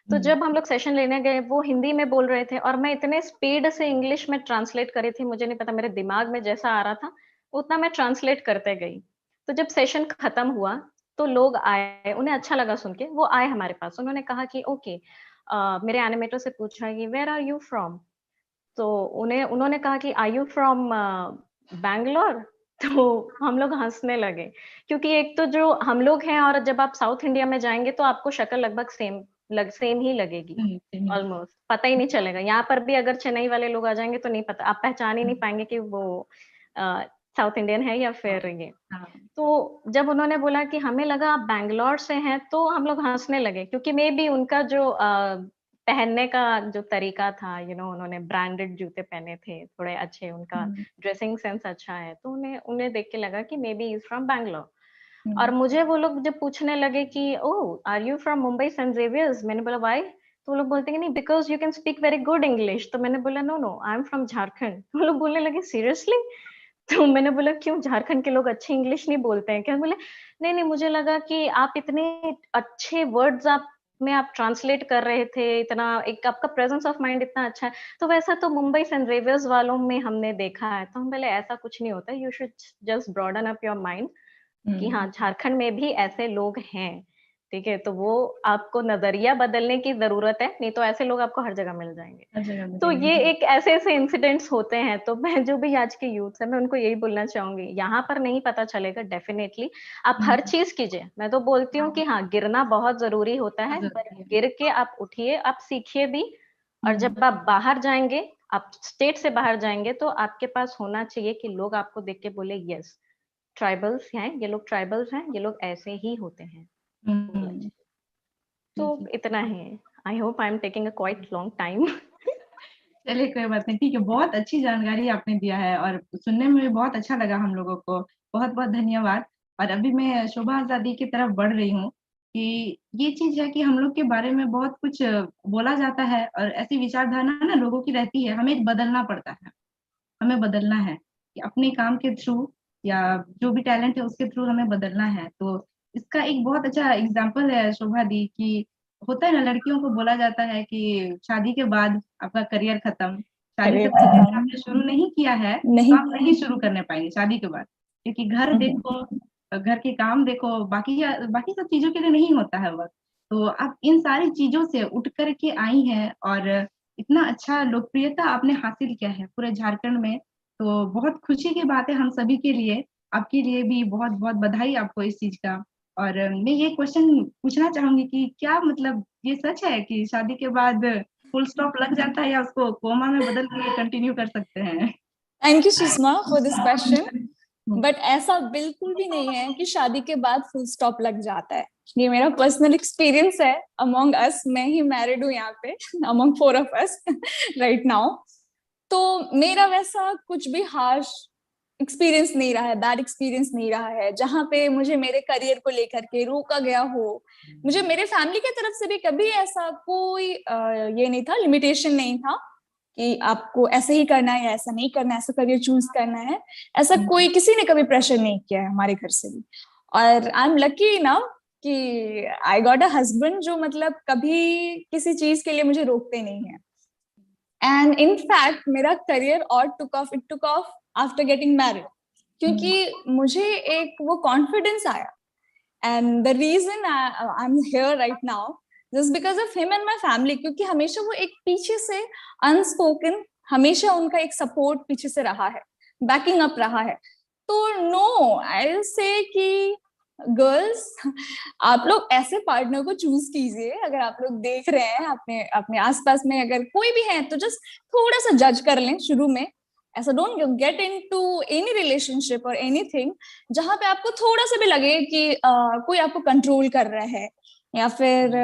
तो जब हम लोग सेशन लेने गए, वो हिंदी में बोल रहे थे और मैं इतने स्पीड से इंग्लिश में ट्रांसलेट कर रही थी, मुझे नहीं पता मेरे दिमाग में जैसा आ रहा था उतना मैं ट्रांसलेट करते गई। तो जब सेशन खत्म हुआ, तो लोग आए, उन्हें अच्छा लगा सुन के, वो आए हमारे पास, उन्होंने कहा कि ओके, मेरे एनिमेटर से पूछा कि वेयर आर यू फ्रॉम, तो उन्होंने कहा कि आर यू फ्रॉम बैंगलोर। तो हम लोग हंसने लगे, क्योंकि एक तो जो हम लोग हैं, और जब आप साउथ इंडिया में जाएंगे तो आपको शक्ल लगभग सेम ही लगेगी, ऑलमोस्ट पता ही नहीं चलेगा। यहाँ पर भी अगर चेन्नई वाले लोग आ जाएंगे तो नहीं पता, आप पहचान ही नहीं पाएंगे कि वो साउथ इंडियन है या फिर ये। तो जब उन्होंने बोला कि हमें लगा आप बैंगलोर से हैं, तो हम लोग हंसने लगे, क्योंकि मे बी उनका जो पहनने का जो तरीका था, उन्होंने ब्रांडेड जूते पहने थे, थोड़े अच्छे, उनका ड्रेसिंग सेंस अच्छा है, तो उन्हें उन्हें देख के लगा कि maybe is from Bangalore. और मुझे वो लोग जब पूछने लगे कि oh are you from Mumbai saint Xavier's, मैंने बोला व्हाई, तो वो लोग बोलते हैं कि नहीं because you can speak very good English. तो मैंने बोला no no, I am from Jharkhand. वो लोग बोलने लगे सीरियसली। तो मैंने बोला क्यों, झारखंड के लोग अच्छी इंग्लिश नहीं बोलते हैं क्या? बोले नहीं नहीं, मुझे लगा कि आप इतने अच्छे वर्ड्स आप में आप ट्रांसलेट कर रहे थे, इतना एक आपका प्रेजेंस ऑफ माइंड इतना अच्छा है, तो वैसा तो मुंबई सेंट जेवियर्स वालों में हमने देखा है। तो हम बोले ऐसा कुछ नहीं होता, you should just broaden up your mind कि हाँ, झारखंड में भी ऐसे लोग हैं, ठीक है? तो वो आपको नजरिया बदलने की जरूरत है, नहीं तो ऐसे लोग आपको हर जगह मिल जाएंगे। तो ये एक ऐसे इंसिडेंट्स होते हैं। तो मैं जो भी आज के यूथ है, मैं उनको यही बोलना चाहूंगी, यहाँ पर नहीं पता चलेगा, डेफिनेटली आप हर चीज कीजिए। मैं तो बोलती हूँ कि हाँ, गिरना बहुत जरूरी होता है, बट गिर के आप उठिए, आप सीखिए भी। और जब आप बाहर जाएंगे, आप स्टेट से बाहर जाएंगे, तो आपके पास होना चाहिए कि लोग आपको देख के बोले यस, ट्राइबल्स हैं ये लोग, ट्राइबल्स हैं ये लोग, ऐसे ही होते हैं। तो इतना ही है। I hope I am taking a quite long time. चलिए कोई बात नहीं, ठीक है, बहुत अच्छी जानकारी आपने दिया है और सुनने में भी बहुत अच्छा लगा हम लोगों को। बहुत बहुत धन्यवाद। और अभी मैं शोभा आजादी की तरफ बढ़ रही हूँ कि ये चीज है कि हम लोग के बारे में बहुत कुछ बोला जाता है और ऐसी विचारधारा ना लोगों की रहती है, हमें बदलना पड़ता है। हमें बदलना है कि अपने काम के थ्रू या जो भी टैलेंट है उसके थ्रू हमें बदलना है। तो इसका एक बहुत अच्छा एग्जाम्पल है शोभा दी कि होता है ना, लड़कियों को बोला जाता है कि शादी के बाद आपका करियर खत्म, शादी से पहले अगर आपने शुरू नहीं किया है तो नहीं आप नहीं शुरू करने पाएंगे शादी के बाद, क्योंकि घर देखो, घर के काम देखो, बाकी बाकी सब चीजों के लिए नहीं होता है वक्त। तो आप इन सारी चीजों से उठ करके आई हैं और इतना अच्छा लोकप्रियता आपने हासिल किया है पूरे झारखंड में। तो बहुत खुशी की बात है हम सभी के लिए, आपके लिए भी बहुत बहुत बधाई आपको इस चीज का। और मैं ये क्वेश्चन पूछना चाहूंगी कि क्या मतलब ये सच है कि शादी के बाद फुल स्टॉप लग जाता है या उसको कोमा में बदल के कंटिन्यू कर सकते हैं? Thank you Sushma for this question. But ऐसा बिल्कुल भी नहीं है कि शादी के बाद फुल स्टॉप लग जाता है। ये मेरा पर्सनल एक्सपीरियंस है अमोंग अस। मैं ही मैरिड हूँ यहाँ पे among 4 of us right now. तो मेरा वैसा कुछ भी हार्श एक्सपीरियंस नहीं रहा है, बैड एक्सपीरियंस नहीं रहा है जहाँ पे मुझे मेरे करियर को लेकर के रोका गया हो। मुझे मेरे फैमिली की तरफ से भी कभी ऐसा कोई ये नहीं था, लिमिटेशन नहीं था कि आपको ऐसे ही करना है या ऐसा नहीं करना है, ऐसा करियर चूज करना है। ऐसा कोई किसी ने कभी प्रेशर नहीं किया है हमारे घर से भी। और आई एम लकी ना कि आई गॉट अ हस्बैंड जो मतलब कभी किसी चीज के लिए मुझे रोकते नहीं है। एंड इन फैक्ट मेरा करियर और it took off after getting married, क्योंकि मुझे एक वो कॉन्फिडेंस आया। And the reason I am here right now just because of him and my family, क्योंकि हमेशा वो एक पीछे से अनस्पोकन, हमेशा उनका एक सपोर्ट पीछे से रहा है, बैकिंग अप रहा है। तो नो आई से कि गर्ल्स आप लोग ऐसे पार्टनर को चूज कीजिए। अगर आप लोग देख रहे हैं अपने अपने आसपास में अगर कोई भी है तो जस्ट थोड़ा सा जज कर लें शुरू में। ऐसा don't get into any relationship और एनीथिंग जहां पे आपको थोड़ा सा भी लगे कि कोई आपको कंट्रोल कर रहा है या फिर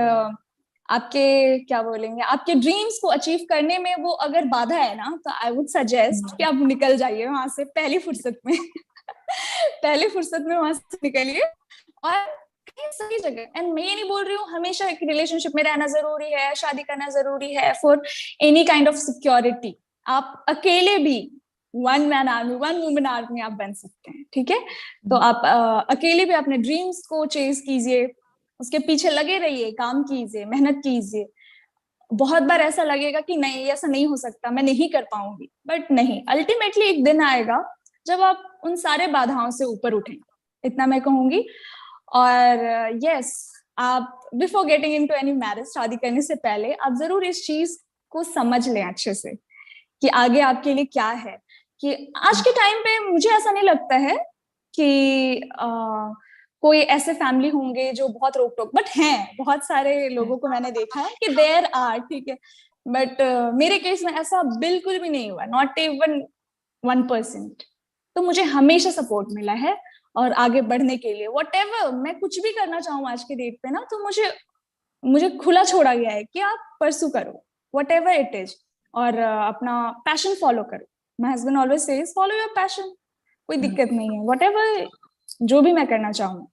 आपके क्या बोलेंगे आपके ड्रीम्स को अचीव करने में वो अगर बाधा है ना, तो आई वुड सजेस्ट कि आप निकल जाइए वहां से पहली फुर्सत में पहली फुर्सत में वहां से निकलिए और कहीं सही जगह। एंड मैं ये नहीं बोल रही हूँ हमेशा एक रिलेशनशिप में रहना जरूरी है, शादी करना जरूरी है for any kind of security. आप अकेले भी one man army, one women army आप बन सकते हैं, ठीक है। तो आप अकेले भी अपने ड्रीम्स को चेज कीजिए, उसके पीछे लगे रहिए, काम कीजिए, मेहनत कीजिए। बहुत बार ऐसा लगेगा कि नहीं ऐसा नहीं हो सकता, मैं नहीं कर पाऊंगी, बट नहीं, अल्टीमेटली एक दिन आएगा जब आप उन सारे बाधाओं से ऊपर उठेंगे, इतना मैं कहूंगी। और यस आप before getting into any marriage, शादी करने से पहले आप जरूर इस चीज को समझ लें अच्छे से कि आगे आपके लिए क्या है। कि आज के टाइम पे मुझे ऐसा नहीं लगता है कि कोई ऐसे फैमिली होंगे जो बहुत रोक टोक, बट हैं बहुत सारे लोगों को मैंने देखा है कि देयर आर, ठीक है। बट मेरे केस में ऐसा बिल्कुल भी नहीं हुआ, नॉट इवन 1%। तो मुझे हमेशा सपोर्ट मिला है और आगे बढ़ने के लिए व्हाटएवर मैं कुछ भी करना चाहूँ आज के डेट पे ना, तो मुझे खुला छोड़ा गया है कि आप परसू करो व्हाटएवर इट इज और अपना पैशन फॉलो करो। My husband always says follow your passion, कोई दिक्कत नहीं है, व्हाटएवर जो भी मैं करना चाहूँ।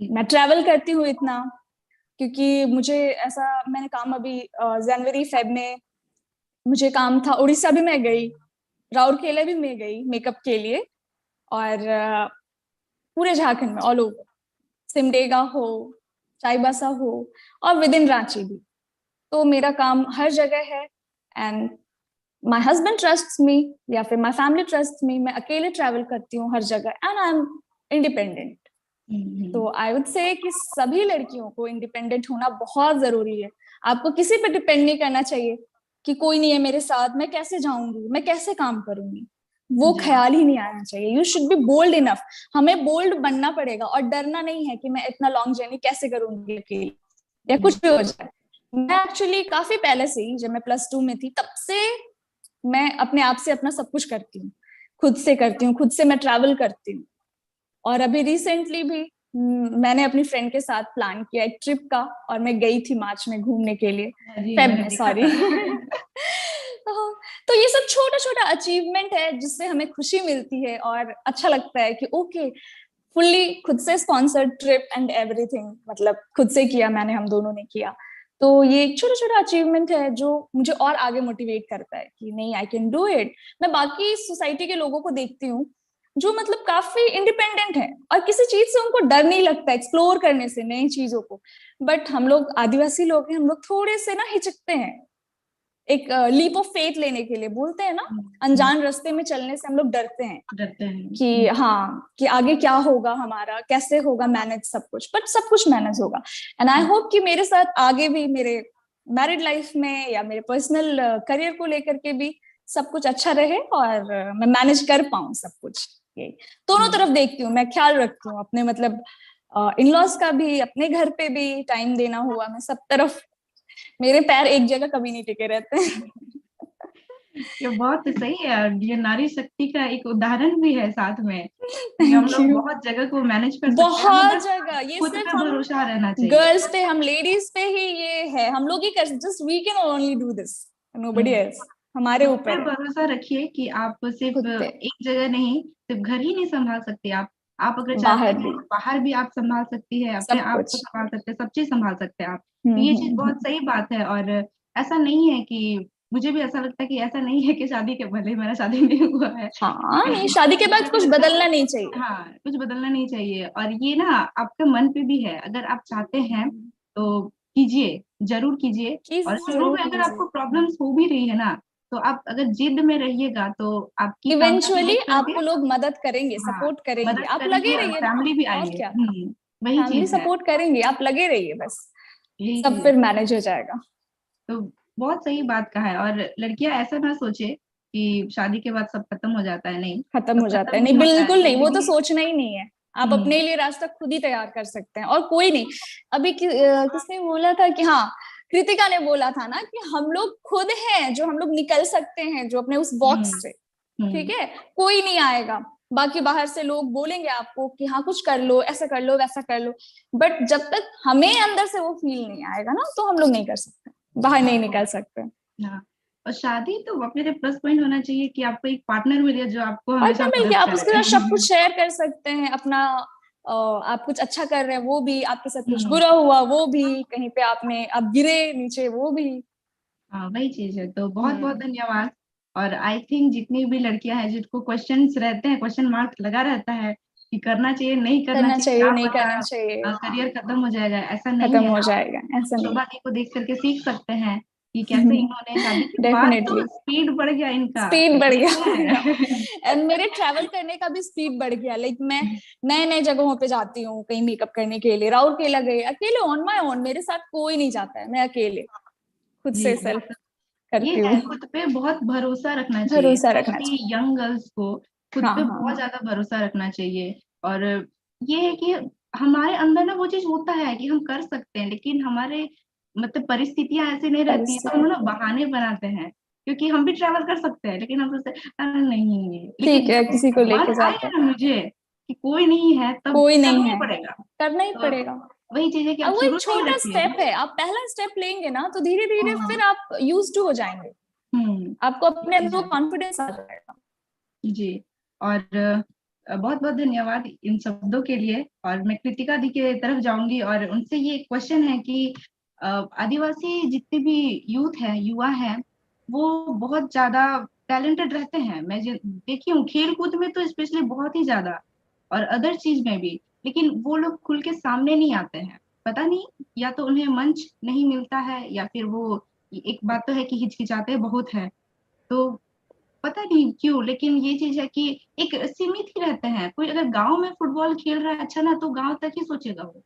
मैं ट्रैवल करती हूँ इतना क्योंकि मुझे ऐसा, मैंने काम अभी जनवरी फेब में मुझे काम था, उड़ीसा भी मैं गई, राउरकेला भी मैं गई मेकअप के लिए, और पूरे झारखंड में ऑल ओवर, सिमडेगा हो, चाईबासा हो और विद इन रांची भी। तो मेरा काम हर जगह है and my husband trust me या फिर माई फैमिली ट्रस्ट मी। मैं अकेले ट्रैवल करती हूँ हर जगह एंड आई एम इंडिपेंडेंट। तो आई वुड से कि सभी लड़कियों को इंडिपेंडेंट होना बहुत जरूरी है। आपको किसी पे डिपेंड नहीं करना चाहिए कि कोई नहीं है मेरे साथ, मैं कैसे जाऊंगी, मैं कैसे काम करूंगी, वो ख्याल ही नहीं आना चाहिए। You should be bold enough. हमें बोल्ड बनना पड़ेगा और डरना नहीं है कि मैं इतना लॉन्ग जर्नी कैसे करूंगी अकेले या कुछ भी हो जाए। मैं एक्चुअली काफी पहले से ही, जब मैं +2 में थी तब से मैं अपने आप से अपना सब कुछ करती हूँ, खुद से करती हूँ, खुद से मैं ट्रैवल करती हूँ। और अभी रिसेंटली भी मैंने अपनी फ्रेंड के साथ प्लान किया एक ट्रिप का और मैं गई थी मार्च में घूमने के लिए, फेब में सॉरी तो ये सब छोटा छोटा अचीवमेंट है जिससे हमें खुशी मिलती है और अच्छा लगता है कि ओके फुल्ली खुद से स्पॉन्सर्ड ट्रिप एंड एवरीथिंग, मतलब खुद से किया मैंने, हम दोनों ने किया। तो ये एक छोटा छोटा अचीवमेंट है जो मुझे और आगे मोटिवेट करता है कि नहीं आई कैन डू इट। मैं बाकी सोसाइटी के लोगों को देखती हूँ जो मतलब काफी इंडिपेंडेंट है और किसी चीज से उनको डर नहीं लगता एक्सप्लोर करने से नई चीजों को। बट हम लोग आदिवासी लोग हैं, हम लोग थोड़े से ना हिचकते हैं एक लीप ऑफ फेथ लेने के लिए, बोलते हैं ना अनजान रास्ते में चलने से हम लोग डरते हैं कि हाँ कि आगे क्या होगा, हमारा कैसे होगा मैनेज सब कुछ, बट सब कुछ मैनेज होगा। एंड आई होप कि मेरे साथ आगे भी मेरे मैरिड लाइफ में या मेरे पर्सनल करियर को लेकर के भी सब कुछ अच्छा रहे और मैं मैनेज कर पाऊं सब कुछ। दोनों तरफ देखती हूँ मैं, ख्याल रखती हूँ अपने मतलब इन लॉज का भी, अपने घर पे भी टाइम देना हुआ, मैं सब तरफ, मेरे पैर एक जगह कभी नहीं टिके रहते हैं। ये बहुत सही है और ये नारी शक्ति का एक उदाहरण भी है साथ में कि हम थैंक लोग यू। बहुत जगह को मैनेज कर सकते हैं, हमें बहुत बस जगह, ये खुद सिर्फ पे हम भरोसा रहना चाहिए। गर्ल्स पे, हम लेडीज पे ही ये है, हम लोग ही कर, just we can only do this, nobody else, हमारे खुद पे ऊपर है, भरोसा रखिए कि आप सिर्फ खुद पे, एक जगह नहीं, सिर्फ घर ही नहीं संभाल सकते आप अगर चाहते बाहर हैं भी, तो बाहर भी आप संभाल सकती है, अपने सब आप को कुछ। संभाल सकते हैं, सब चीज संभाल सकते हैं आप। तो ये चीज बहुत सही बात है और ऐसा नहीं है कि, मुझे भी ऐसा लगता है कि ऐसा नहीं है कि शादी के, भले ही मेरा शादी नहीं हुआ है, हाँ, नहीं, शादी के बाद मुझे कुछ लगता है बदलना नहीं चाहिए। हाँ कुछ बदलना नहीं चाहिए और ये ना आपके मन पे भी है, अगर आप चाहते हैं तो कीजिए, जरूर कीजिए। और शुरू जरूर में अगर कीजिए, आपको प्रॉब्लम्स हो भी रही है ना, तो आप अगर जिद में रहिएगा तो आपकी कामयाबी इवेंचुअली देख करके आपको लोग मदद करेंगे, हाँ सपोर्ट करेंगे, मदद आप लगे करेंगे और रहिए ना, फैमिली भी और आएंगे। क्या, वही फैमिली चीज है, सपोर्ट करेंगे, आप लगे रहिए बस, यही सब चीज फिर है। मैनेज हो जाएगा। तो बहुत सही बात कहा है और लड़कियां ऐसा ना सोचे कि शादी के बाद सब खत्म हो जाता है, नहीं, खत्म सब हो जाता खत्म है, नहीं नहीं, होता है, बिल्कुल नहीं, वो तो जिंदगी। सोचना ही नहीं है। आप हम्म अपने लिए रास्ता खुद ही तैयार कर सकते हैं, और कोई नहीं। अभी किसने बोला था कि, हाँ, कृतिका ने बोला था ना कि हम लोग खुद हैं जो हम लोग निकल सकते हैं, जो अपने उस बॉक्स हम्म से, ठीक हम्म है, कोई नहीं आएगा। बाकी बाहर से लोग बोलेंगे आपको कि हाँ कुछ कर लो, ऐसा कर लो, वैसा कर लो, बट जब तक हमें अंदर से वो फील नहीं आएगा ना, तो हम लोग नहीं कर सकते, बाहर नहीं निकल सकते। हाँ। और शादी तो अपने लिए प्लस पॉइंट होना चाहिए कि आपको एक पार्टनर मिले जो आपको पार्टनर हमेशा मिल के मदद आप उसके करे। साथ सब कुछ शेयर कर सकते हैं अपना, आप कुछ अच्छा कर रहे हैं वो भी, आपके साथ कुछ हम्म, बुरा हुआ वो भी, कहीं पे आप गिरे नीचे वो भी। हाँ वही चीज है। तो बहुत बहुत हम्म, धन्यवाद। और आई थिंक जितनी भी लड़कियां हैं जिनको क्वेश्चंस रहते हैं, क्वेश्चन मार्क लगा रहता है कि करना चाहिए नहीं करना करना चाहिए, चाहिए, क्या नहीं करना चाहिए, पता करियर खत्म हो जाएगा, ऐसा नहीं खत्म है। हो आप जाएगा, ऐसा नहीं। शोभा जी को देख करके सीख सकते हैं कि कैसे इन्होंने शादी के बाद तो डेफिनेटली स्पीड बढ़ गया इनका, स्पीड बढ़ ये गया। है। एंड मेरे ट्रैवल करने का भी स्पीड बढ़ गया, लाइक मैं नए नए जगहों पे जाती हूँ कहीं मेकअप करने के लिए, राउरकेला गए अकेले, ऑन माई ओन, मेरे साथ कोई नहीं जाता है, मैं अकेले खुद जी से सेल्फ ये करती है, हूँ। खुद पे बहुत भरोसा रखना चाहिए, भरोसा रखना स्पेशली चाहिए। यंग गर्ल्स को खुद हाँ पे हाँ बहुत हाँ, ज्यादा भरोसा रखना चाहिए। और ये है कि हमारे अंदर ना वो चीज होता है कि हम कर सकते हैं, लेकिन हमारे मतलब परिस्थितियां ऐसी नहीं रहती है, तो हम परिस्थिति, ना बहाने बनाते हैं, क्योंकि हम भी ट्रैवल कर सकते हैं लेकिन हम सोचते हैं, "अरे नहीं", ठीक लेकिन है, जब किसी को मन लेके जाते आएगा हैं, ना मुझे कि कोई नहीं है, तब कोई नहीं करना ही है, पड़ेगा। करना ही तो पड़ेगा। वही चीज है कि अब आप वो शुरू एक से ही छोटा रखिए। स्टेप है, आप पहला स्टेप लेंगे ना तो धीरे धीरे हाँ फिर आप यूज टू हो जाएंगे, हम्म आपको ये अपने चीज अंदर है कॉन्फिडेंस आ जाएगा। जी। और बहुत बहुत धन्यवाद इन शब्दों के लिए। और मैं कृतिका दी के तरफ जाऊंगी और उनसे ये क्वेश्चन है कि आदिवासी जितने भी यूथ है, युवा है, वो बहुत ज्यादा टैलेंटेड रहते हैं, मैं देखी हूँ खेल कूद में तो स्पेशली बहुत ही ज्यादा, और अदर चीज में भी, लेकिन वो लोग खुल के सामने नहीं आते हैं, पता नहीं, या तो उन्हें मंच नहीं मिलता है या फिर वो, एक बात तो है कि हिचकिचाते बहुत है, तो पता नहीं क्यों, लेकिन ये चीज है कि एक सीमित ही रहते हैं। कोई अगर गांव में फुटबॉल खेल रहा है अच्छा ना, तो गांव तक ही सोचेगा वो,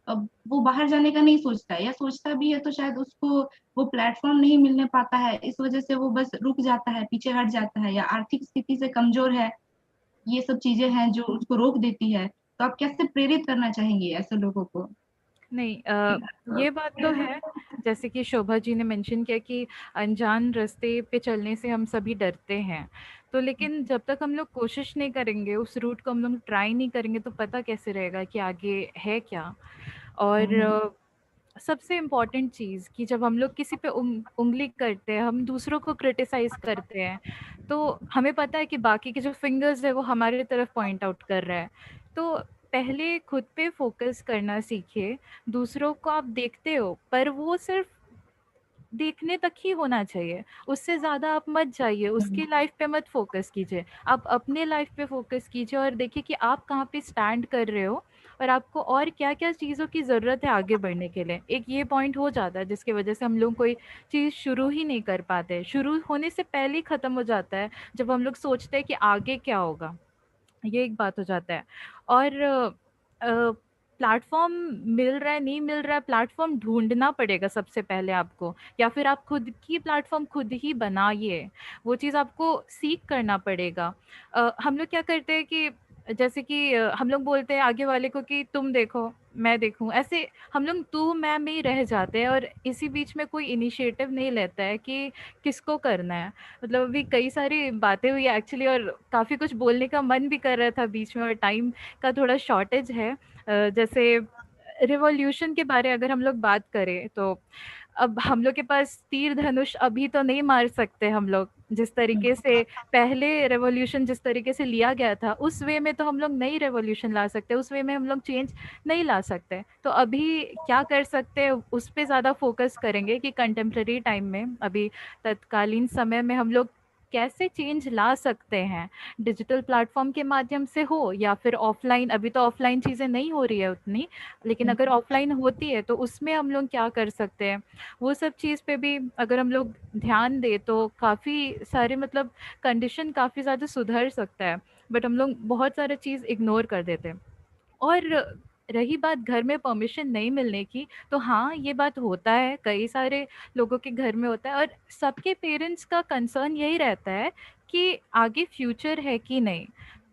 अब वो बाहर जाने का नहीं सोचता है, या सोचता भी है तो शायद उसको वो प्लेटफॉर्म नहीं मिलने पाता है, इस वजह से वो बस रुक जाता है, पीछे हट जाता है, या आर्थिक स्थिति से कमजोर है, ये सब चीजें हैं जो उसको रोक देती है। तो आप कैसे प्रेरित करना चाहेंगे ऐसे लोगों को? नहीं, ये बात तो है, जैसे कि शोभा जी ने मेंशन किया कि अनजान रास्ते पे चलने से हम सभी डरते हैं। तो लेकिन जब तक हम लोग कोशिश नहीं करेंगे, उस रूट को हम लोग ट्राई नहीं करेंगे, तो पता कैसे रहेगा कि आगे है क्या। और सबसे इम्पोर्टेंट चीज़ कि जब हम लोग किसी पे उंगली करते हैं, हम दूसरों को क्रिटिसाइज़ करते हैं, तो हमें पता है कि बाकी के जो फिंगर्स है वो हमारे तरफ पॉइंट आउट कर रहा है। तो पहले खुद पे फोकस करना सीखिए। दूसरों को आप देखते हो, पर वो सिर्फ देखने तक ही होना चाहिए, उससे ज़्यादा आप मत जाइए, उसकी लाइफ पे मत फोकस कीजिए। आप अपने लाइफ पे फोकस कीजिए और देखिए कि आप कहाँ पे स्टैंड कर रहे हो और आपको और क्या-क्या चीज़ों की ज़रूरत है आगे बढ़ने के लिए। एक ये पॉइंट हो जाता है जिसकी वजह से हम लोग कोई चीज़ शुरू ही नहीं कर पाते। शुरू होने से पहले ही ख़त्म हो जाता है, जब हम लोग सोचते हैं कि आगे क्या होगा। ये एक बात हो जाता है। और प्लेटफ़ॉर्म मिल रहा है, नहीं मिल रहा है, प्लेटफ़ॉर्म ढूँढना पड़ेगा सबसे पहले आपको, या फिर आप खुद की प्लेटफ़ॉर्म खुद ही बनाइए। वो चीज़ आपको सीक करना पड़ेगा। हम लोग क्या करते हैं कि जैसे कि हम लोग बोलते हैं आगे वाले को कि तुम देखो मैं देखूं, ऐसे हम लोग तू मैं में ही रह जाते हैं और इसी बीच में कोई इनिशिएटिव नहीं लेता है कि किसको करना है। मतलब अभी कई सारी बातें हुई एक्चुअली और काफ़ी कुछ बोलने का मन भी कर रहा था बीच में और टाइम का थोड़ा शॉर्टेज है। जैसे रिवॉल्यूशन के बारे अगर हम लोग बात करें तो अब हम लोग के पास तीर धनुष अभी तो नहीं मार सकते हम लोग, जिस तरीके से पहले रेवोल्यूशन जिस तरीके से लिया गया था उस वे में तो हम लोग नई रेवोल्यूशन ला सकते, उस वे में हम लोग चेंज नहीं ला सकते। तो अभी क्या कर सकते हैं उस पे ज़्यादा फोकस करेंगे कि कंटेम्प्रेरी टाइम में अभी तत्कालीन समय में हम लोग कैसे चेंज ला सकते हैं, डिजिटल प्लेटफॉर्म के माध्यम से हो या फिर ऑफलाइन। अभी तो ऑफलाइन चीज़ें नहीं हो रही है उतनी, लेकिन अगर ऑफलाइन होती है तो उसमें हम लोग क्या कर सकते हैं, वो सब चीज़ पे भी अगर हम लोग ध्यान दें तो काफ़ी सारे मतलब कंडीशन काफ़ी ज़्यादा सुधर सकता है। बट हम लोग बहुत सारे चीज़ इग्नोर कर देते हैं। और रही बात घर में परमिशन नहीं मिलने की, तो हाँ, ये बात होता है, कई सारे लोगों के घर में होता है और सबके पेरेंट्स का कंसर्न यही रहता है कि आगे फ्यूचर है कि नहीं।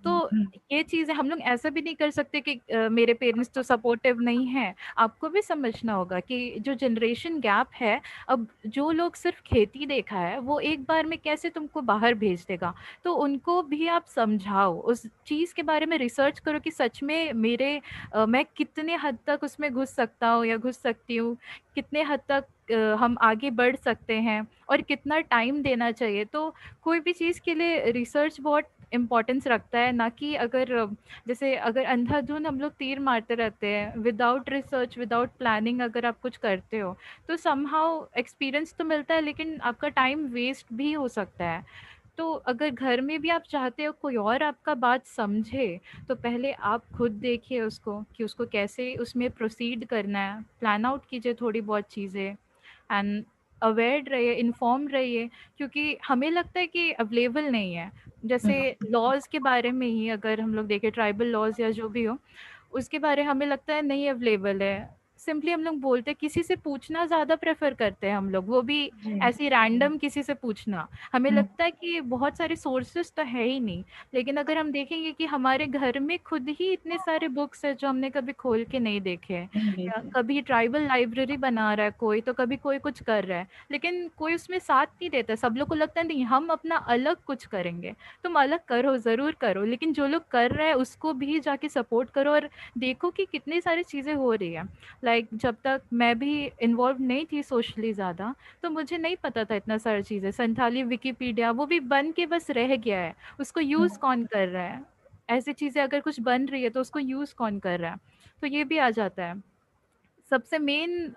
तो ये चीज़ें हम लोग ऐसा भी नहीं कर सकते कि मेरे पेरेंट्स तो सपोर्टिव नहीं हैं। आपको भी समझना होगा कि जो जनरेशन गैप है, अब जो लोग सिर्फ़ खेती देखा है, वो एक बार में कैसे तुमको बाहर भेज देगा। तो उनको भी आप समझाओ, उस चीज़ के बारे में रिसर्च करो कि सच में मैं कितने हद तक उसमें घुस सकता हूँ या घुस सकती हूँ, कितने हद तक हम आगे बढ़ सकते हैं और कितना टाइम देना चाहिए। तो कोई भी चीज़ के लिए रिसर्च बहुत इम्पोर्टेंस रखता है, ना कि जैसे अगर अंधाधुन हम लोग तीर मारते रहते हैं विदाउट रिसर्च, विदाउट प्लानिंग अगर आप कुछ करते हो, तो समहाउ एक्सपीरियंस तो मिलता है लेकिन आपका टाइम वेस्ट भी हो सकता है। तो अगर घर में भी आप चाहते हो कोई और आपका बात समझे, तो पहले आप खुद देखिए उसको कि उसको कैसे उसमें प्रोसीड करना है, प्लान आउट कीजिए थोड़ी बहुत चीज़ें एंड अवेयर रहिए, इन्फॉर्म रहिए, क्योंकि हमें लगता है कि अवेलेबल नहीं है। जैसे लॉज़ के बारे में ही अगर हम लोग देखें, ट्राइबल लॉज़ या जो भी हो, उसके बारे हमें लगता है नहीं अवेलेबल है। सिंपली हम लोग बोलते हैं, किसी से पूछना ज़्यादा प्रेफ़र करते हैं हम लोग, वो भी ऐसे रैंडम किसी से पूछना। हमें लगता है कि बहुत सारे सोर्सेज़ तो है ही नहीं, लेकिन अगर हम देखेंगे कि हमारे घर में खुद ही इतने सारे बुक्स हैं जो हमने कभी खोल के नहीं देखे हैं, या कभी ट्राइबल लाइब्रेरी बना रहा है कोई, तो कभी कोई कुछ कर रहा है, लेकिन कोई उसमें साथ नहीं देता। सब लोग को लगता है नहीं हम अपना अलग कुछ करेंगे। तुम अलग करो, ज़रूर करो, लेकिन जो लोग कर रहे हैं उसको भी जाके सपोर्ट करो और देखो कि कितनी सारी चीज़ें हो रही हैं। लाइक जब तक मैं भी इन्वॉल्व नहीं थी सोशली ज़्यादा, तो मुझे नहीं पता था इतना सारी चीज़ें। संथाली विकिपीडिया वो भी बन के बस रह गया है, उसको यूज़ कौन कर रहा है? ऐसी चीज़ें अगर कुछ बन रही है तो उसको यूज़ कौन कर रहा है? तो ये भी आ जाता है। सबसे मेन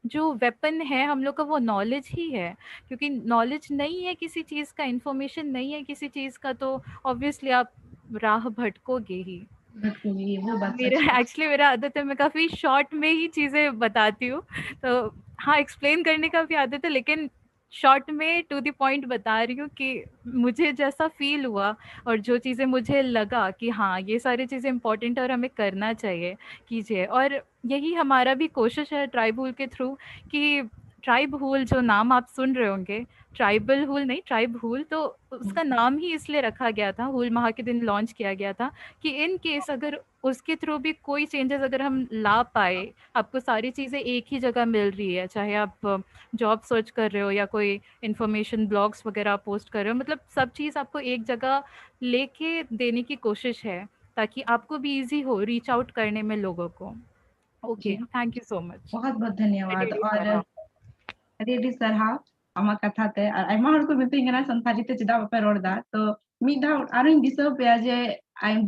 जो वेपन है हम लोग का वो नॉलेज ही है, क्योंकि नॉलेज नहीं है किसी चीज़ का, इन्फॉर्मेशन नहीं है किसी चीज़ का, तो ऑब्वियसली आप राह भटकोगे ही। बिल्कुल, ये वो बात मेरा सच है। एक्चुअली मेरा आदत है, मैं काफ़ी शॉर्ट में ही चीज़ें बताती हूँ। तो हाँ, एक्सप्लेन करने का भी आदत है, लेकिन शॉर्ट में टू द पॉइंट बता रही हूँ कि मुझे जैसा फ़ील हुआ और जो चीज़ें मुझे लगा कि हाँ, ये सारी चीज़ें इम्पोर्टेंट है और हमें करना चाहिए, कीजिए। और यही हमारा भी कोशिश है ट्राइब हूल के थ्रू कि ट्राइब हूल जो नाम आप सुन रहे होंगे, ट्राइबल हूल नहीं, ट्राइब हूल, तो उसका नाम ही इसलिए रखा गया था, हूल माह के दिन लॉन्च किया गया था कि इन केस अगर उसके थ्रू भी कोई चेंजेस अगर हम ला पाए, आपको सारी चीज़ें एक ही जगह मिल रही है, चाहे आप जॉब सर्च कर रहे हो या कोई इन्फॉर्मेशन ब्लॉग्स वगैरह पोस्ट कर रहे हो, मतलब सब चीज़ आपको एक जगह लेके देने की कोशिश है, ताकि आपको भी ईजी हो रीच आउट करने में लोगों को। जी, okay, thank you so much. बहुत बहुत धन्यवाद। Really और sarah. ᱟᱹᱰᱤ ᱥᱟᱨᱦᱟᱣ ᱟᱢᱟᱜ ᱠᱟᱛᱷᱟ ᱛᱮ ᱟᱨ ᱟᱭᱢᱟ ᱦᱚᱲ ᱠᱚ ᱢᱤᱛᱟᱹᱧ ᱠᱟᱱᱟ ᱥᱟᱱᱛᱟᱲᱤ ᱛᱮ ᱪᱮᱫᱟᱜ ᱵᱟᱯᱮ ᱨᱚᱲ ᱫᱟ, ᱛᱚ ᱢᱤᱫ ᱫᱷᱟᱣ ᱟᱨᱚᱧ ᱫᱤᱥᱟᱹ ᱯᱮᱭᱟ ᱡᱮ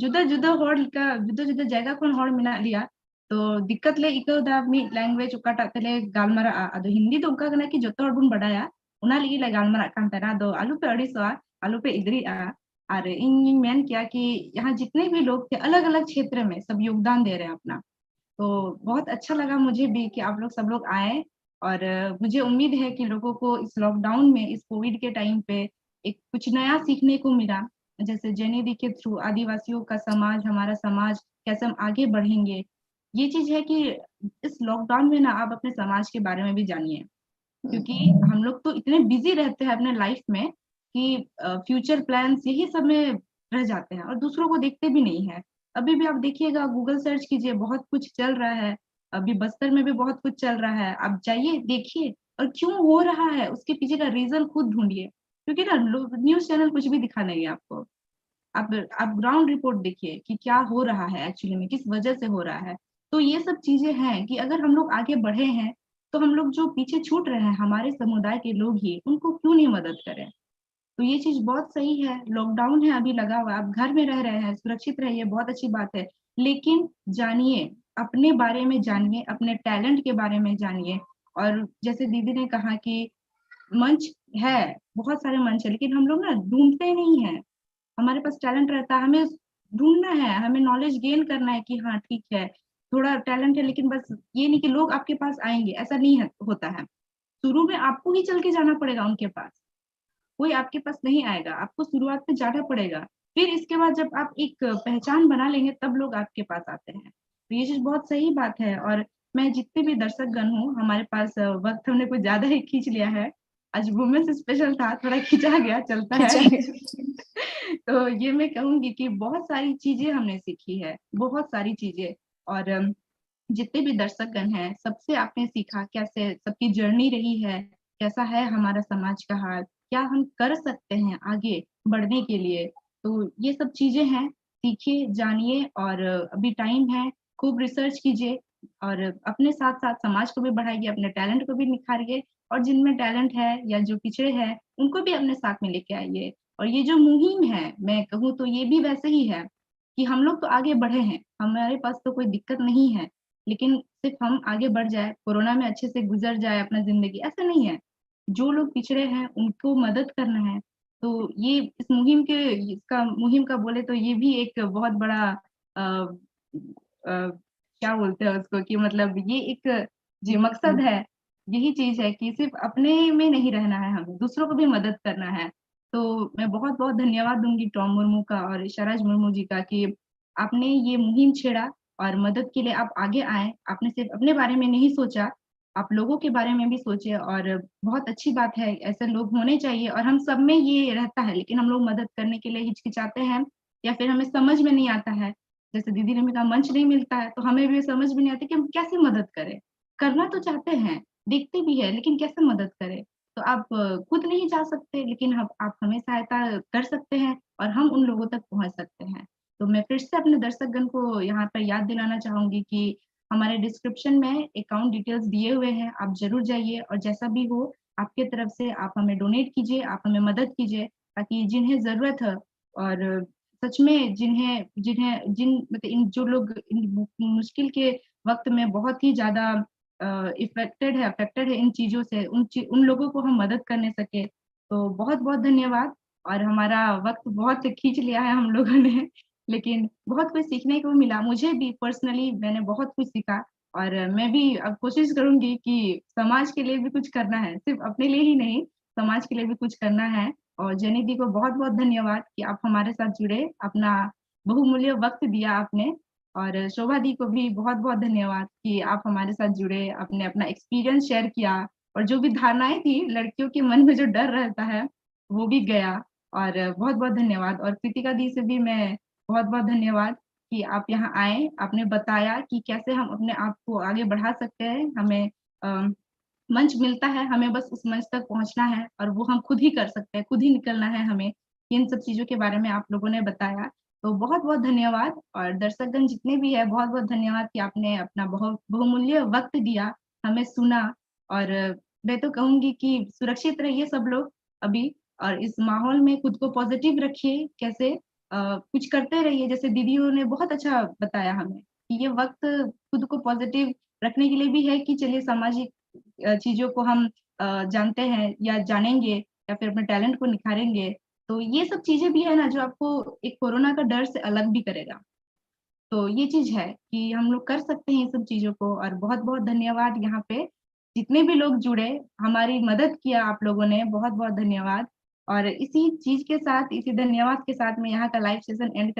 ᱡᱩᱫᱟᱹ ᱡᱩᱫᱟᱹ ᱦᱚᱲ ᱞᱮᱠᱟ ᱡᱩᱫᱟᱹ ᱡᱩᱫᱟᱹ ᱡᱟᱭᱜᱟ ᱠᱷᱚᱱ ᱦᱚᱲ ᱢᱮᱱᱟᱜ ᱞᱮᱭᱟ, ᱛᱚ ᱫᱤक्ᱠᱟᱛ ᱞᱮ ᱟᱹᱭᱠᱟᱹᱣ ᱫᱟ ᱢᱤᱫ ᱞᱮᱝᱜᱩᱭᱮᱡ ᱚᱠᱟᱴᱟᱜ ᱛᱮᱞᱮ ᱜᱟᱞᱢᱟᱨᱟᱜᱼᱟ। ᱟᱫᱚ ᱦᱤᱱᱫᱤ ᱫᱚ ᱚᱱᱠᱟ ᱠᱟᱱᱟ ᱠᱤ ᱡᱚᱛᱚ ᱦᱚᱲ ᱵᱚᱱ ᱵᱟᱰᱟᱭᱟ, ᱚᱱᱟ ᱞᱟᱹᱜᱤᱫ ᱞᱮ ᱜᱟᱞᱢᱟᱨᱟᱜ ᱠᱟᱱ ᱛᱟᱦᱮᱱᱟ। ᱟᱫᱚ ᱟᱞᱚ ᱯᱮ ᱟᱹᱲᱤᱥᱚᱜᱼᱟ, ᱟᱞᱚ ᱯᱮ इदरिᱜᱼᱟ। और इन मैन किया कि यहाँ जितने भी लोग थे अलग अलग क्षेत्र में सब योगदान दे रहे हैं अपना। तो बहुत अच्छा लगा मुझे भी कि आप लोग सब लोग आए। और मुझे उम्मीद है कि लोगों को इस लॉकडाउन में, इस कोविड के टाइम पे एक कुछ नया सीखने को मिला। जैसे जेने दी के थ्रू आदिवासियों का समाज, हमारा समाज कैसे हम आगे बढ़ेंगे, ये चीज है कि इस लॉकडाउन में ना आप अपने समाज के बारे में भी जानिए, क्योंकि हम लोग तो इतने बिजी रहते हैं अपने लाइफ में कि फ्यूचर प्लान्स यही सब में रह जाते हैं और दूसरों को देखते भी नहीं है। अभी भी आप देखिएगा, गूगल सर्च कीजिए, बहुत कुछ चल रहा है। अभी बस्तर में भी बहुत कुछ चल रहा है, आप जाइए देखिए, और क्यों हो रहा है उसके पीछे का रीजन खुद ढूंढिए, क्योंकि ना न्यूज चैनल कुछ भी दिखा नहीं है आपको। आप ग्राउंड रिपोर्ट देखिए कि क्या हो रहा है एक्चुअली में, किस वजह से हो रहा है। तो ये सब चीजें हैं कि अगर हम लोग आगे बढ़े हैं, तो हम लोग जो पीछे छूट रहे हैं, हमारे समुदाय के लोग ही, उनको क्यों नहीं मदद करें। तो ये चीज बहुत सही है। लॉकडाउन है अभी लगा हुआ, आप घर में रह रहे हैं, सुरक्षित रहिए, बहुत अच्छी बात है। लेकिन जानिए, अपने बारे में जानिए, अपने टैलेंट के बारे में जानिए। और जैसे दीदी ने कहा कि मंच है, बहुत सारे मंच है, लेकिन हम लोग ना ढूंढते नहीं है। हमारे पास टैलेंट रहता है, हमें ढूंढना है, हमें नॉलेज गेन करना है कि हाँ ठीक है, थोड़ा टैलेंट है, लेकिन बस ये नहीं कि लोग आपके पास आएंगे, ऐसा नहीं है, होता है। शुरू में आपको ही चल के जाना पड़ेगा उनके पास, कोई आपके पास नहीं आएगा, आपको शुरुआत में जाना पड़ेगा। फिर इसके बाद जब आप एक पहचान बना लेंगे, तब लोग आपके पास आते हैं। तो ये चीज बहुत सही बात है। और मैं जितने भी दर्शकगण हूँ, हमारे पास वक्त हमने कुछ ज्यादा ही खींच लिया है, आज वुमेन्स स्पेशल था, थोड़ा खिंचा गया, चलता है। खिंचा गया। तो ये मैं कहूंगी कि बहुत सारी चीजें हमने सीखी है, बहुत सारी चीजें। और जितने भी दर्शकगण हैं, सबसे आपने सीखा, कैसे सबकी जर्नी रही है, कैसा है हमारा समाज का हाल, क्या हम कर सकते हैं आगे बढ़ने के लिए। तो ये सब चीजें हैं, सीखिए, जानिए। और अभी टाइम है, खूब रिसर्च कीजिए, और अपने साथ साथ समाज को भी बढ़ाइए, अपने टैलेंट को भी निखारिए। और जिनमें टैलेंट है या जो पिछड़े हैं, उनको भी अपने साथ में लेके आइए। और ये जो मुहिम है, मैं कहूँ तो ये भी वैसे ही है कि हम लोग तो आगे बढ़े हैं, हमारे पास तो कोई दिक्कत नहीं है, लेकिन सिर्फ हम आगे बढ़ जाए, कोरोना में अच्छे से गुजर जाए अपना जिंदगी, ऐसा नहीं है। जो लोग पिछड़े हैं उनको मदद करना है। तो ये इस मुहिम के, इसका मुहिम का बोले तो ये भी एक बहुत बड़ा क्या बोलते हैं उसको, कि मतलब ये एक जो मकसद है, यही चीज है कि सिर्फ अपने में नहीं रहना है, हमें दूसरों को भी मदद करना है। तो मैं बहुत बहुत धन्यवाद दूंगी टॉम मुर्मू का और इशाराज मुर्मू जी का, कि आपने ये मुहिम छेड़ा और मदद के लिए आप आगे आए। आपने सिर्फ अपने बारे में नहीं सोचा, आप लोगों के बारे में भी सोचे, और बहुत अच्छी बात है, ऐसे लोग होने चाहिए। और हम सब में ये रहता है, लेकिन हम लोग मदद करने के लिए हिचकिचाते हैं, या फिर हमें समझ में नहीं आता है। जैसे दीदी ने भी कहा, मंच नहीं मिलता है, तो हमें भी समझ में नहीं आता कि हम कैसे मदद करें। करना तो चाहते हैं, देखते भी है, लेकिन कैसे मदद करें। तो आप खुद नहीं जा सकते, लेकिन आप हमें सहायता कर सकते हैं, और हम उन लोगों तक पहुंच सकते हैं। तो मैं फिर से अपने दर्शकगण को यहाँ पर याद दिलाना चाहूंगी कि हमारे डिस्क्रिप्शन में अकाउंट डिटेल्स दिए हुए हैं, आप जरूर जाइए, और जैसा भी हो आपके तरफ से आप हमें डोनेट कीजिए, आप हमें मदद कीजिए, ताकि जिन्हें जरूरत है, और सच में जिन्हें जिन्हें जिन मतलब इन जो लोग इन मुश्किल के वक्त में बहुत ही ज्यादा अफेक्टेड है इन चीजों से, उन लोगों को हम मदद करने सके। तो बहुत बहुत धन्यवाद। और हमारा वक्त बहुत खींच लिया है हम लोगों ने, लेकिन बहुत कुछ सीखने को मिला, मुझे भी पर्सनली मैंने बहुत कुछ सीखा। और मैं भी अब कोशिश करूंगी कि समाज के लिए भी कुछ करना है, सिर्फ अपने लिए ही नहीं, समाज के लिए भी कुछ करना है। और जेनी दी को बहुत बहुत धन्यवाद कि आप हमारे साथ जुड़े, अपना बहुमूल्य वक्त दिया आपने। और शोभा दी को भी बहुत बहुत धन्यवाद कि आप हमारे साथ जुड़े, आपने अपना एक्सपीरियंस शेयर किया, और जो भी धारणाएं थी लड़कियों के मन में जो डर रहता है, वो भी गया। और बहुत बहुत धन्यवाद। और कृतिका दी से भी मैं बहुत बहुत धन्यवाद कि आप यहाँ आए, आपने बताया कि कैसे हम अपने आप को आगे बढ़ा सकते हैं। हमें मंच मिलता है, हमें बस उस मंच तक पहुंचना है, और वो हम खुद ही कर सकते हैं, खुद ही निकलना है हमें। इन सब चीजों के बारे में आप लोगों ने बताया, तो बहुत बहुत धन्यवाद। और दर्शकगण जितने भी है, बहुत बहुत धन्यवाद कि आपने अपना बहुत बहुमूल्य वक्त दिया, हमें सुना। और मैं तो कहूंगी कि सुरक्षित रहिए सब लोग अभी, और इस माहौल में खुद को पॉजिटिव रखिए, कैसे कुछ करते रहिए, जैसे दीदियों ने बहुत अच्छा बताया हमें कि ये वक्त खुद को पॉजिटिव रखने के लिए भी है, कि चलिए सामाजिक चीजों को हम जानते हैं या जानेंगे, या फिर अपने टैलेंट को निखारेंगे। तो ये सब चीजें भी है ना, जो आपको एक कोरोना का डर से अलग भी करेगा। तो ये चीज है कि हम लोग कर सकते हैं इन सब चीजों को। और बहुत बहुत धन्यवाद यहाँ पे जितने भी लोग जुड़े, हमारी मदद किया आप लोगों ने, बहुत बहुत धन्यवाद। और इसी चीज के साथ, इसी धन्यवाद के साथ मैं यहाँ का लाइव सेशन एंड